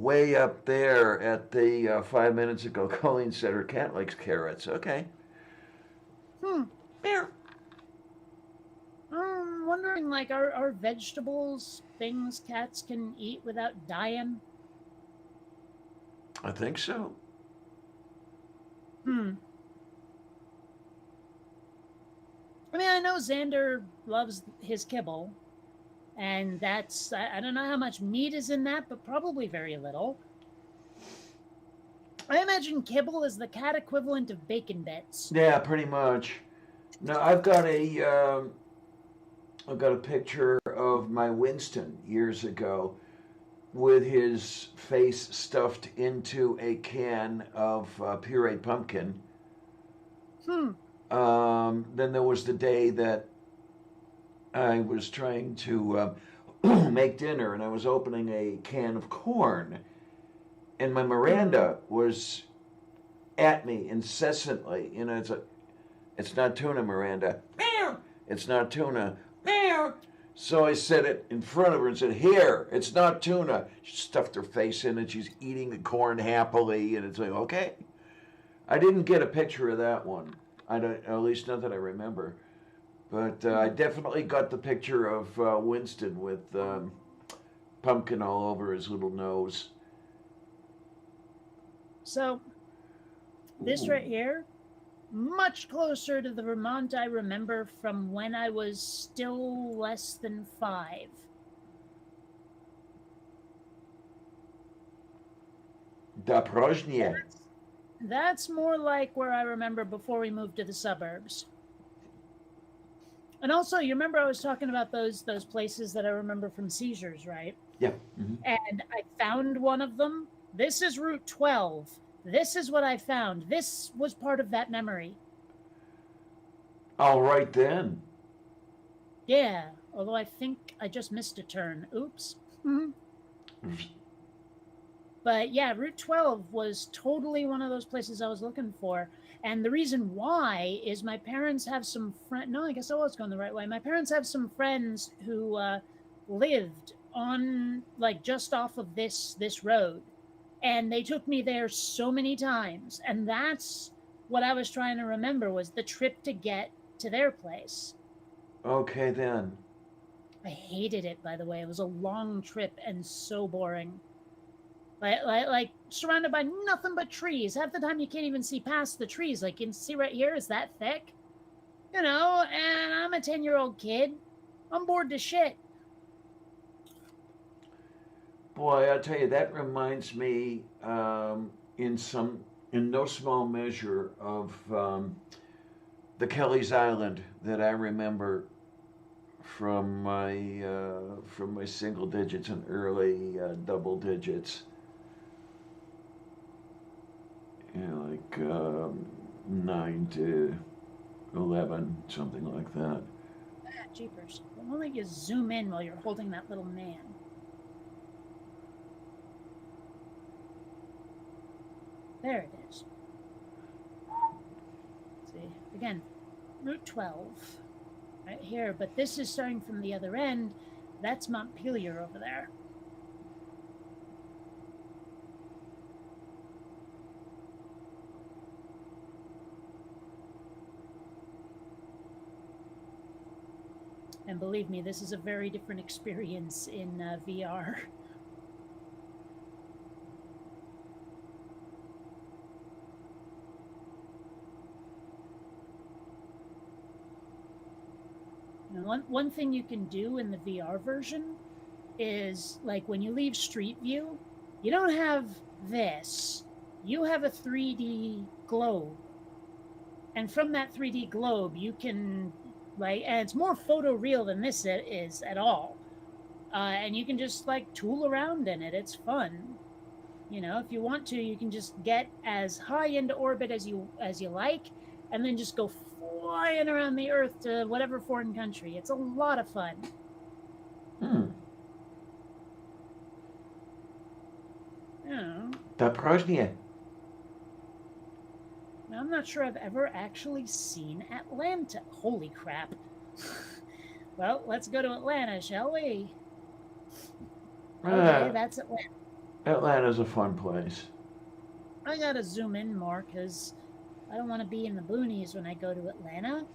way up there at the 5 minutes ago. Colleen said her cat likes carrots. Okay. Hmm. Meow. I'm wondering, like, are vegetables things cats can eat without dying? I think so. Hmm. I mean, I know Xander loves his kibble, and that's, I don't know how much meat is in that, but probably very little. I imagine kibble is the cat equivalent of bacon bits. Yeah, pretty much. No, I've got a picture of my Winston years ago with his face stuffed into a can of pureed pumpkin. Hmm. Then there was the day that I was trying to make dinner and I was opening a can of corn, and my Miranda was at me incessantly. You know, it's not tuna, Miranda. Meow. It's not tuna. Meow. So I said it in front of her and said, "Here, it's not tuna." She stuffed her face in it. She's eating the corn happily, and it's like, okay. I didn't get a picture of that one. I don't, at least not that I remember. But I definitely got the picture of Winston with pumpkin all over his little nose. So, this Ooh. right here, much closer to the Vermont I remember from when I was still less than 5. Daprozhnie. That's more like where I remember before we moved to the suburbs. And also, you remember I was talking about those places that I remember from seizures, right? Yeah. Mm-hmm. And I found one of them. This is Route 12. This is what I found. This was part of that memory. All right then. Yeah, although I think I just missed a turn. Oops. But yeah, Route 12 was totally one of those places I was looking for. And the reason why is my parents have some friends. No, I guess I was going the right way. My parents have some friends who lived on, like, just off of this road, and they took me there so many times. And that's what I was trying to remember, was the trip to get to their place. Okay then. I hated it, by the way. It was a long trip and so boring. Like surrounded by nothing but trees. Half the time you can't even see past the trees. Like, you can see right here, is that thick? You know, and I'm a 10-year-old kid. I'm bored to shit. Boy, I tell you, that reminds me in no small measure of the Kelly's Island that I remember from my single digits and early double digits. You know, like 9 to 11, something like that. Ah, jeepers. Why don't you zoom in while you're holding that little man? There it is. Let's see, again, Route 12. Right here, but this is starting from the other end. That's Montpelier over there. And believe me, this is a very different experience in VR. And one thing you can do in the VR version is, like, when you leave Street View, you don't have this. You have a 3D globe. And from that 3D globe, you can, like, and it's more photoreal than this is at all. And you can just, like, tool around in it. It's fun. You know, if you want to, you can just get as high into orbit as you like, and then just go flying around the Earth to whatever foreign country. It's a lot of fun. Hmm. Yeah. Doprožně. Now, I'm not sure I've ever actually seen Atlanta. Holy crap. Well, let's go to Atlanta, shall we? Okay, that's Atlanta. Atlanta's a fun place. I gotta zoom in more because I don't want to be in the boonies when I go to Atlanta.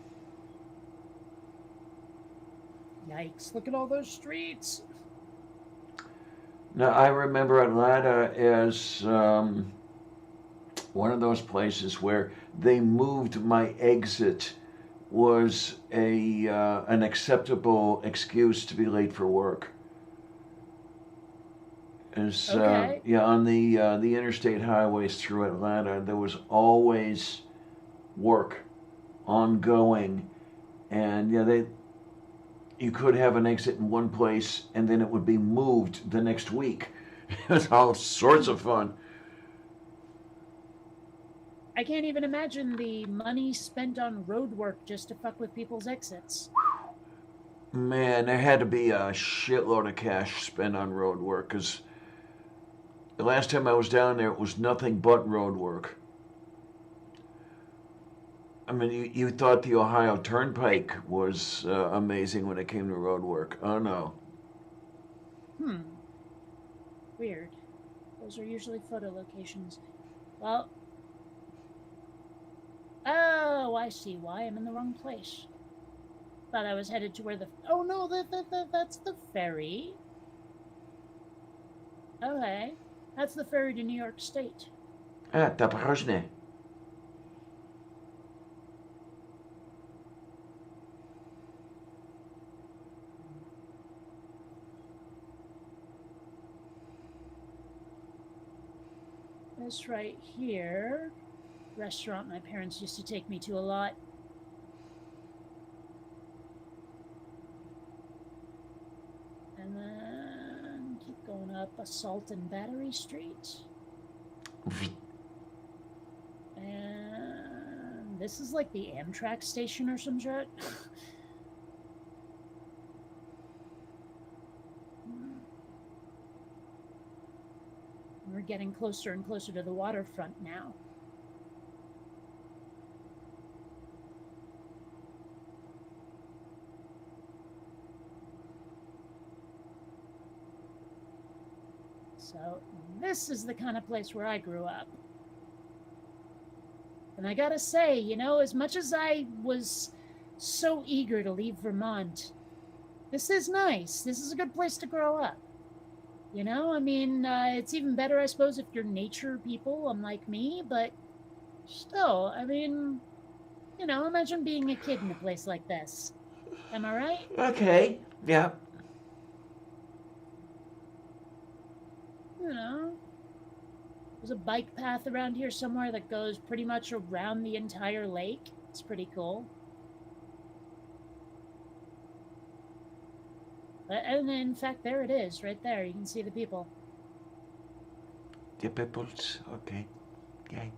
Yikes, look at all those streets. Now, I remember Atlanta as one of those places where they moved my exit was an acceptable excuse to be late for work. As, Okay. yeah, on the interstate highways through Atlanta, there was always work ongoing, and yeah, you could have an exit in one place and then it would be moved the next week. It was all sorts of fun. I can't even imagine the money spent on road work just to fuck with people's exits. Man, there had to be a shitload of cash spent on road work because the last time I was down there, it was nothing but road work. I mean, you thought the Ohio Turnpike was amazing when it came to road work. Oh, no. Weird. Those are usually photo locations. Well, oh, I see why I'm in the wrong place. Thought I was headed to where the... Oh, no, that's the ferry. Okay. That's the ferry to New York State. Doprožně. This right here, restaurant my parents used to take me to a lot. And then keep going up Assault and Battery Street. And this is like the Amtrak station or some shit. We're getting closer and closer to the waterfront now. So this is the kind of place where I grew up. And I gotta say, you know, as much as I was so eager to leave Vermont, this is nice. This is a good place to grow up. You know, I mean, it's even better, I suppose, if you're nature people, unlike me, but still, I mean, you know, imagine being a kid in a place like this. Am I right? Okay, yeah. You know, there's a bike path around here somewhere that goes pretty much around the entire lake. It's pretty cool. And in fact, there it is, right there. You can see the people. The peoples, okay. Okay.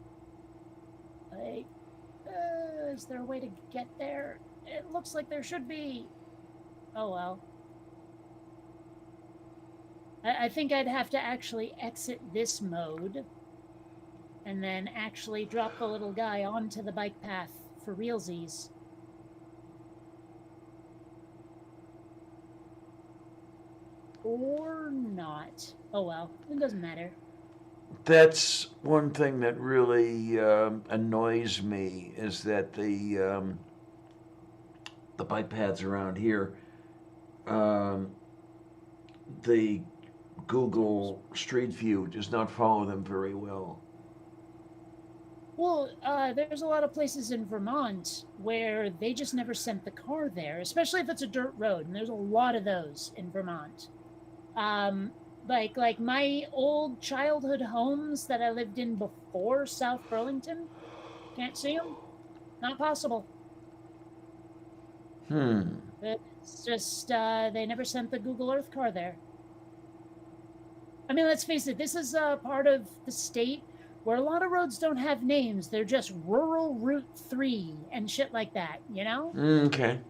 Like, is there a way to get there? It looks like there should be. Oh well. I think I'd have to actually exit this mode and then actually drop the little guy onto the bike path for realsies. Or not. Oh well, it doesn't matter. That's one thing that really annoys me is that the bike paths around here, the Google Street View does not follow them very well. Well, there's a lot of places in Vermont where they just never sent the car there, especially if it's a dirt road, and there's a lot of those in Vermont. Like my old childhood homes that I lived in before South Burlington, can't see them. Not possible. It's just they never sent the Google Earth car there. I mean, let's face it, this is a part of the state where a lot of roads don't have names. They're just Rural Route 3 and shit like that, you know? Okay.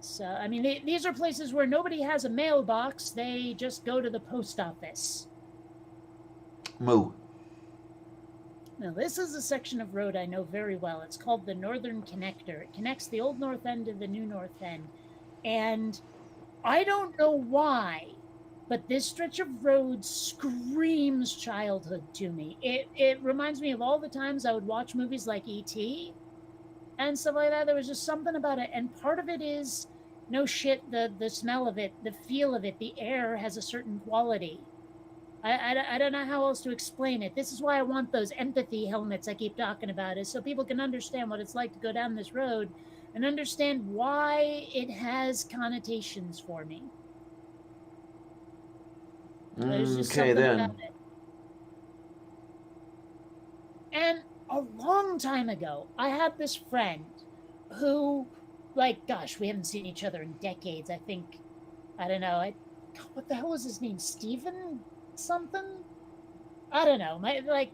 So, I mean, these are places where nobody has a mailbox. They just go to the post office. Moo. Now, this is a section of road I know very well. It's called the Northern Connector. It connects the old North End to the new North End. And I don't know why, but this stretch of road screams childhood to me. It reminds me of all the times I would watch movies like E.T. and stuff like that. There was just something about it. And part of it is, no shit, the smell of it, the feel of it, the air has a certain quality. I don't know how else to explain it. This is why I want those empathy helmets I keep talking about, is so people can understand what it's like to go down this road and understand why it has connotations for me. There's just Okay, something then. about it. And a long time ago, I had this friend who, like, gosh, we haven't seen each other in decades. I think, I don't know, what the hell was his name? Steven something? I don't know.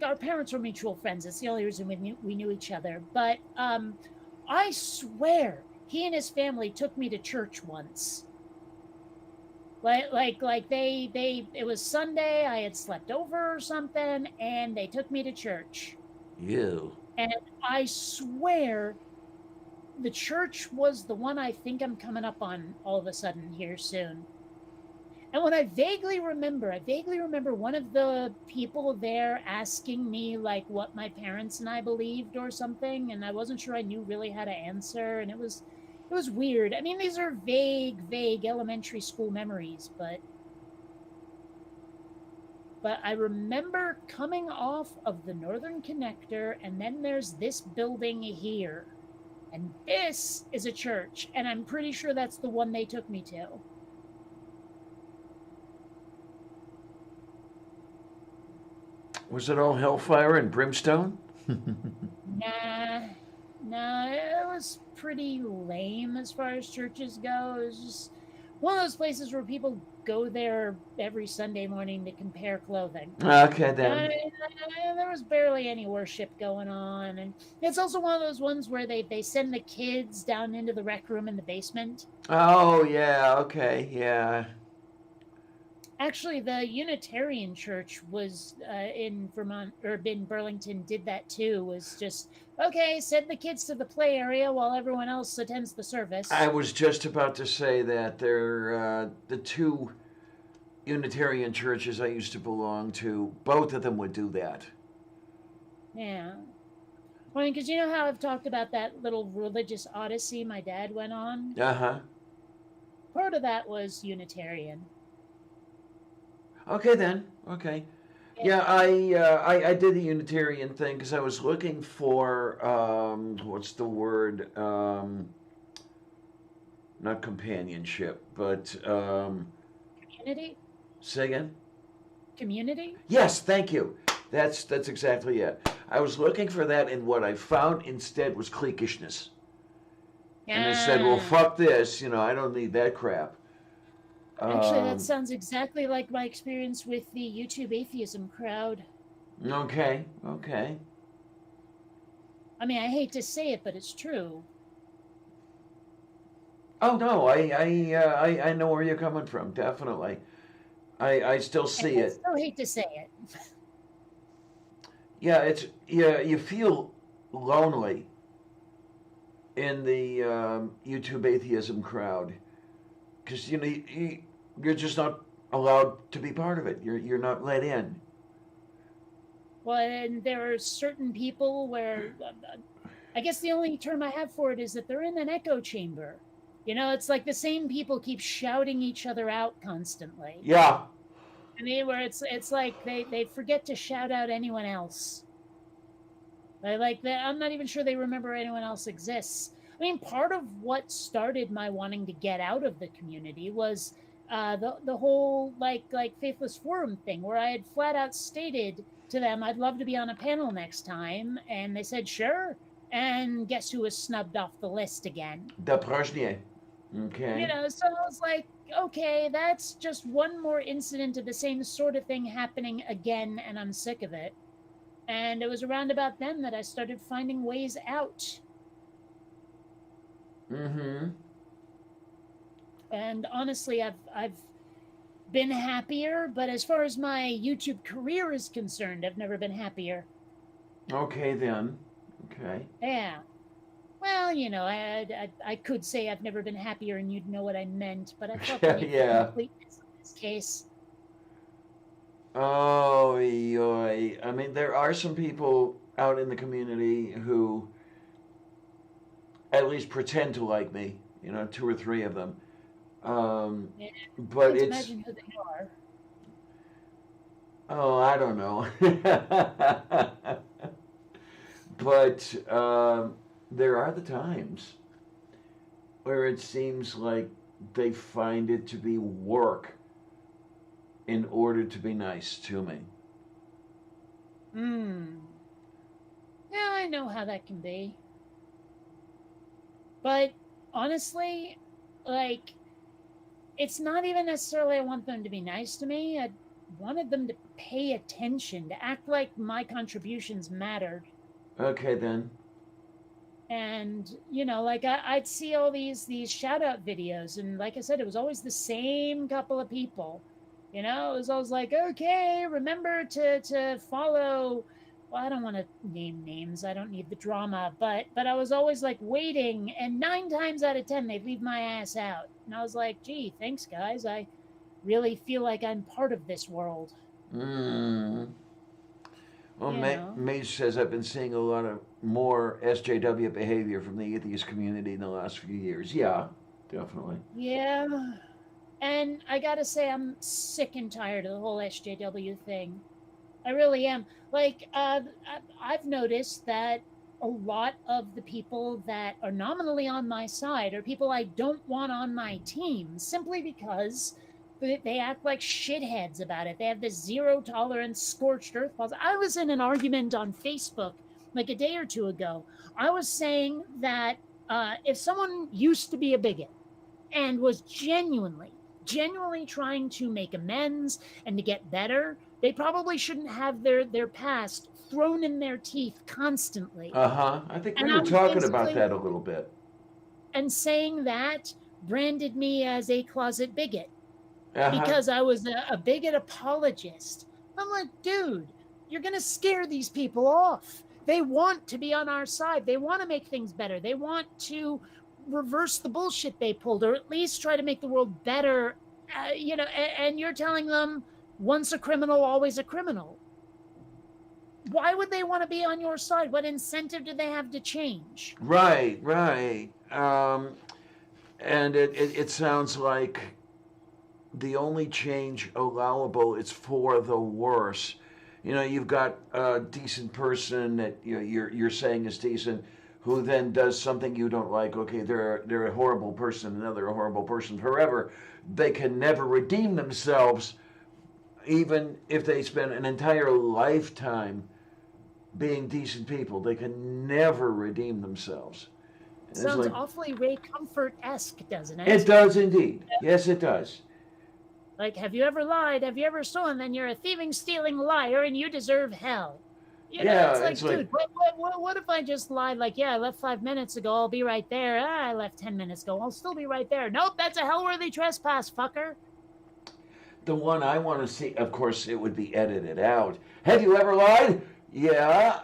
Our parents were mutual friends. It's the only reason we knew each other. But I swear he and his family took me to church once. Like it was Sunday, I had slept over or something, and they took me to church. You. And I swear the church was the one I think I'm coming up on all of a sudden here soon. And what I vaguely remember one of the people there asking me, like, what my parents and I believed or something, and I wasn't sure I knew really how to answer, and it was weird. I mean, these are vague elementary school memories, but I remember coming off of the Northern Connector, and then there's this building here, and this is a church, and I'm pretty sure that's the one they took me to. Was it all hellfire and brimstone? Nah, it was pretty lame as far as churches go. It was just one of those places where people go there every Sunday morning to compare clothing. Okay, then. There was barely any worship going on, and it's also one of those ones where they send the kids down into the rec room in the basement. Oh, yeah, okay, yeah. Actually, the Unitarian Church was in Vermont, or in Burlington, did that too. Was just, okay, send the kids to the play area while everyone else attends the service. I was just about to say that they're the two Unitarian churches I used to belong to, both of them would do that. Yeah. Well, because you know how I've talked about that little religious odyssey my dad went on? Uh-huh. Part of that was Unitarian. Okay, then. Okay. Yeah, I did the Unitarian thing because I was looking for, what's the word? Not companionship, but, Community? say again? Community? Yes, thank you. That's exactly it. I was looking for that, and what I found instead was cliquishness. And I said, well, fuck this, I don't need that crap. Actually, that sounds exactly like my experience with the YouTube atheism crowd. Okay. I mean, I hate to say it, but it's true. Oh no, I know where you're coming from. Definitely, I still see it. I still hate to say it. Yeah, you feel lonely in the YouTube atheism crowd because you're just not allowed to be part of it. You're not let in. Well, and there are certain people where I guess the only term I have for it is that they're in an echo chamber. It's like the same people keep shouting each other out constantly. Yeah. I mean, where it's like they forget to shout out anyone else. I'm not even sure they remember anyone else exists. I mean, part of what started my wanting to get out of the community was the whole like Faithless Forum thing, where I had flat out stated to them I'd love to be on a panel next time, and they said sure. And guess who was snubbed off the list again? Deprosnier. Okay. So I was like, okay, that's just one more incident of the same sort of thing happening again, and I'm sick of it. And it was around about then that I started finding ways out. Mm-hmm. And honestly, I've been happier, but as far as my YouTube career is concerned, I've never been happier. Okay then. Okay. Yeah. Well, I could say I've never been happier and you'd know what I meant, but I felt the need for Yeah. completeness in this case. Oh, yoy. I mean, there are some people out in the community who at least pretend to like me. You know, two or three of them. Um, Yeah, I but can't it's imagine who they are. oh, I don't know. But there are the times where it seems like they find it to be work in order to be nice to me. Hmm. Yeah, I know how that can be. But honestly, like, it's not even necessarily I want them to be nice to me. I wanted them to pay attention, to act like my contributions mattered. Okay, then. And like I'd see all these shout out videos, and like I said, it was always the same couple of people. It was always like, okay, remember to follow. Well, I don't want to name names. I don't need the drama, but I was always like waiting, and 9 times out of 10 they'd leave my ass out, and I was like, gee, thanks guys. I really feel like I'm part of this world. Mm. Well, You know. Mage says I've been seeing a lot of more SJW behavior from the atheist community in the last few years. Yeah, definitely. Yeah. And I gotta say, I'm sick and tired of the whole SJW thing. I really am. Like, I've noticed that a lot of the people that are nominally on my side are people I don't want on my team simply because they act like shitheads about it. They have this zero tolerance, scorched earth policy. I was in an argument on Facebook like a day or two ago. I was saying that if someone used to be a bigot and was genuinely trying to make amends and to get better, they probably shouldn't have their past thrown in their teeth constantly. Uh huh. I think And we I were was talking about basically that a little bit. and saying that branded me as a closet bigot Uh huh. because I was a bigot apologist. I'm like, dude, you're going to scare these people off. They want to be on our side. They want to make things better. They want to reverse the bullshit they pulled, or at least try to make the world better. And you're telling them once a criminal, always a criminal. Why would they want to be on your side? What incentive do they have to change? Right, right. And it sounds like the only change allowable is for the worse. You know, you've got a decent person that you're saying is decent, who then does something you don't like. Okay, they're a horrible person, another a horrible person forever. They can never redeem themselves, even if they spend an entire lifetime being decent people. They can never redeem themselves. And it's Sounds like awfully Ray Comfort-esque, doesn't it it? does indeed. Yes, it does. Like, have you ever lied? Have you ever stolen? Then you're a thieving, stealing liar, and you deserve hell. Yeah, It's it's like, like dude, what if I just lied? Like, yeah, I left 5 minutes ago. I'll be right there. I left 10 minutes ago. I'll still be right there. Nope, that's a hellworthy trespass, fucker. the one I want to see. Of course, it would be edited out. Have you ever lied? Yeah,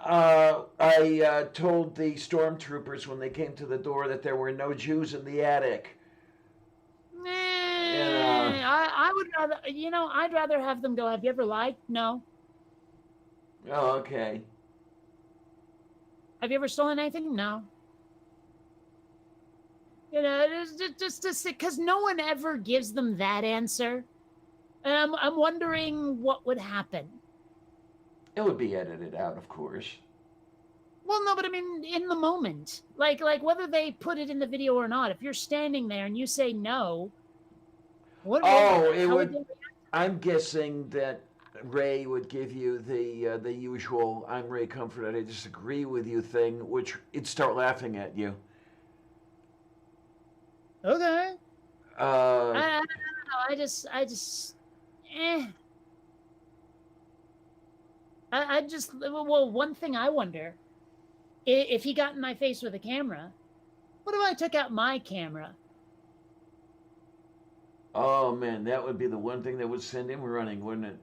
I told the stormtroopers when they came to the door that there were no Jews in the attic. Yeah. I would rather, I'd rather have them go, have you ever lied? No. Oh, okay. Have you ever stolen anything? No. Just because no one ever gives them that answer. And I'm wondering what would happen. It would be edited out, of course. Well, no, but I mean, in the moment, like whether they put it in the video or not, if you're standing there and you say no, Oh, it how would would. they react? I'm guessing that Ray would give you the usual "I'm Ray Comfort, I disagree with you" thing, which it'd start laughing at you. Okay. Uh, I don't know. Eh. I just, well, one thing I wonder, if he got in my face with a camera, what if I took out my camera? oh man, that would be the one thing that would send him running, wouldn't it?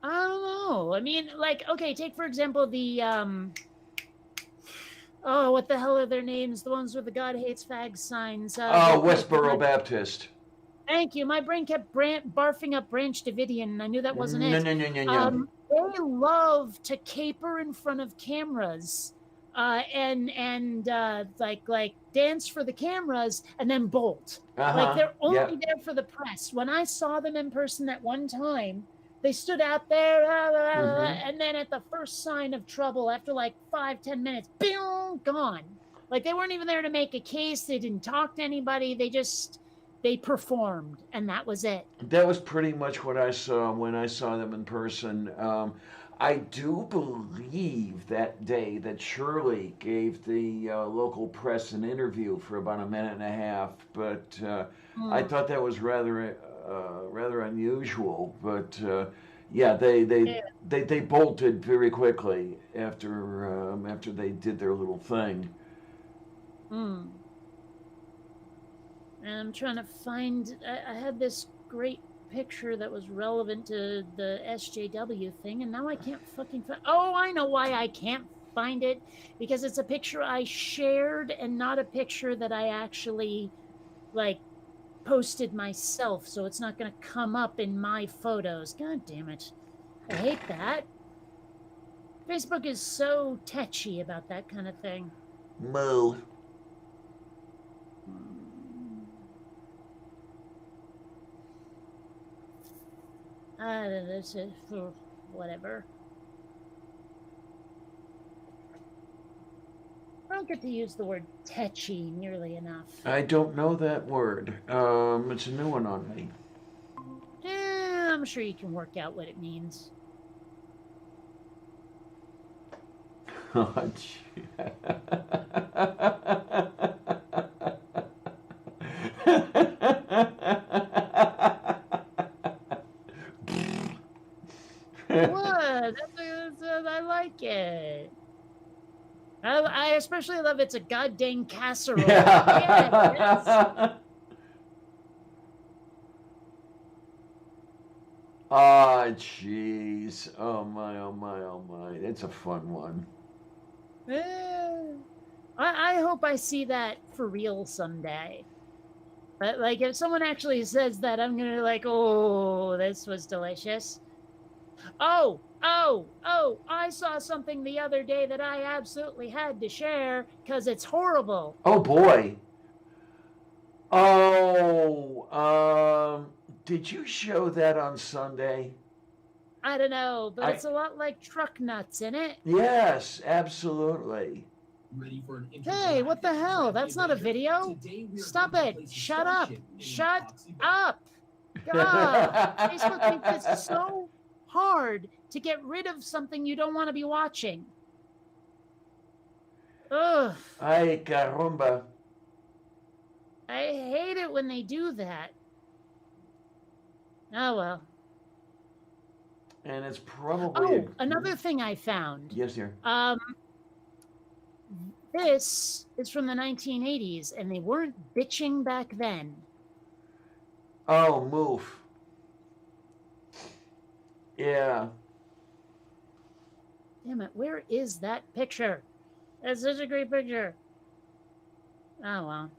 I don't know. I mean, like, okay, take for example oh, what the hell are their names? The ones with the God hates fags signs. Oh, Westboro Baptist. Thank you. My brain kept barfing up Branch Davidian, and I knew that wasn't No, it. no, no, no, no. They love to caper in front of cameras, and like dance for the cameras and then bolt. Like they're Yeah. only there for the press. When I saw them in person that one time, they stood out there, and then at the first sign of trouble, after like 5-10 minutes, boom, gone. Like they weren't even there to make a case. They didn't talk to anybody. They performed, and that was it. That was pretty much what I saw when I saw them in person. I do believe that day that Shirley gave the local press an interview for about a minute and a half, but I thought that was rather unusual. But yeah, they bolted very quickly after they did their little thing. Mm. And I'm trying to find. I had this great picture that was relevant to the SJW thing, and now I can't fucking find. Oh, I know why I can't find it, because it's a picture I shared and not a picture that I actually like posted myself, so it's not going to come up in my photos. God damn it. I hate that. Facebook is so tetchy about that kind of thing. Moo. This is whatever. I don't get to use the word tetchy nearly enough. I don't know that word. It's a new one on me. I'm sure you can work out what it means. Oh, gee. What? I like it. I especially love it's a goddamn casserole. Yeah, oh, jeez. Oh, my, oh, my, oh, my. It's a fun one. I hope I see that for real someday. But like, if someone actually says that, I'm gonna like, oh, this was delicious. Oh, I saw something the other day that I absolutely had to share because it's horrible. Oh, boy. Oh, did you show that on Sunday? I don't know, but it's a lot like truck nuts in it. Yes, absolutely. Hey, what the hell? That's not a video. Stop it. Shut up. Shut up. God, Facebook thinks it's so hard to get rid of something you don't want to be watching. Ugh. Ay, caramba. I hate it when they do that. Oh, well. And it's probably... Oh, another thing I found. Yes, dear. This is from the 1980s, and they weren't bitching back then. Oh, move. Yeah. Damn it, where is that picture? That's such a great picture. Oh, well.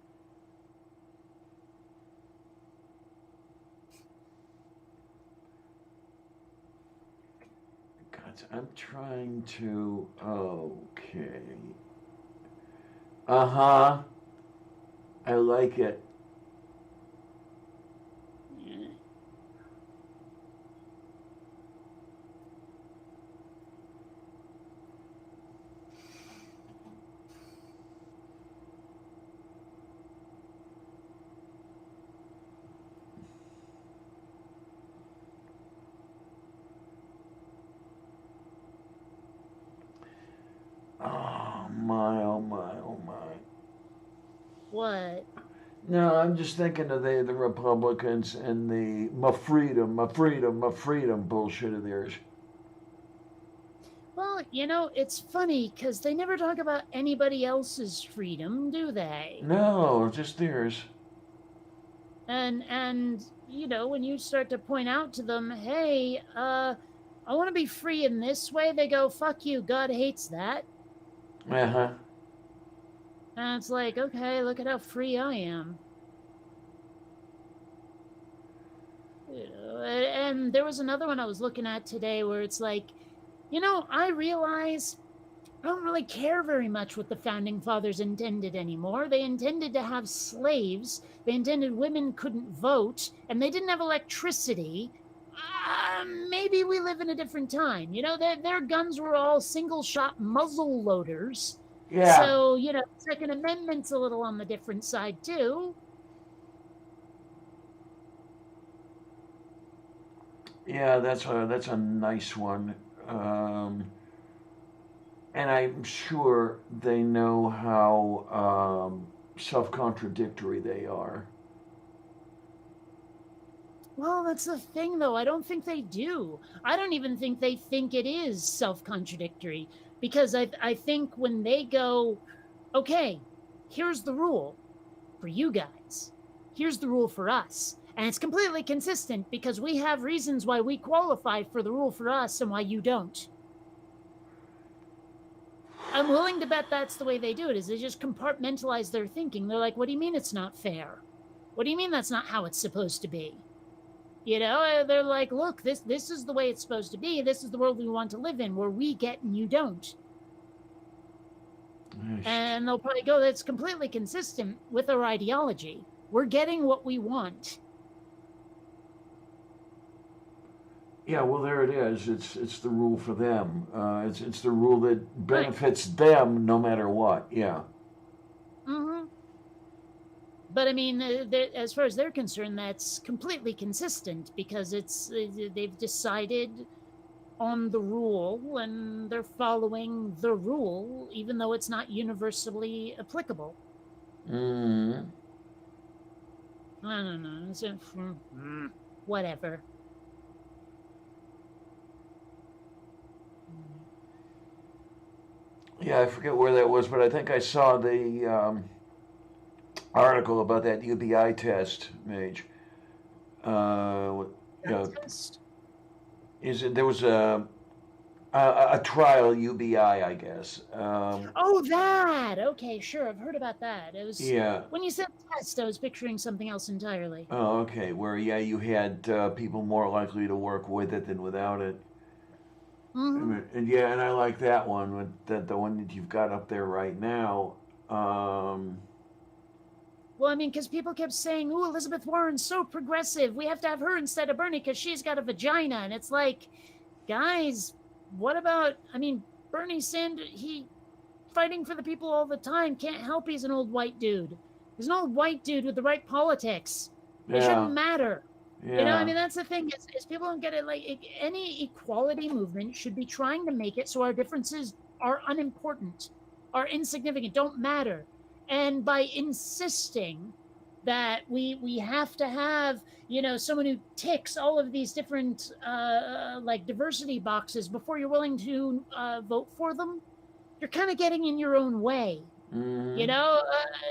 God, I'm trying to... Okay. Uh-huh. I like it. Oh my, oh my, oh my. What? No, I'm just thinking of the Republicans and the my freedom bullshit of theirs. Well, it's funny because they never talk about anybody else's freedom, do they? No, just theirs. And when you start to point out to them, hey, I want to be free in this way, they go, fuck you, God hates that. Uh huh. And it's like, okay, look at how free I am. And there was another one I was looking at today where it's like, I realize I don't really care very much what the founding fathers intended anymore. They intended to have slaves, they intended women couldn't vote, and they didn't have electricity. Maybe we live in a different time. Their guns were all single shot muzzle loaders. Yeah. So, Second Amendment's a little on the different side, too. Yeah, that's a nice one. And I'm sure they know how self-contradictory they are. Well, that's the thing, though. I don't think they do. I don't even think they think it is self-contradictory, because I think when they go, okay, here's the rule for you guys, here's the rule for us, and it's completely consistent because we have reasons why we qualify for the rule for us and why you don't. I'm willing to bet that's the way they do it, is they just compartmentalize their thinking. They're like, what do you mean it's not fair? What do you mean that's not how it's supposed to be? They're like, look, this is the way it's supposed to be. This is the world we want to live in, where we get and you don't. And they'll probably go, that's completely consistent with our ideology. We're getting what we want. Yeah, well, there it is. It's the rule for them. It's the rule that benefits them no matter what. Yeah. Mm-hmm. But I mean, as far as they're concerned, that's completely consistent because they've decided on the rule and they're following the rule, even though it's not universally applicable. Mm-hmm. I don't know. It's whatever. Yeah, I forget where that was, but I think I saw the article about that UBI test, Mage. Test? There was a trial UBI, I guess. Oh, that. Okay, sure. I've heard about that. It was. Yeah. When you said test, I was picturing something else entirely. Oh, okay. Where you had people more likely to work with it than without it. Mm-hmm. And I like that one. The one that you've got up there right now. Well, I mean, because people kept saying, "Ooh, Elizabeth Warren's so progressive. We have to have her instead of Bernie because she's got a vagina." And it's like, guys, what about? I mean, Bernie Sanders, he fighting for the people all the time. Can't help he's an old white dude. He's an old white dude with the right politics. It shouldn't matter. Yeah. I mean, that's the thing is people don't get it. Like, any equality movement should be trying to make it so our differences are unimportant, are insignificant, don't matter. And by insisting that we have to have, someone who ticks all of these different like diversity boxes before you're willing to vote for them, you're kind of getting in your own way. Mm-hmm.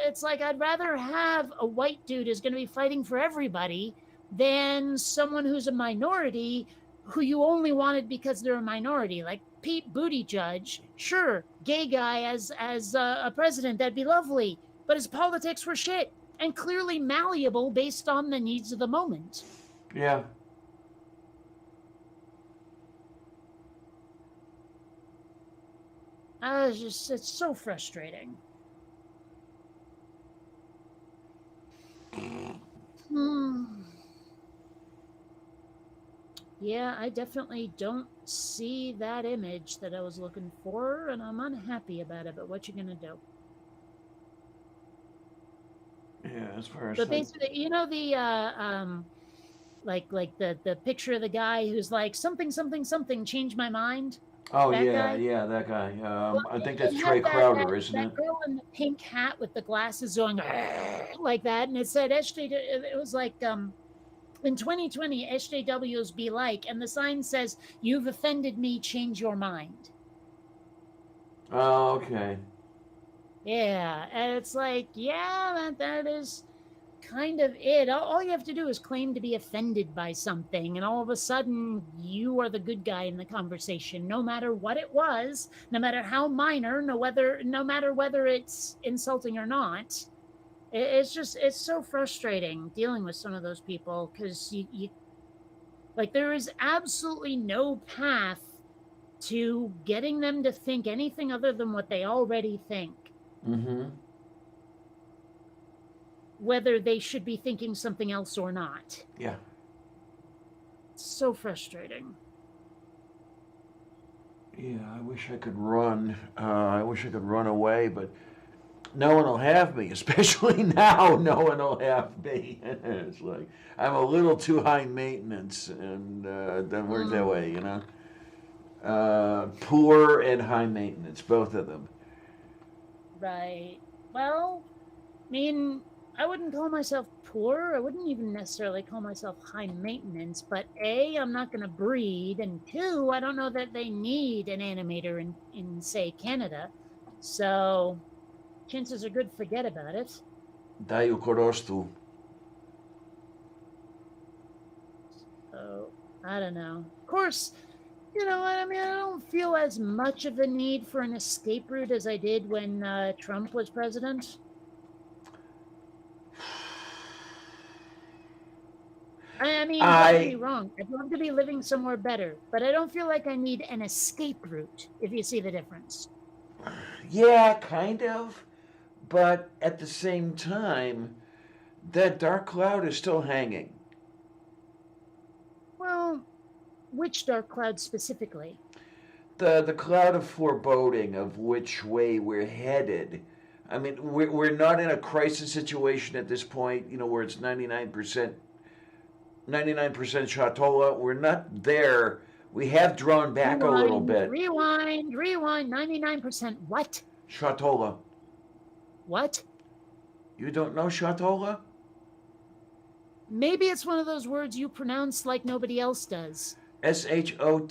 It's like I'd rather have a white dude who's going to be fighting for everybody than someone who's a minority who you only wanted because they're a minority. Like Pete Buttigieg, sure, gay guy as a president, that'd be lovely, but his politics were shit and clearly malleable based on the needs of the moment. Yeah. It's so frustrating. Yeah, I definitely don't see that image that I was looking for, and I'm unhappy about it, but what you gonna do? Yeah, as far as But basically, the like the picture of the guy who's like, something, something, something, changed my mind. Oh That yeah, guy. yeah, that guy. Well, I think that's it had Trey Crowder, isn't that it? girl in the pink hat with the glasses going like that, and it said SJ. It was like in 2020 SJWs be like, and the sign says, "You've offended me. Change your mind." Oh, okay. Yeah, and it's like, yeah, that is kind of it. All you have to do is claim to be offended by something, and all of a sudden, you are the good guy in the conversation, no matter what it was, no matter how minor, no matter whether it's insulting or not. It's so frustrating dealing with some of those people because you like there is absolutely no path to getting them to think anything other than what they already think. Mm-hmm. Whether they should be thinking something else or not. Yeah. It's so frustrating. Yeah, I wish I could run. I wish I could run away, but no one will have me, especially now. No one will have me. It's like I'm a little too high maintenance, and doesn't work that way, you know. Poor and high maintenance, both of them. Right. Well, I mean, I wouldn't call myself poor. I wouldn't even necessarily call myself high maintenance, but A, I'm not going to breed, and two, I don't know that they need an animator in say, Canada. So, chances are good forget about it. Daju korostu. So, I don't know. Of course, you know what I mean? I don't feel as much of a need for an escape route as I did when Trump was president. I mean, don't get me wrong. I'd love to be living somewhere better, but I don't feel like I need an escape route, if you see the difference. Yeah, kind of. But at the same time, that dark cloud is still hanging. Well, which dark cloud specifically? The cloud of foreboding of which way we're headed. I mean, we're not in a crisis situation at this point, you know, where it's 99% Shatola. We're not there. We have drawn back a little bit. Rewind. 99% what? Shatola. What? You don't know Shatola? Maybe it's one of those words you pronounce like nobody else does. Shotttola.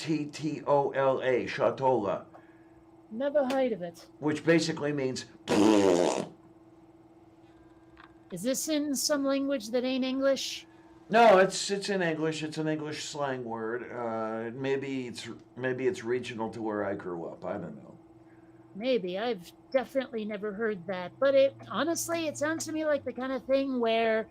Shatola. Never heard of it. Which basically means. Is this in some language that ain't English? No, it's in English. It's an English slang word. Maybe it's regional to where I grew up. I don't know. Maybe. I've definitely never heard that. But it honestly, it sounds to me like the kind of thing where,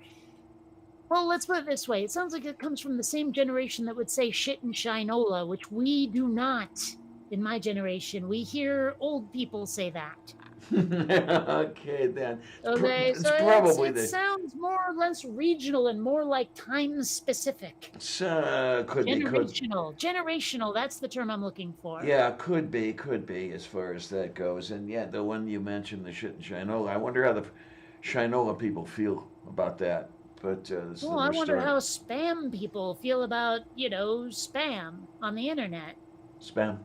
well, let's put it this way. It sounds like it comes from the same generation that would say shit and shinola, which we do not in my generation. We hear old people say that. Okay, then. Okay, it's so probably it sounds more or less regional and more like time specific. Could be. Generational, that's the term I'm looking for. Yeah, could be as far as that goes. And yeah, the one you mentioned, the shit and Shinola, I wonder how the Shinola people feel about that. But well, I wonder how spam people feel about, spam on the internet. Spam?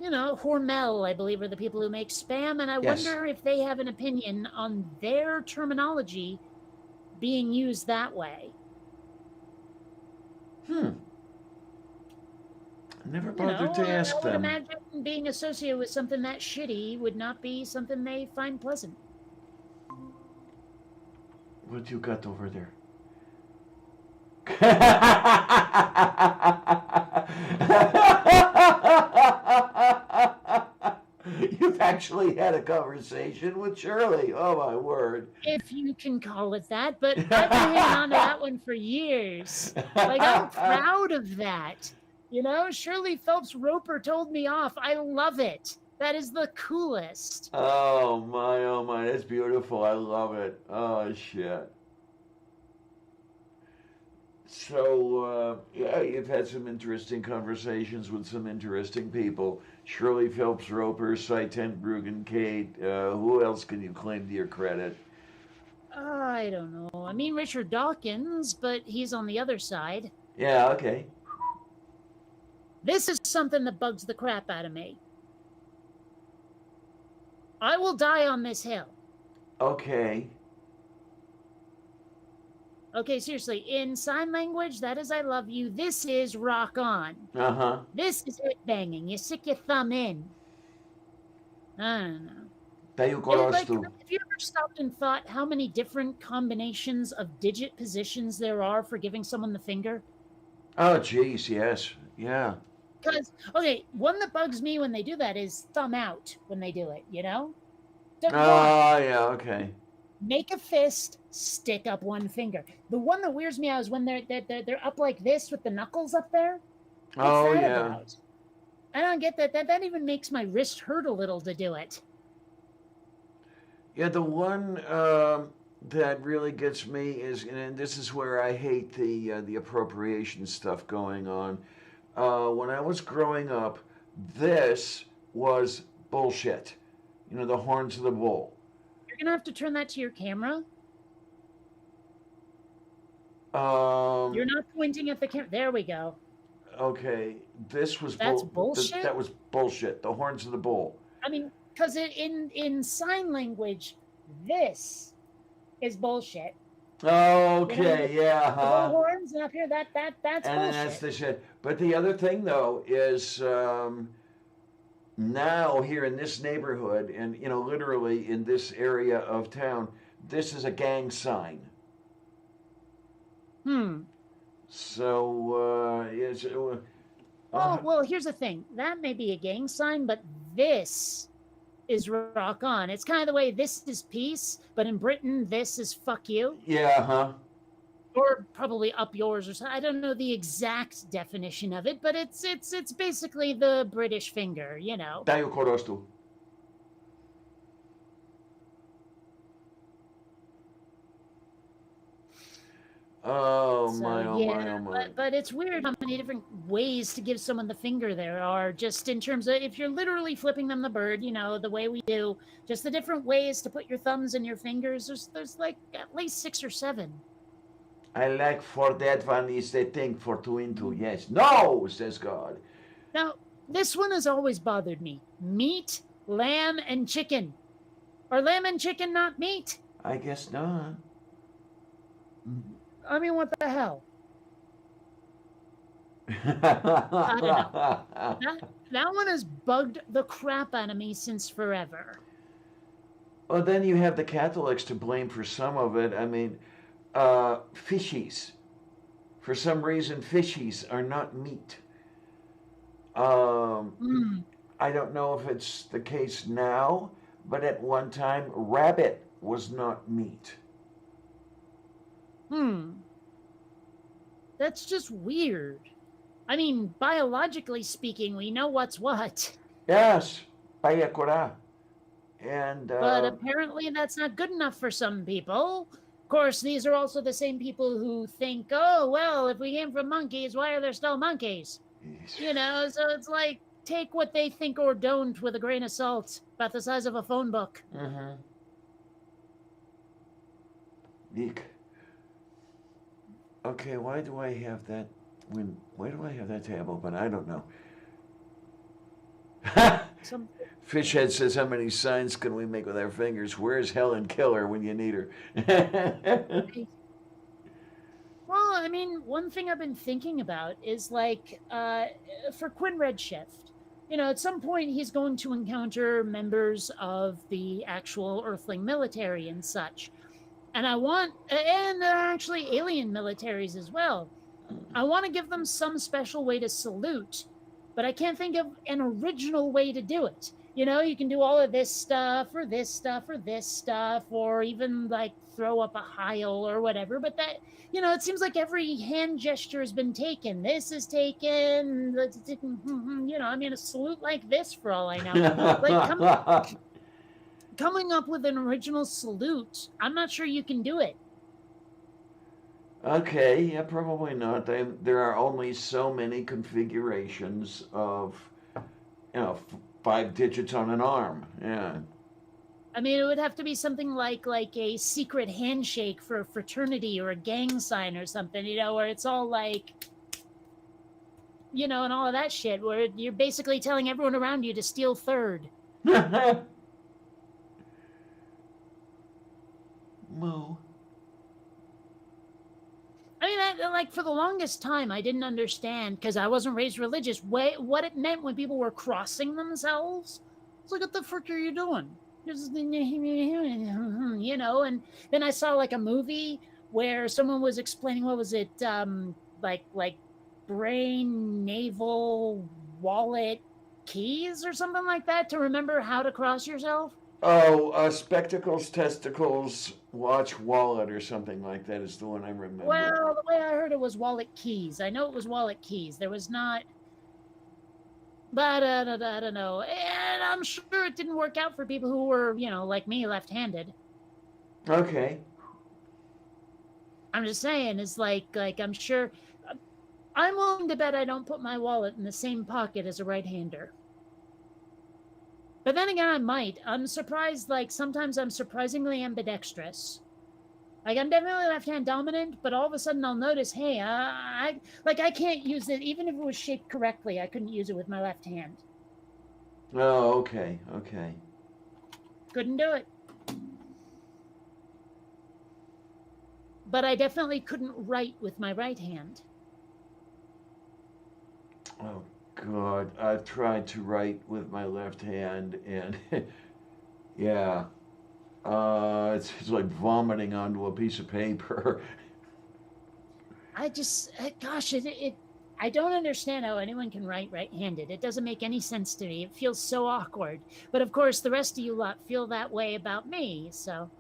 You know, Hormel, I believe, are the people who make spam, and I wonder if they have an opinion on their terminology being used that way. I never bothered to ask them. I would imagine being associated with something that shitty would not be something they find pleasant. What you got over there? You've actually had a conversation with Shirley. Oh, my word. If you can call it that, but I've been hanging on to that one for years. Like, I'm proud of that. You know, Shirley Phelps Roper told me off. I love it. That is the coolest. Oh, my. That's beautiful. I love it. Oh, shit. So, yeah, you've had some interesting conversations with some interesting people. Shirley Phelps Roper, Cy Tenbruggen, Kate. Who else can you claim to your credit? I don't know. I mean, Richard Dawkins, but he's on the other side. Yeah, okay. This is something that bugs the crap out of me. I will die on this hill. Okay. Okay, seriously, in sign language, that is I love you. This is rock on. Uh-huh. This is hip banging. You stick your thumb in. I don't know. Tayo Like, korostu. have you ever stopped and thought how many different combinations of digit positions there are for giving someone the finger? Oh, jeez, yes. Yeah. Because, okay, one that bugs me when they do that is thumb out when they do it, you know? Why? Oh, yeah, okay. Make a fist, stick up one finger. The one that weirds me out is when they're up like this with the knuckles up there. What's Oh, that yeah. about? I don't get that. That even makes my wrist hurt a little to do it. Yeah, the one that really gets me is, and this is where I hate the appropriation stuff going on. When I was growing up, this was bullshit. You know, the horns of the bull. You're gonna have to turn that to your camera. Um, You're not pointing at the camera. There we go. okay, this was That's bullshit? that was bullshit. The horns of the bull. I mean, because in sign language, this is bullshit. Okay, yeah, The huh? little horns and up here, that's And bullshit. then that's the shit. But the other thing, though, is now here in this neighborhood, and you know, literally in this area of town, this is a gang sign. So it's. Well, here's the thing. That may be a gang sign, but this is rock on. It's kind of the way this is peace, but in Britain, this is fuck you. Yeah, huh? Or probably up yours or something. I don't know the exact definition of it, but it's basically the British finger, you know. Tayo korostu. Oh So, my, oh yeah, my, oh my. but it's weird how many different ways to give someone the finger there are, just in terms of if you're literally flipping them the bird, you know, the way we do, just the different ways to put your thumbs in your fingers. There's like at least 6 or 7. I like for that one is the thing for 2 into. Yes. No, says God. Now, this one has always bothered me. Meat, lamb, and chicken. Are lamb and chicken not meat? I guess not. I mean, what the hell? I don't know. That one has bugged the crap out of me since forever. Well, then you have the Catholics to blame for some of it. I mean, fishies. For some reason, fishies are not meat. I don't know if it's the case now, but at one time, rabbit was not meat. That's just weird. I mean, biologically speaking, we know what's what. Yes, payakura. And but apparently that's not good enough for some people. Of course, these are also the same people who think, oh, well, if we came from monkeys, why are there still monkeys? You know, so it's like, take what they think or don't with a grain of salt, about the size of a phone book. Eek. Okay, why do I have that? Why do I have that tab open? I don't know. Fishhead says, how many signs can we make with our fingers? Where's Helen Keller when you need her? Well, I mean, one thing I've been thinking about is like for Quinn Redshift, you know, at some point he's going to encounter members of the actual Earthling military and such. And and actually alien militaries as well. I want to give them some special way to salute, but I can't think of an original way to do it. You know, you can do all of this stuff or this stuff or this stuff, or even like throw up a heil or whatever. But that, you know, it seems like every hand gesture has been taken. This is taken, you know, I mean, a salute like this for all I know. Like, coming up with an original salute, I'm not sure you can do it. Okay, yeah, probably not. There are only so many configurations of, you know, 5 digits on an arm. Yeah. I mean, it would have to be something like a secret handshake for a fraternity or a gang sign or something, you know, where it's all like, and all of that shit, where you're basically telling everyone around you to steal third. Moo. I mean, like, for the longest time, I didn't understand, because I wasn't raised religious, what it meant when people were crossing themselves. It's like, what the frick are you doing? And then I saw, like, a movie where someone was explaining, what was it, like brain, navel, wallet, keys, or something like that, to remember how to cross yourself. Oh, spectacles, testicles, watch, wallet, or something like that is the one I remember. Well, the way I heard it was wallet keys. I know it was wallet keys. There was not. But I don't know. And I'm sure it didn't work out for people who were, like me, left-handed. Okay. I'm just saying, it's like I'm sure. I'm willing to bet I don't put my wallet in the same pocket as a right-hander. But then again, I might. I'm surprised, like, sometimes I'm surprisingly ambidextrous. Like, I'm definitely left-hand dominant, but all of a sudden I'll notice, hey, I can't use it. Even if it was shaped correctly, I couldn't use it with my left hand. Oh, okay. Couldn't do it. But I definitely couldn't write with my right hand. Oh, God. I've tried to write with my left hand, and yeah. It's like vomiting onto a piece of paper. I don't understand how anyone can write right-handed. It doesn't make any sense to me. It feels so awkward. But of course, the rest of you lot feel that way about me, so.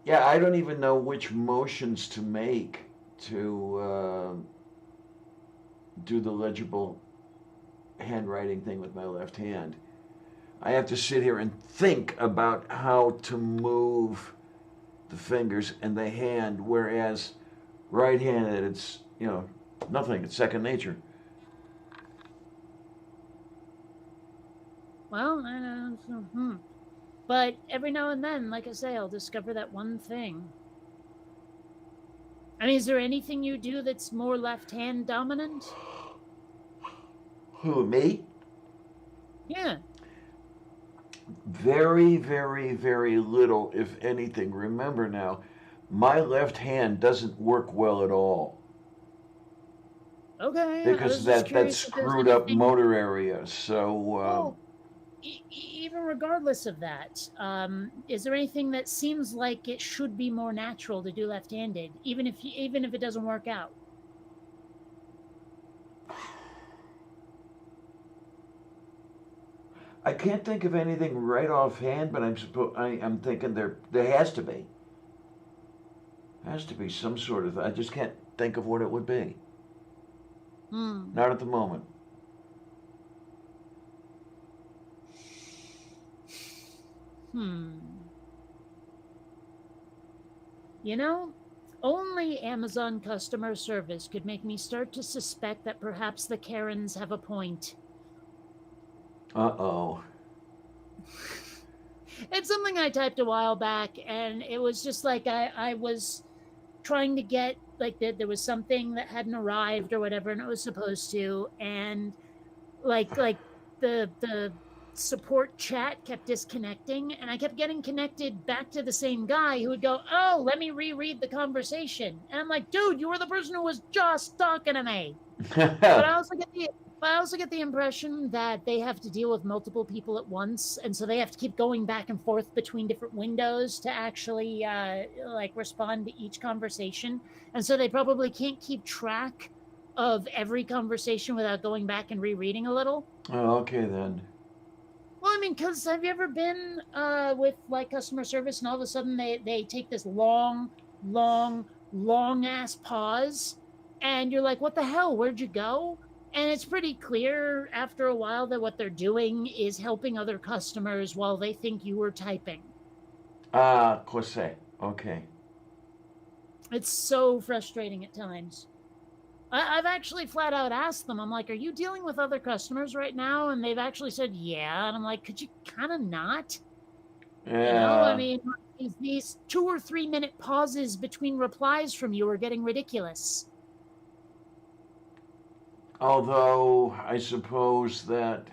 Yeah, I don't even know which motions to make to do the legible handwriting thing with my left hand. I have to sit here and think about how to move the fingers and the hand, whereas right-handed, it's, nothing. It's second nature. Well, I know. But every now and then, like I say, I'll discover that one thing. I mean, is there anything you do that's more left-hand dominant? Who, me? Yeah. Very, very, very little, if anything. Remember now, my left hand doesn't work well at all. Okay. Because that screwed up motor area. So. Even regardless of that, is there anything that seems like it should be more natural to do left-handed, even if it doesn't work out? I can't think of anything right offhand, but I'm thinking there has to be. Has to be some sort of. I just can't think of what it would be. Not at the moment. Only Amazon customer service could make me start to suspect that perhaps the Karens have a point. Uh-oh. It's something I typed a while back, and it was just like I was trying to get, like, there was something that hadn't arrived or whatever, and it was supposed to, and like the support chat kept disconnecting, and I kept getting connected back to the same guy who would go, oh, let me reread the conversation. And I'm like, dude, you were the person who was just talking to me. But I also get the impression that they have to deal with multiple people at once, and so they have to keep going back and forth between different windows to actually respond to each conversation. And so they probably can't keep track of every conversation without going back and rereading a little. Oh, okay then. Well, I mean, because have you ever been with, like, customer service, and all of a sudden they take this long ass pause, and you're like, what the hell? Where'd you go? And it's pretty clear after a while that what they're doing is helping other customers while they think you were typing. Cosé. Okay. It's so frustrating at times. I've actually flat out asked them, I'm like, are you dealing with other customers right now? And they've actually said, yeah. And I'm like, could you kind of not? Yeah. I mean, these 2 or 3 minute pauses between replies from you are getting ridiculous. Although I suppose that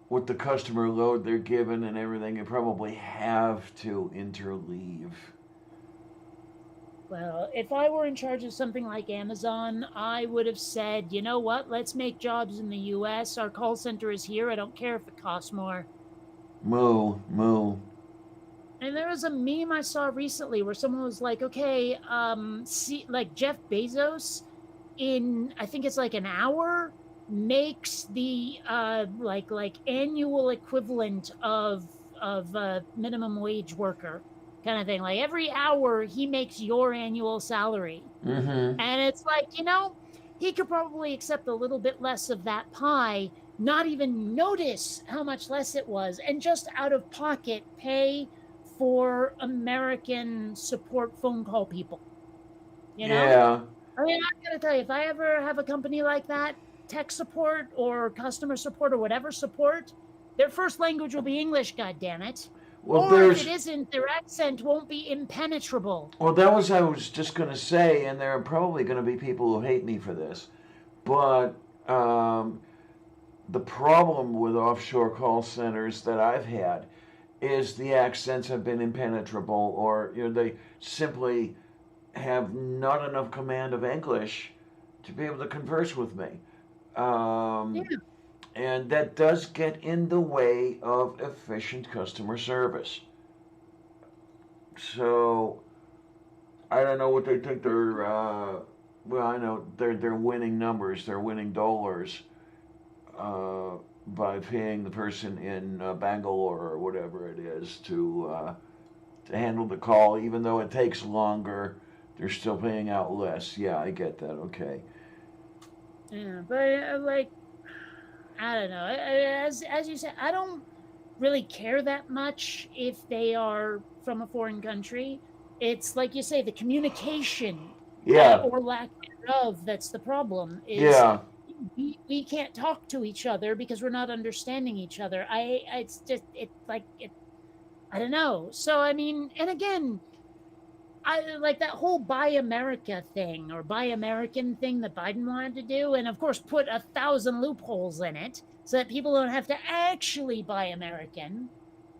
with the customer load they're given and everything, you probably have to interleave. Well, if I were in charge of something like Amazon, I would have said, you know what, let's make jobs in the US. Our call center is here. I don't care if it costs more. Moo, moo. And there was a meme I saw recently where someone was like, okay, see, like Jeff Bezos in, I think it's like an hour, makes the like annual equivalent of a minimum wage worker kind of thing. Like every hour he makes your annual salary. Mm-hmm. And it's like, he could probably accept a little bit less of that pie, not even notice how much less it was, and just out of pocket pay for American support phone call people. Yeah. I mean, I'm going to tell you, if I ever have a company like that, tech support or customer support or whatever support, their first language will be English, goddammit. Well, Or if it isn't, their accent won't be impenetrable. Well, that was I was just going to say, and there are probably going to be people who hate me for this, but the problem with offshore call centers that I've had is the accents have been impenetrable, or they simply have not enough command of English to be able to converse with me. Yeah. And that does get in the way of efficient customer service. So I don't know what they think they're. Well, I know they're winning numbers. They're winning dollars by paying the person in Bangalore or whatever it is to handle the call, even though it takes longer. They're still paying out less. Yeah, I get that. Okay. Yeah, but like, I don't know. As you said, I don't really care that much if they are from a foreign country. It's like you say, the communication, or lack thereof, that's the problem. Is we can't talk to each other because we're not understanding each other. It's just I don't know. So I mean, and again, I like that whole Buy America thing or Buy American thing that Biden wanted to do, and of course put 1,000 loopholes in it so that people don't have to actually buy American.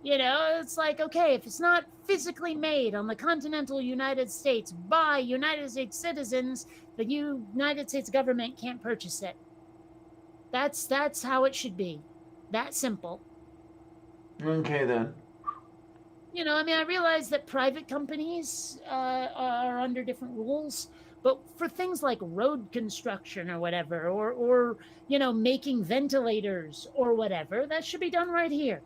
It's like, okay, if it's not physically made on the continental United States by United States citizens, the United States government can't purchase it. That's how it should be. That simple. Okay, then. I mean, I realize that private companies are under different rules, but for things like road construction or whatever, or making ventilators or whatever, that should be done right here.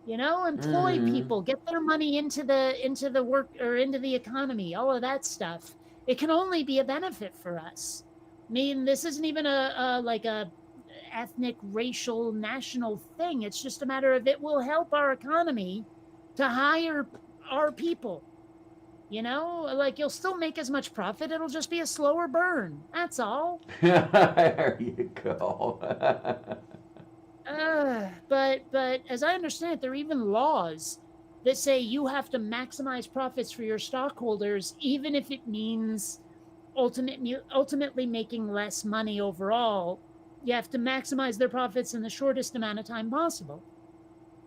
Employ people, get their money into the work or into the economy, all of that stuff. It can only be a benefit for us. I mean, this isn't even a ethnic, racial, national thing. It's just a matter of it will help our economy to hire our people. Like you'll still make as much profit. It'll just be a slower burn. That's all. There you go. But as I understand it, there are even laws that say you have to maximize profits for your stockholders, even if it means ultimately making less money overall. You have to maximize their profits in the shortest amount of time possible.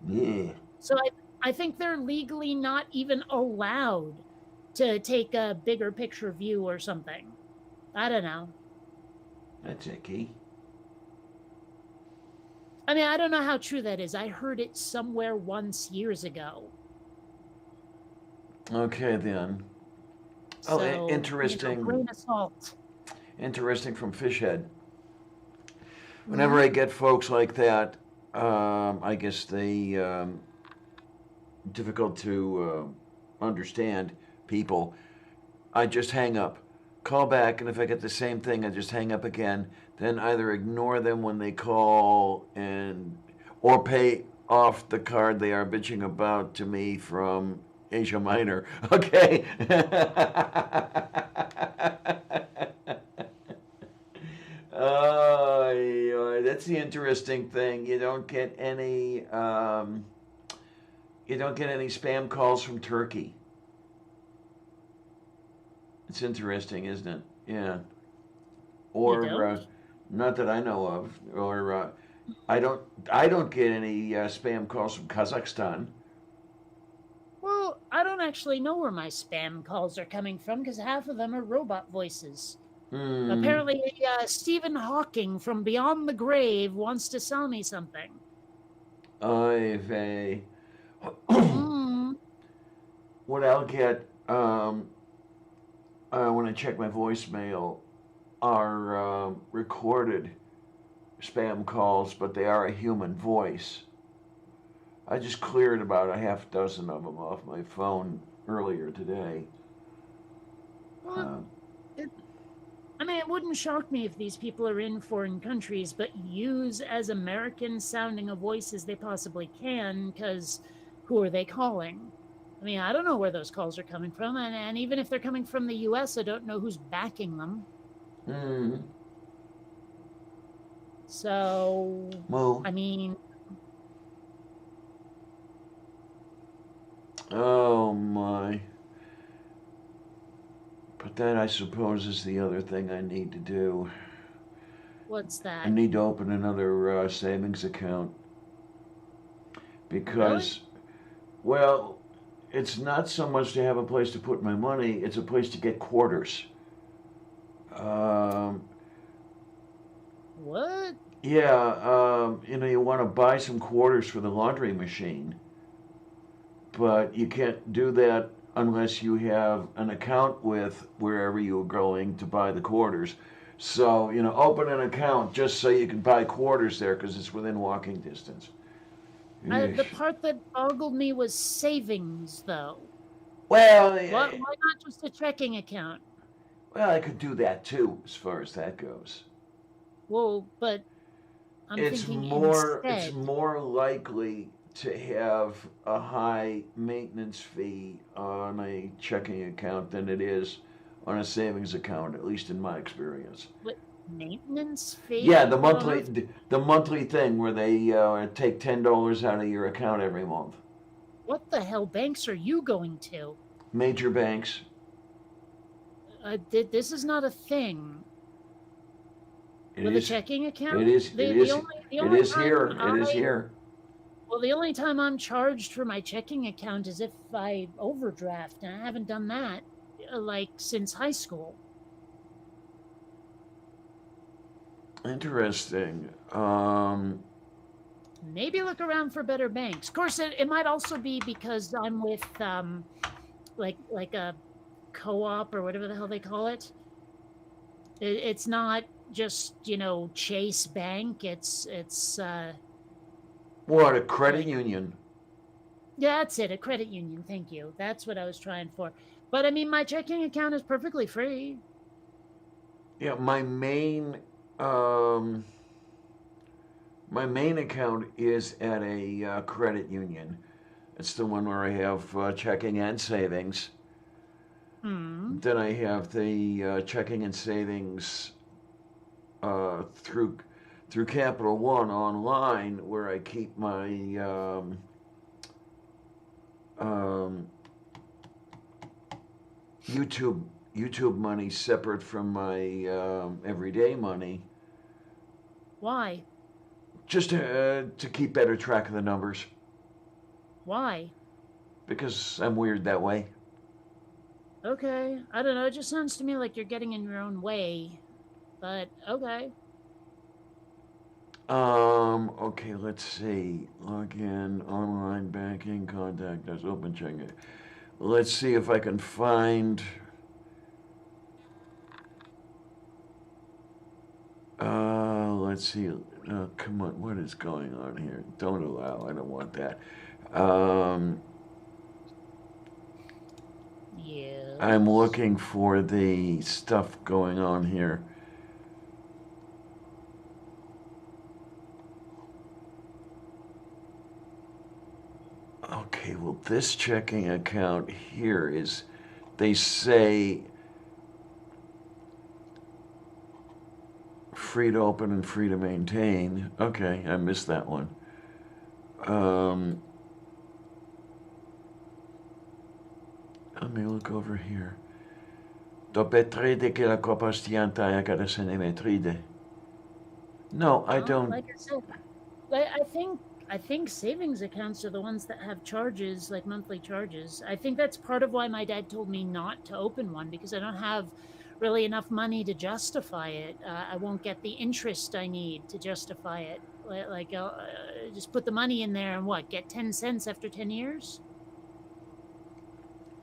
Yeah. So I think they're legally not even allowed to take a bigger picture view or something. I don't know. That's icky. I mean, I don't know how true that is. I heard it somewhere once years ago. Okay, then. So, interesting. Grain of salt. Interesting from Fishhead. Whenever I get folks like that, I guess they difficult to understand people. I just hang up, call back, and if I get the same thing, I just hang up again. Then either ignore them when they call or pay off the card they are bitching about to me from Asia Minor. Okay. That's the interesting thing. You don't get any spam calls from Turkey. It's interesting, isn't it? Yeah. You or don't? not that I know of, or I don't I don't get any spam calls from Kazakhstan. Well, I don't actually know where my spam calls are coming from because half of them are robot voices. Hmm. Apparently, Stephen Hawking from beyond the grave wants to sell me something. Oy vey. Mm. What I'll get when I check my voicemail are recorded spam calls, but they are a human voice. I just cleared about a half dozen of them off my phone earlier today. Well, Uh, it, I mean, it wouldn't shock me if these people are in foreign countries, but use as American sounding a voice as they possibly can, because who are they calling? I mean, I don't know where those calls are coming from, and even if they're coming from the US, I don't know who's backing them. hmm. So, Well, I mean, oh my. But that, I suppose, is the other thing I need to do. what's I that? need to open another savings account Really? because, well, it's not so much to have a place to put my money, it's a place to get quarters. Um, What? yeah, you want to buy some quarters for the laundry machine, but you can't do that unless you have an account with wherever you're going to buy the quarters. So, open an account just so you can buy quarters there because it's within walking distance. The Eesh. part that boggled me was savings, though. Well, Why not just a checking account? I could do that too, as far as that goes. Well, but I'm It's thinking more it's instead. more likely to have a high maintenance fee on a checking account than it is on a savings account, at least in my experience. What maintenance Yeah, fee? What on earth? the monthly thing where they take $10 out of your account every month. What the hell banks are you going to? Major banks. This is not a thing It with a is. checking account. It is. It The is. only the It only is time here. It is here. the only time I'm charged for my checking account is if I overdraft, and I haven't done that like since high school. Interesting. Maybe look around for better banks. Of course, it might also be because I'm with like a co-op or whatever the hell they call it. It's not just Chase Bank. It's What, a credit like, union? yeah, that's it, a credit union. Thank you. That's what I was trying for. But I mean, my checking account is perfectly free. Yeah, um, my main account is at a credit union. It's the one where I have checking and savings. Hmm. Then I have the checking and savings through Capital One online, where I keep my um, YouTube YouTube money separate from my everyday money, Why? just to keep better track of the numbers Why? because I'm weird that way. Okay. I don't know. It just sounds to me like you're getting in your own way. But okay. Okay, let's see. Log in, online banking, contact us, open checking. Let's see if I can find. Let's see. Come on, what is going on here? Don't allow. I don't want that. Um, I'm Yes. looking for the stuff going on here. Okay, well, this checking account here is, they say, free to open and free to maintain. Okay, I missed that one. Um, Let me look over here. Dopetride che la copa stianta se ne metride. No, I Well, don't. like I said, I think savings accounts are the ones that have charges, like monthly charges. I think that's part of why my dad told me not to open one because I don't have really enough money to justify it. I won't get the interest I need to justify it. Just put the money in there and what, get 10 cents after 10 years?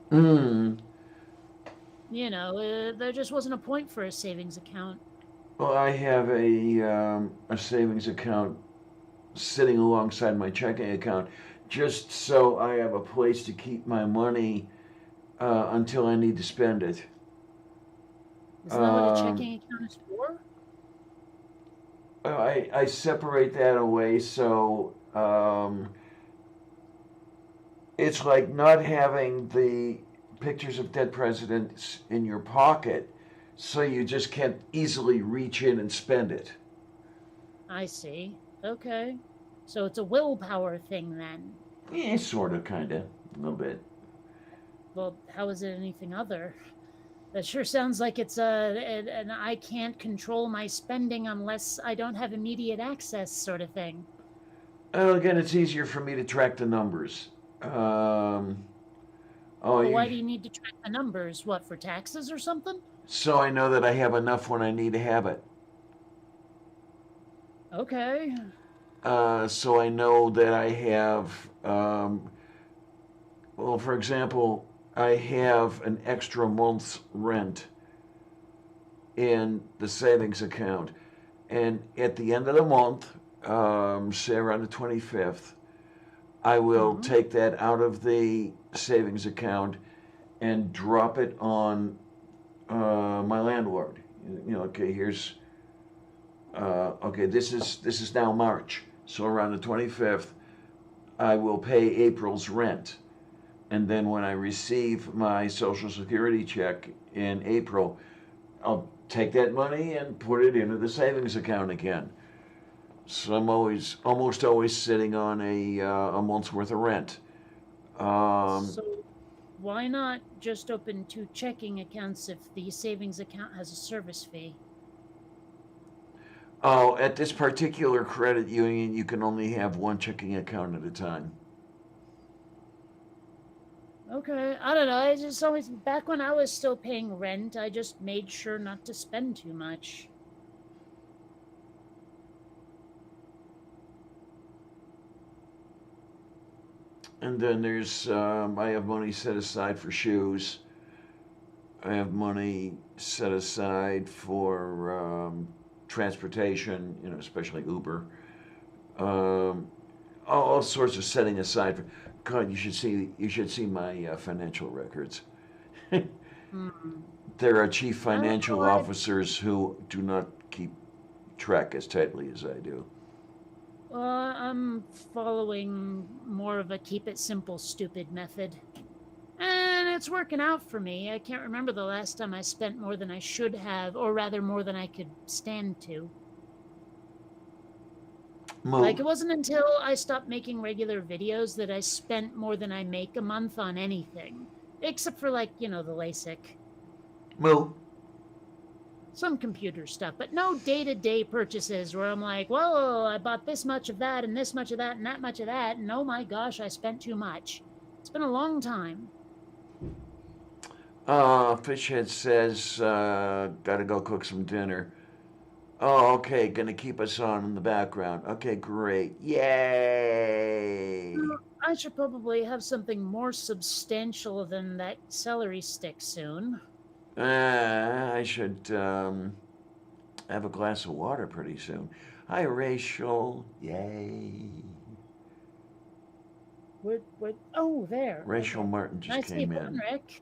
Hmm. There just wasn't a point for a savings account. Well, I have a savings account sitting alongside my checking account, just so I have a place to keep my money until I need to spend it. Isn't that what a Um, checking account is for? I separate that away so it's like not having the pictures of dead presidents in your pocket, so you just can't easily reach in and spend it. I see. Okay. So it's a willpower thing then. Yeah, sort of, kind of, a little bit. Well, how is it anything other? That sure sounds like it's an I can't control my spending unless I don't have immediate access sort of thing. Well, again, it's easier for me to track the numbers. Um, oh, Well, you, why do you need to track the numbers? What, for taxes or something? so I know that I have enough when I need to have it. Okay. So I know that I have, well, for example, I have an extra month's rent in the savings account. And at the end of the month, say around the 25th, I will Mm-hmm. take that out of the savings account and drop it on my landlord. Okay, here's okay. This is now March, so around the 25th, I will pay April's rent, and then when I receive my Social Security check in April, I'll take that money and put it into the savings account again. So I'm almost always sitting on a month's worth of rent. Um, So why not just open two checking accounts if the savings account has a service fee? oh, at this particular credit union, you can only have one checking account at a time. Okay, I don't know. I just always, back when I was still paying rent, I just made sure not to spend too much. And then I have money set aside for shoes. I have money set aside for transportation, especially Uber. Um, all sorts of setting aside for. God, you should see my financial records. Hmm. There are chief I don't financial know. officers who do not keep track as tightly as I do. I'm following more of a keep it simple, stupid method. And it's working out for me. I can't remember the last time I spent more than I should have, or rather, more than I could stand to. Like, Moo, it wasn't until I stopped making regular videos that I spent more than I make a month on anything. Except for, like, the LASIK. moo. Some computer stuff, but no day-to-day purchases where I'm like, well, I bought this much of that and this much of that and that much of that, and oh my gosh, I spent too much. It's been a long time. Fishhead says, gotta go cook some dinner. Oh, okay, gonna keep us on in the background. Okay, great. Yay! I should probably have something more substantial than that celery stick soon. I should have a glass of water pretty soon. Hi, Rachel. Yay. What? Oh, there. Rachel Okay. Martin just Nicely came done, in. Rick.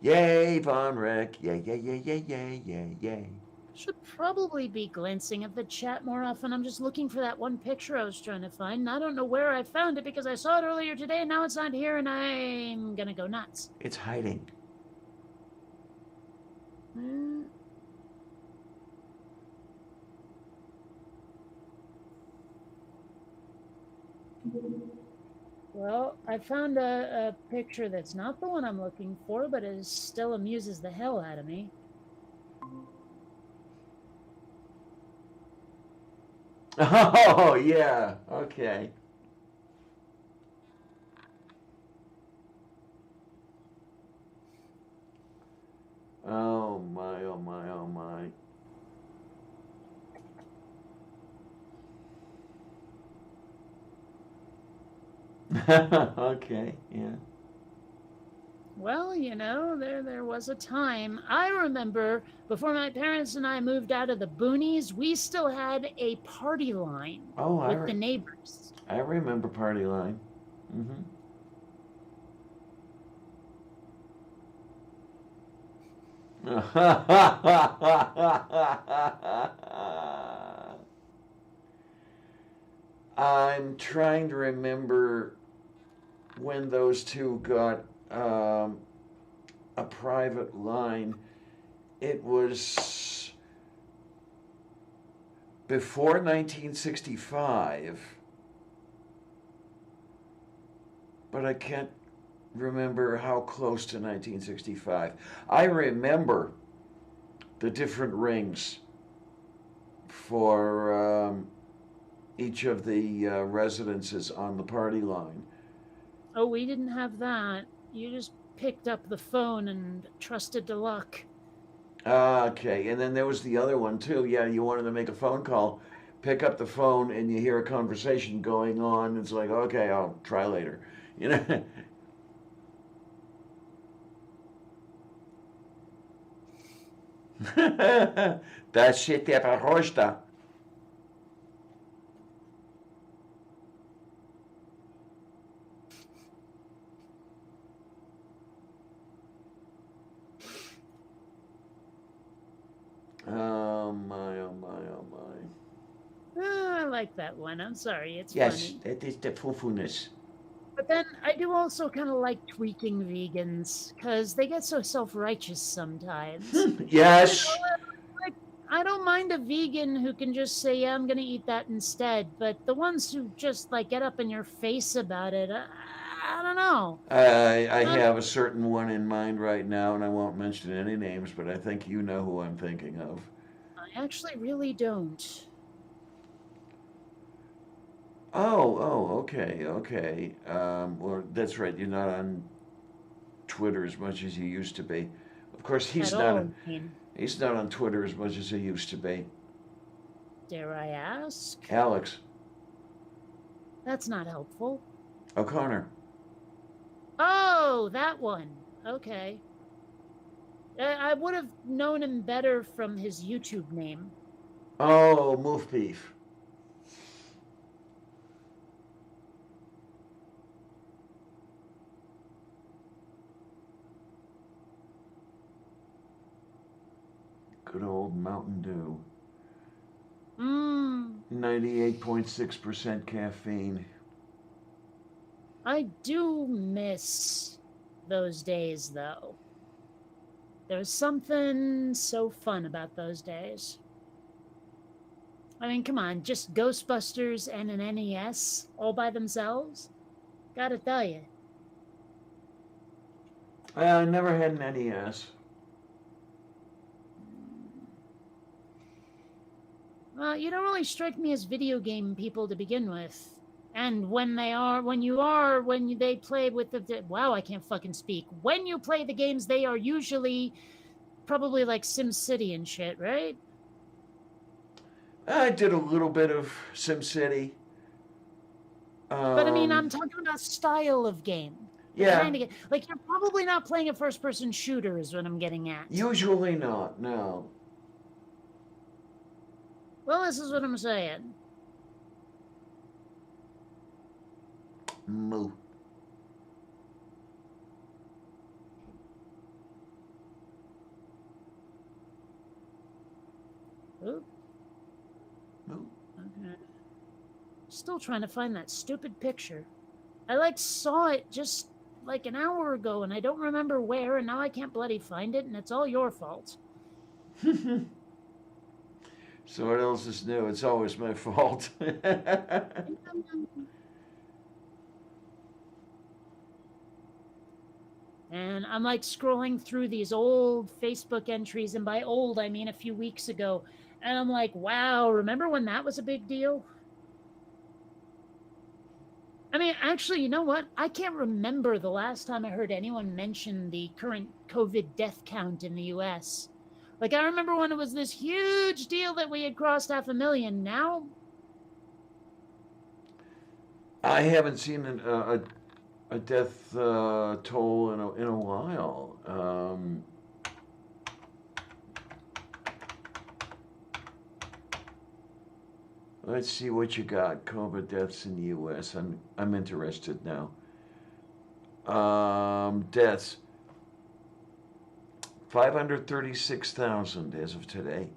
Yay, Von Rick. Yay, yay, yay, yay, yay, yay, yay. Should probably be glancing at the chat more often. I'm just looking for that one picture I was trying to find. And I don't know where I found it because I saw it earlier today and now it's not here and I'm gonna go nuts. It's hiding. Hmm. Well, I found a picture that's not the one I'm looking for, but it still amuses the hell out of me. Oh, yeah. Okay. Oh my, oh my, oh my. Okay, yeah. Well, there was a time. I remember before my parents and I moved out of the boonies, we still had a party line Oh, with the neighbors. I remember Party Line. Mm-hmm. I'm trying to remember when those two got a private line. It was before 1965, but I can't remember how close to 1965. I remember the different rings for each of the residences on the party line. Oh, we didn't have that. You just picked up the phone and trusted to luck. Okay, and then there was the other one too. Yeah, you wanted to make a phone call, pick up the phone, and you hear a conversation going on. It's like, okay, I'll try later. You know. Das shit der verhosta. Oh my, oh my, oh my. I like that one. I'm sorry, it's Yes, funny. that is the foofiness. But then I do also kind of like tweaking vegans because they get so self righteous sometimes. You know, Yes. like I don't mind a vegan who can just say, "Yeah, I'm gonna eat that instead." But the ones who just like get up in your face about it, I don't know. I I, have a certain one in mind right now, and I won't mention any names, but I think you know who I'm thinking of. I actually really don't. Oh, okay, okay. Well, that's right. You're not on Twitter as much as you used to be. Of course, At all, I mean, he's not on Twitter as much as he used to be. dare I ask? Alex That's not helpful. O'Connor. Oh, that one. Okay. I would have known him better from his YouTube name. Oh, Move Beef. Good old Mountain Dew. Mmm. 98.6% caffeine. I do miss those days, though. There was something so fun about those days. I mean, come on, just Ghostbusters and an NES all by themselves? Gotta tell you. I never had an NES. Well, you don't really strike me as video game people to begin with. And when they play with wow, I can't fucking speak. When you play the games, they are usually probably like SimCity and shit, right? I did a little bit of SimCity. But I mean, Um, I'm talking about style of game. The yeah, kind of like you're probably not playing a first-person shooter, is what I'm getting at. usually not. No. Well, this is what I'm saying. Moo. Oop, Moo. okay. Still trying to find that stupid picture. I like saw it just like an hour ago, and I don't remember where, and now I can't bloody find it, and it's all your fault. So what else is new? It's always my fault. And I'm like scrolling through these old Facebook entries, and by old, I mean a few weeks ago. And I'm like, wow, remember when that was a big deal? I mean, actually, you know what? I can't remember the last time I heard anyone mention the current COVID death count in the US. Like, I remember when it was this huge deal that we had crossed 500,000. Now, I haven't seen a death toll in a while. Let's see what you got. COVID deaths in the U.S. I'm interested now. Deaths 536,000 as of today.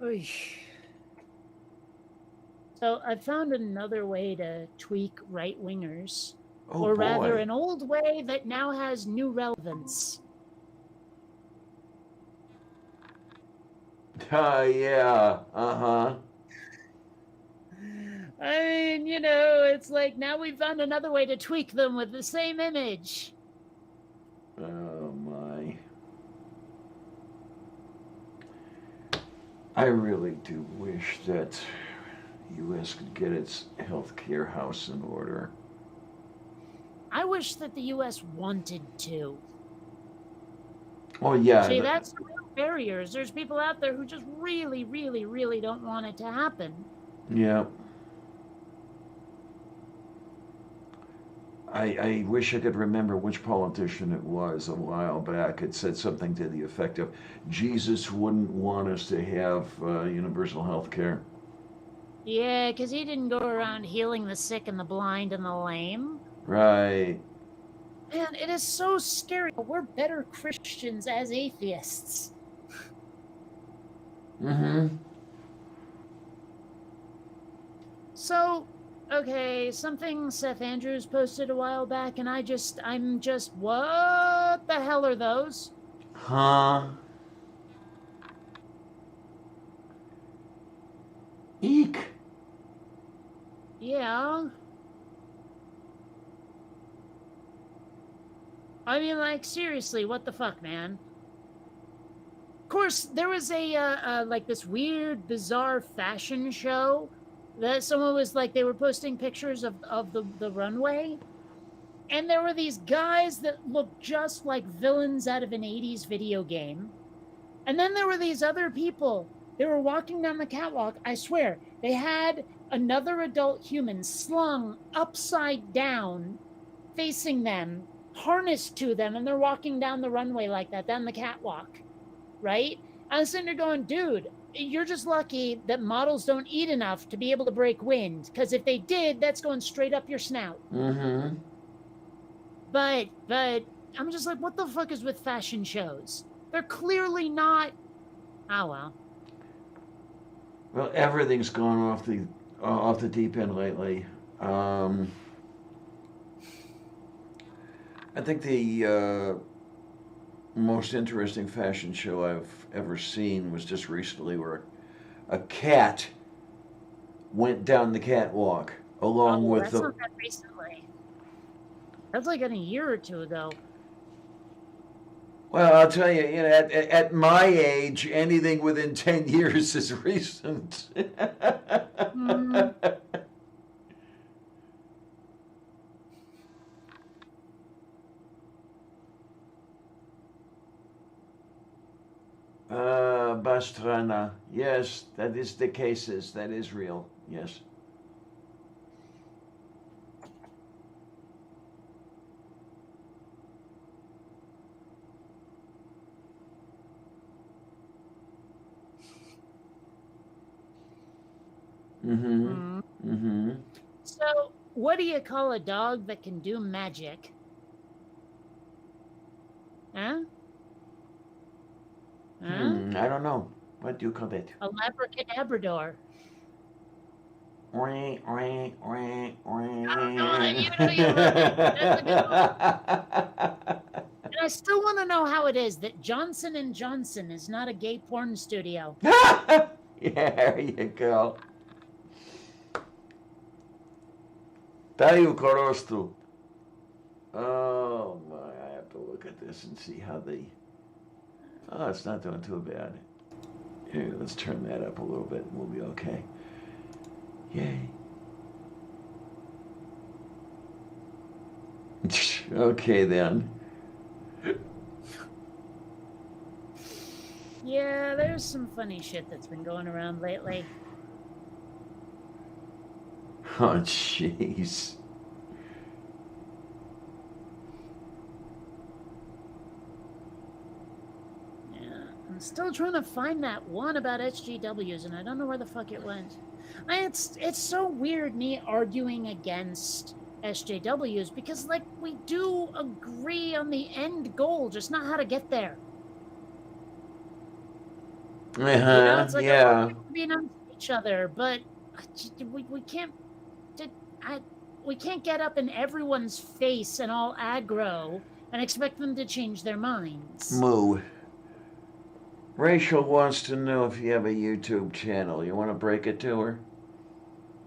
Oish. So I found another way to tweak right wingers, Oh or boy. rather, an old way that now has new relevance. Yeah. Uh-huh. I mean, you know, it's like now we found another way to tweak them with the same image. Oh my. I really do wish that U.S. could get its healthcare house in order. I wish that the U.S. wanted to. Oh yeah. See, that's the real barriers. There's people out there who just really, really, really don't want it to happen. Yeah. I wish I could remember which politician it was a while back. It said something to the effect of, Jesus wouldn't want us to have universal health care. Yeah, because he didn't go around healing the sick and the blind and the lame. Right. Man, it is so scary. We're better Christians as atheists. Mm-hmm. So, okay, something Seth Andrews posted a while back, and I'm just, what the hell are those? Huh? Eek. Yeah. I mean, like, seriously, what the fuck, man? Of course, there was a like this weird, bizarre fashion show that someone was like, they were posting pictures of the runway, and there were these guys that looked just like villains out of an 80s video game. And then there were these other people. They were walking down the catwalk. I swear, they had another adult human slung upside down, facing them, harnessed to them, and they're walking down the runway like that, down the catwalk, right? I was sitting there going, dude, you're just lucky that models don't eat enough to be able to break wind, because if they did, that's going straight up your snout. Mm-hmm. But I'm just like, what the fuck is with fashion shows? They're clearly not. Oh well. Well, everything's gone off the deep end lately. I think the most interesting fashion show I've ever seen was just recently, where a cat went down the catwalk along with that's the. not that recently. That's like in a year or two ago. Well, I'll tell you, at my age, anything within 10 years is recent. Bastrana. Yes, that is the cases. That is real. Yes. Mm-hmm. Mm-hmm. So, what do you call a dog that can do magic? Huh? I don't know. What do you call that? A Labracadabrador. I don't know. You That's a good one. And I still want to know how it is that Johnson & Johnson is not a gay porn studio. Yeah, there you go. Daju Korostu. Oh my, I have at this and see how they. Oh, it's not doing too bad. Here, let's turn that up a little bit and we'll be okay. Yay. Okay then. Yeah, there's some funny shit that's been going around lately. Oh, jeez. I'm still trying to find that one about SGWs, and I don't know where the fuck it went. It's so weird me arguing against SJWs because, like, we do agree on the end goal, just not how to get there. It's like Yeah. being on each other, but we can't. We can't get up in everyone's face and all aggro and expect them to change their minds. Moo. Rachel wants to know if you have a YouTube channel. You want to break it to her?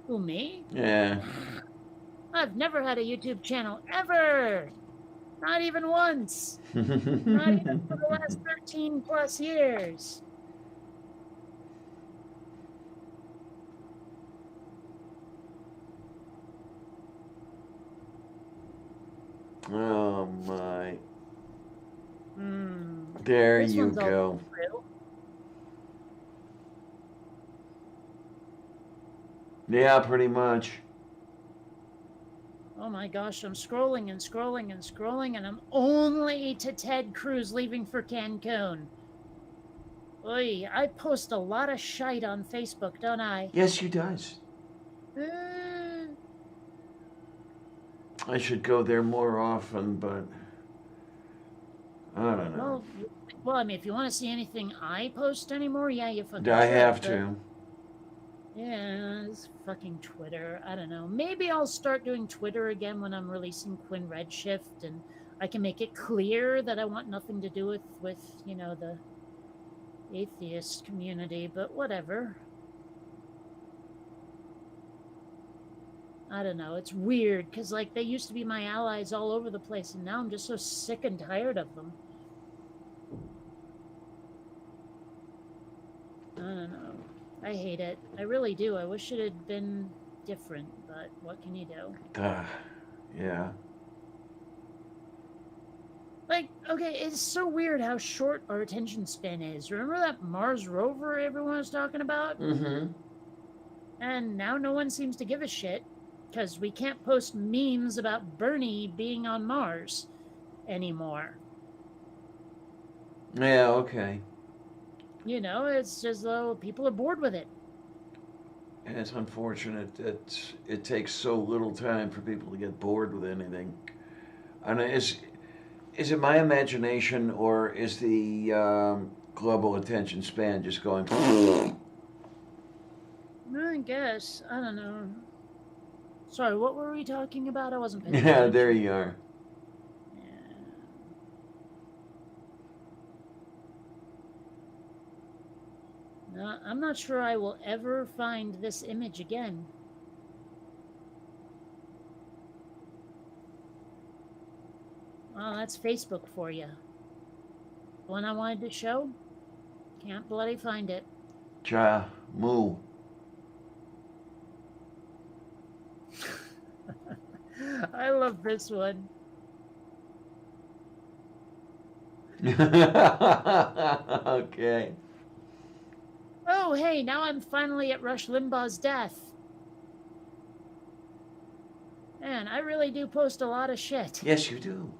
Who, me? Yeah. I've never had a YouTube channel, ever! Not even once! Not even for the last 13 plus years. Oh my. There This you go. Yeah, pretty much. Oh my gosh, I'm scrolling and scrolling and scrolling, and I'm only to Ted Cruz leaving for Cancun. Oy, I post a lot of shite on Facebook, don't I? Yes, he does. I should go there more often, but I don't know. Well, I mean, if you want to see anything I post anymore, yeah, you fucking I should, have to. Yeah, it's fucking Twitter. I don't know. Maybe I'll start doing Twitter again when I'm releasing Quinn Redshift, and I can make it clear that I want nothing to do with the atheist community, but whatever. I don't know. It's weird because, like, they used to be my allies all over the place, and now I'm just so sick and tired of them. I don't know. I hate it. I really do. I wish it had been different, but what can you do? Yeah. Like, okay, it's so weird how short our attention span is. Remember that Mars rover everyone was talking about? Mm-hmm. And now no one seems to give a shit because we can't post memes about Bernie being on Mars anymore. Yeah, okay. It's just though people are bored with it. And it's unfortunate that it takes so little time for people to get bored with anything. And is it my imagination, or is the global attention span just going? I guess. I don't know. Sorry, what were we talking about? I wasn't paying Yeah, attention. there you are. I'm not sure I will ever find this image again. Well, that's Facebook for you. The one I wanted to show? Can't bloody find it. Ja, moo. I love this one. Okay. Oh, hey, now I'm finally at Rush Limbaugh's death. Man, I really do post a lot of shit. Yes, you do.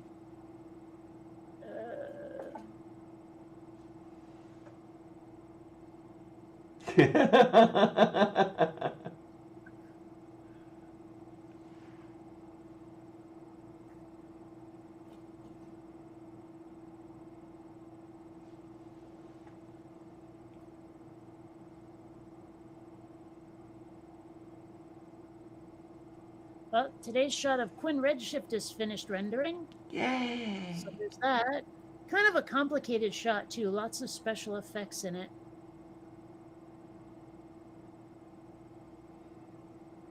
Well, today's shot of Quinn Redshift is finished rendering. Yay! So there's that. Kind of a complicated shot, too. Lots of special effects in it.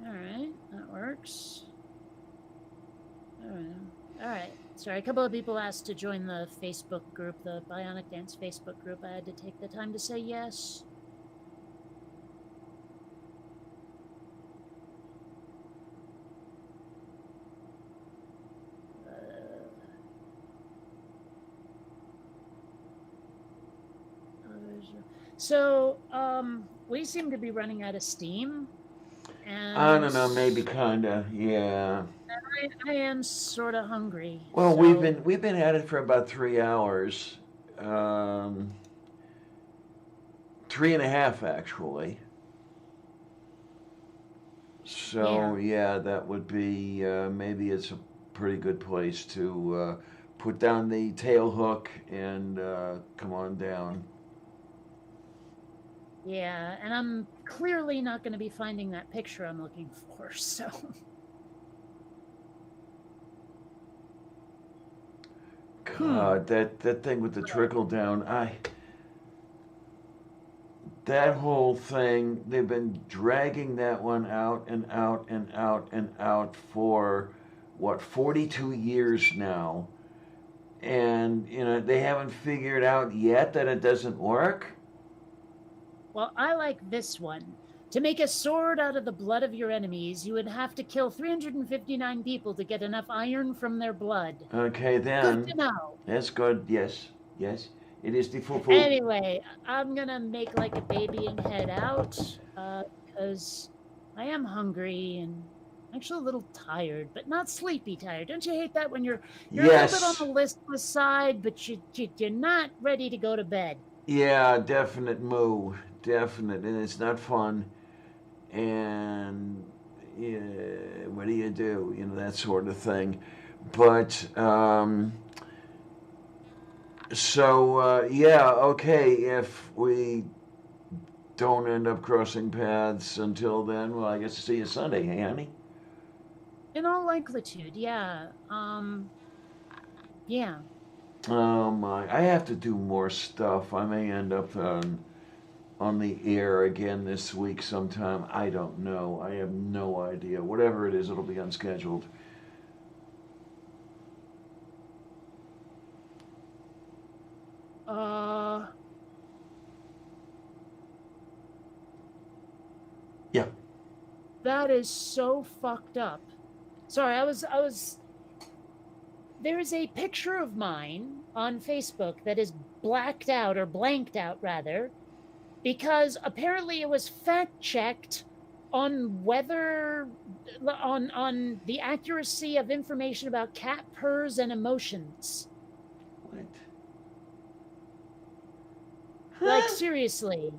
Alright, that works. Alright. All right. Sorry, a couple of people asked to join the Facebook group, the Bionic Dance Facebook group. I had to take the time to say yes. So, we seem to be running out of steam. And I don't know, maybe kinda, yeah. I am sort of hungry. Well, so- we've been at it for about 3 hours, 3.5 actually. So yeah, that would be maybe it's a pretty good place to put down the tail hook and come on down. Yeah, and I'm clearly not going to be finding that picture I'm looking for, so. God, that thing with the trickle down, that whole thing, they've been dragging that one out and out and out and out for what, 42 years now. And they haven't figured out yet that it doesn't work. Well, I like this one. To make a sword out of the blood of your enemies, you would have to kill 359 people to get enough iron from their blood. Okay, then. Good to know. That's good. Yes. Yes. It is the full. Anyway, I'm gonna make like a baby and head out, because I am hungry and actually a little tired, but not sleepy tired. Don't you hate that when you're Yes. a little bit on the listless side, but you're not ready to go to bed? Yeah, definite moo. Definite. And it's not fun. And yeah, what do you do? That sort of thing. But so yeah, okay, if we don't end up crossing paths until then, well, I guess see you Sunday, hey honey? In all likelihood, yeah. Yeah. Oh my, I have to do more stuff. I may end up on the air again this week sometime. I don't know. I have no idea. Whatever it is, it'll be unscheduled. Yeah. That is so fucked up. Sorry, I was there's a picture of mine on Facebook that is blacked out, or blanked out rather, because apparently it was fact checked on whether on the accuracy of information about cat purrs and emotions. What? Like seriously.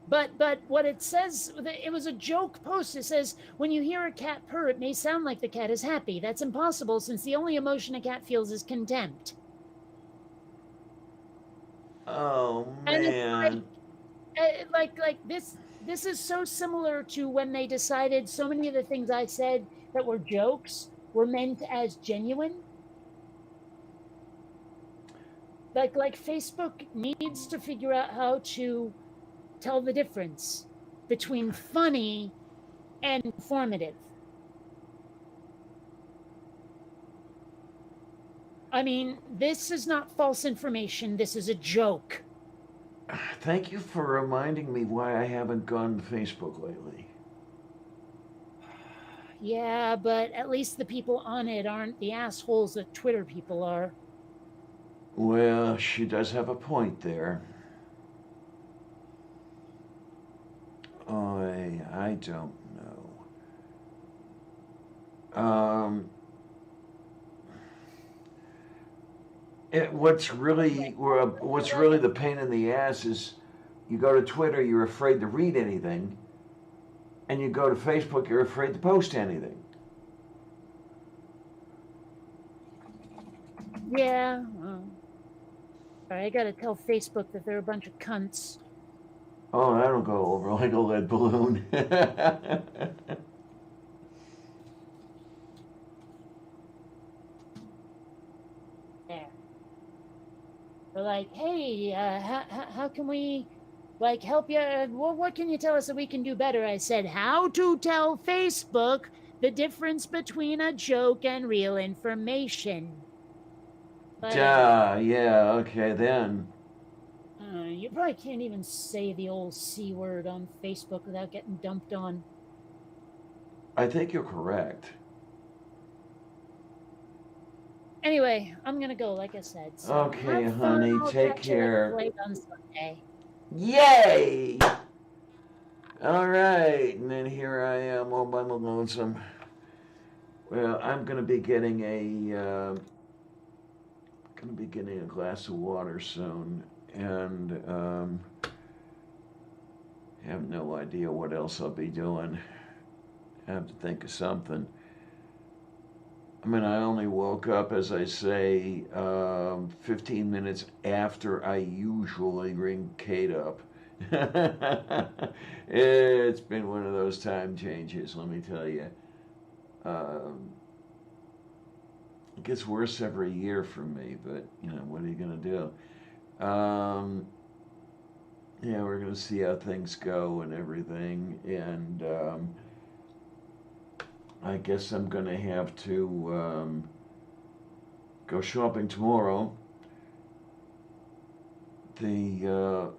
But what it says, it was a joke post. It says, when you hear a cat purr, it may sound like the cat is happy. That's impossible, since the only emotion a cat feels is contempt. Oh And man. it's like this is so similar to when they decided so many of the things I said that were jokes were meant as genuine. Like Facebook needs to figure out how to tell the difference between funny and informative. I mean, this is not false information. This is a joke. Thank you for reminding me why I haven't gone to Facebook lately. Yeah, but at least the people on it aren't the assholes that Twitter people are. Well, she does have a point there. I don't know. What's really the pain in the ass is you go to Twitter, you're afraid to read anything, and you go to Facebook, you're afraid to post anything. Yeah, well, I gotta tell Facebook that they're a bunch of cunts. Oh, I don't go over like a lead balloon. There. They're like, hey, how can we, help you? What can you tell us that we can do better? I said, how to tell Facebook the difference between a joke and real information. But Yeah, okay then. you probably can't even say the old C word on Facebook without getting dumped on. I think you're correct. Anyway, I'm gonna go, like I said. So Okay, have fun. honey, I'll take catch you at the care. lake on Sunday. Yay! All right, and then here I am all by my lonesome. Well, I'm gonna be getting a glass of water soon, and have no idea what else I'll be doing. I have to think of something. I mean, I only woke up, as I say, 15 minutes after I usually ring Kate up. It's been one of those time changes, let me tell you. Um, it gets worse every year for me, but what are you gonna do? Yeah, we're gonna see how things go and everything, and I guess I'm gonna have to go shopping tomorrow. The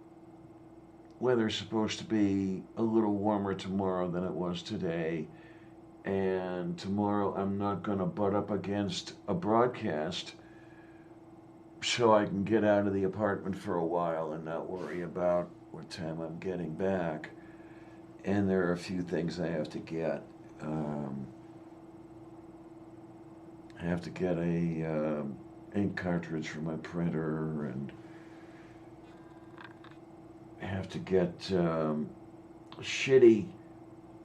weather's supposed to be a little warmer tomorrow than it was today. And tomorrow I'm not going to butt up against a broadcast so I can get out of the apartment for a while and not worry about what time I'm getting back. And there are a few things I have to get. I have to get a ink cartridge for my printer, and I have to get a shitty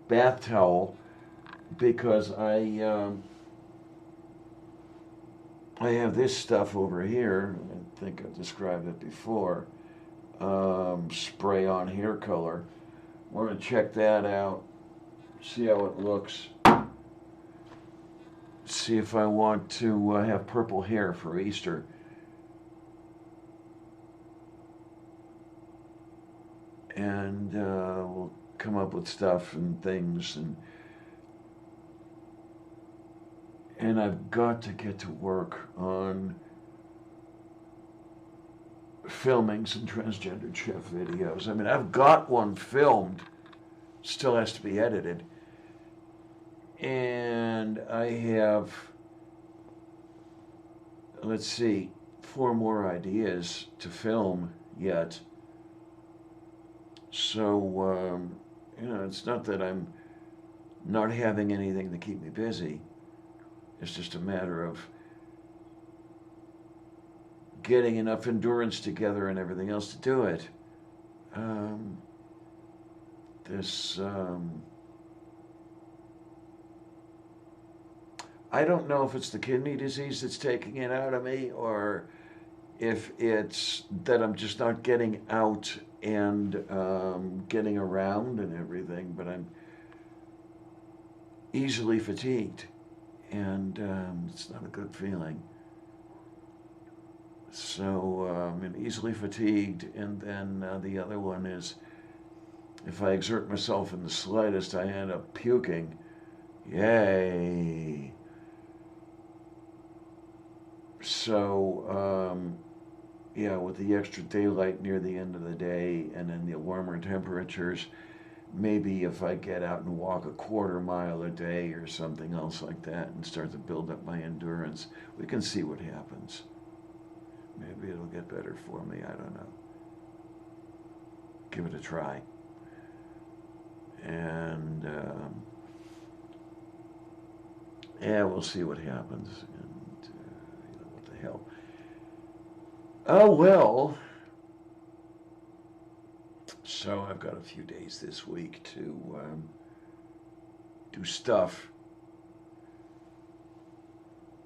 bath towel because I have this stuff over here. I think I've described it before. Spray on hair color. I want to check that out, see how it looks, see if I want to have purple hair for Easter. And we'll come up with stuff and things, and I've got to get to work on filming some transgendered chef videos. I mean, I've got one filmed, still has to be edited, and I have, let's see, 4 more ideas to film yet. So, it's not that I'm not having anything to keep me busy. It's just a matter of getting enough endurance together and everything else to do it. I don't know if it's the kidney disease that's taking it out of me, or if it's that I'm just not getting out and getting around and everything, but I'm easily fatigued, and it's not a good feeling. So I'm easily fatigued, and then the other one is if I exert myself in the slightest, I end up puking. Yay! So, yeah, with the extra daylight near the end of the day and then the warmer temperatures, maybe if I get out and walk a quarter mile a day or something else like that and start to build up my endurance, we can see what happens. Maybe it'll get better for me, I don't know. Give it a try. And, yeah, we'll see what happens. And, what the hell. Oh, well. So I've got a few days this week to do stuff.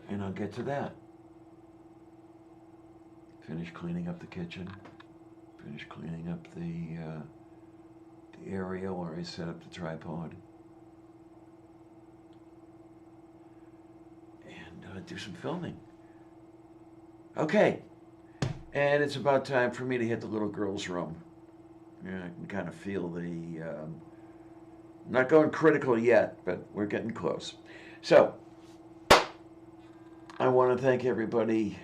And I'll get to that. Finish cleaning up the kitchen. Finish cleaning up the area where I set up the tripod. And do some filming. Okay. And it's about time for me to hit the little girl's room. Yeah, I can kind of feel the Not going critical yet, but we're getting close. So, I want to thank everybody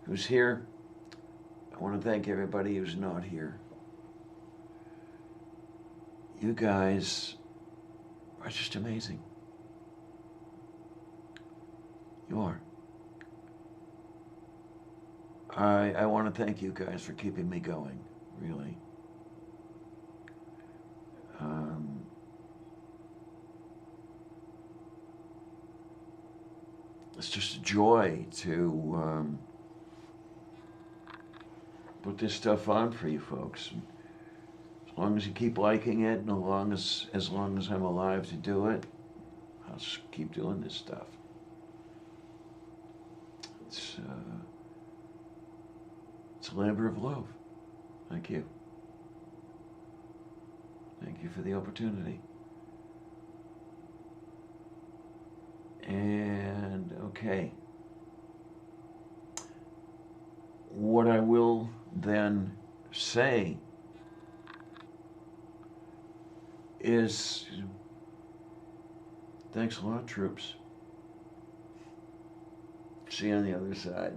who's here. I want to thank everybody who's not here. You guys are just amazing. You are. I want to thank you guys for keeping me going, really. It's just a joy to put this stuff on for you folks. As long as you keep liking it, and as long as I'm alive to do it, I'll just keep doing this stuff. It's a labor of love. Thank you. Thank you for the opportunity. And okay. What I will then say is thanks a lot, troops. See you on the other side.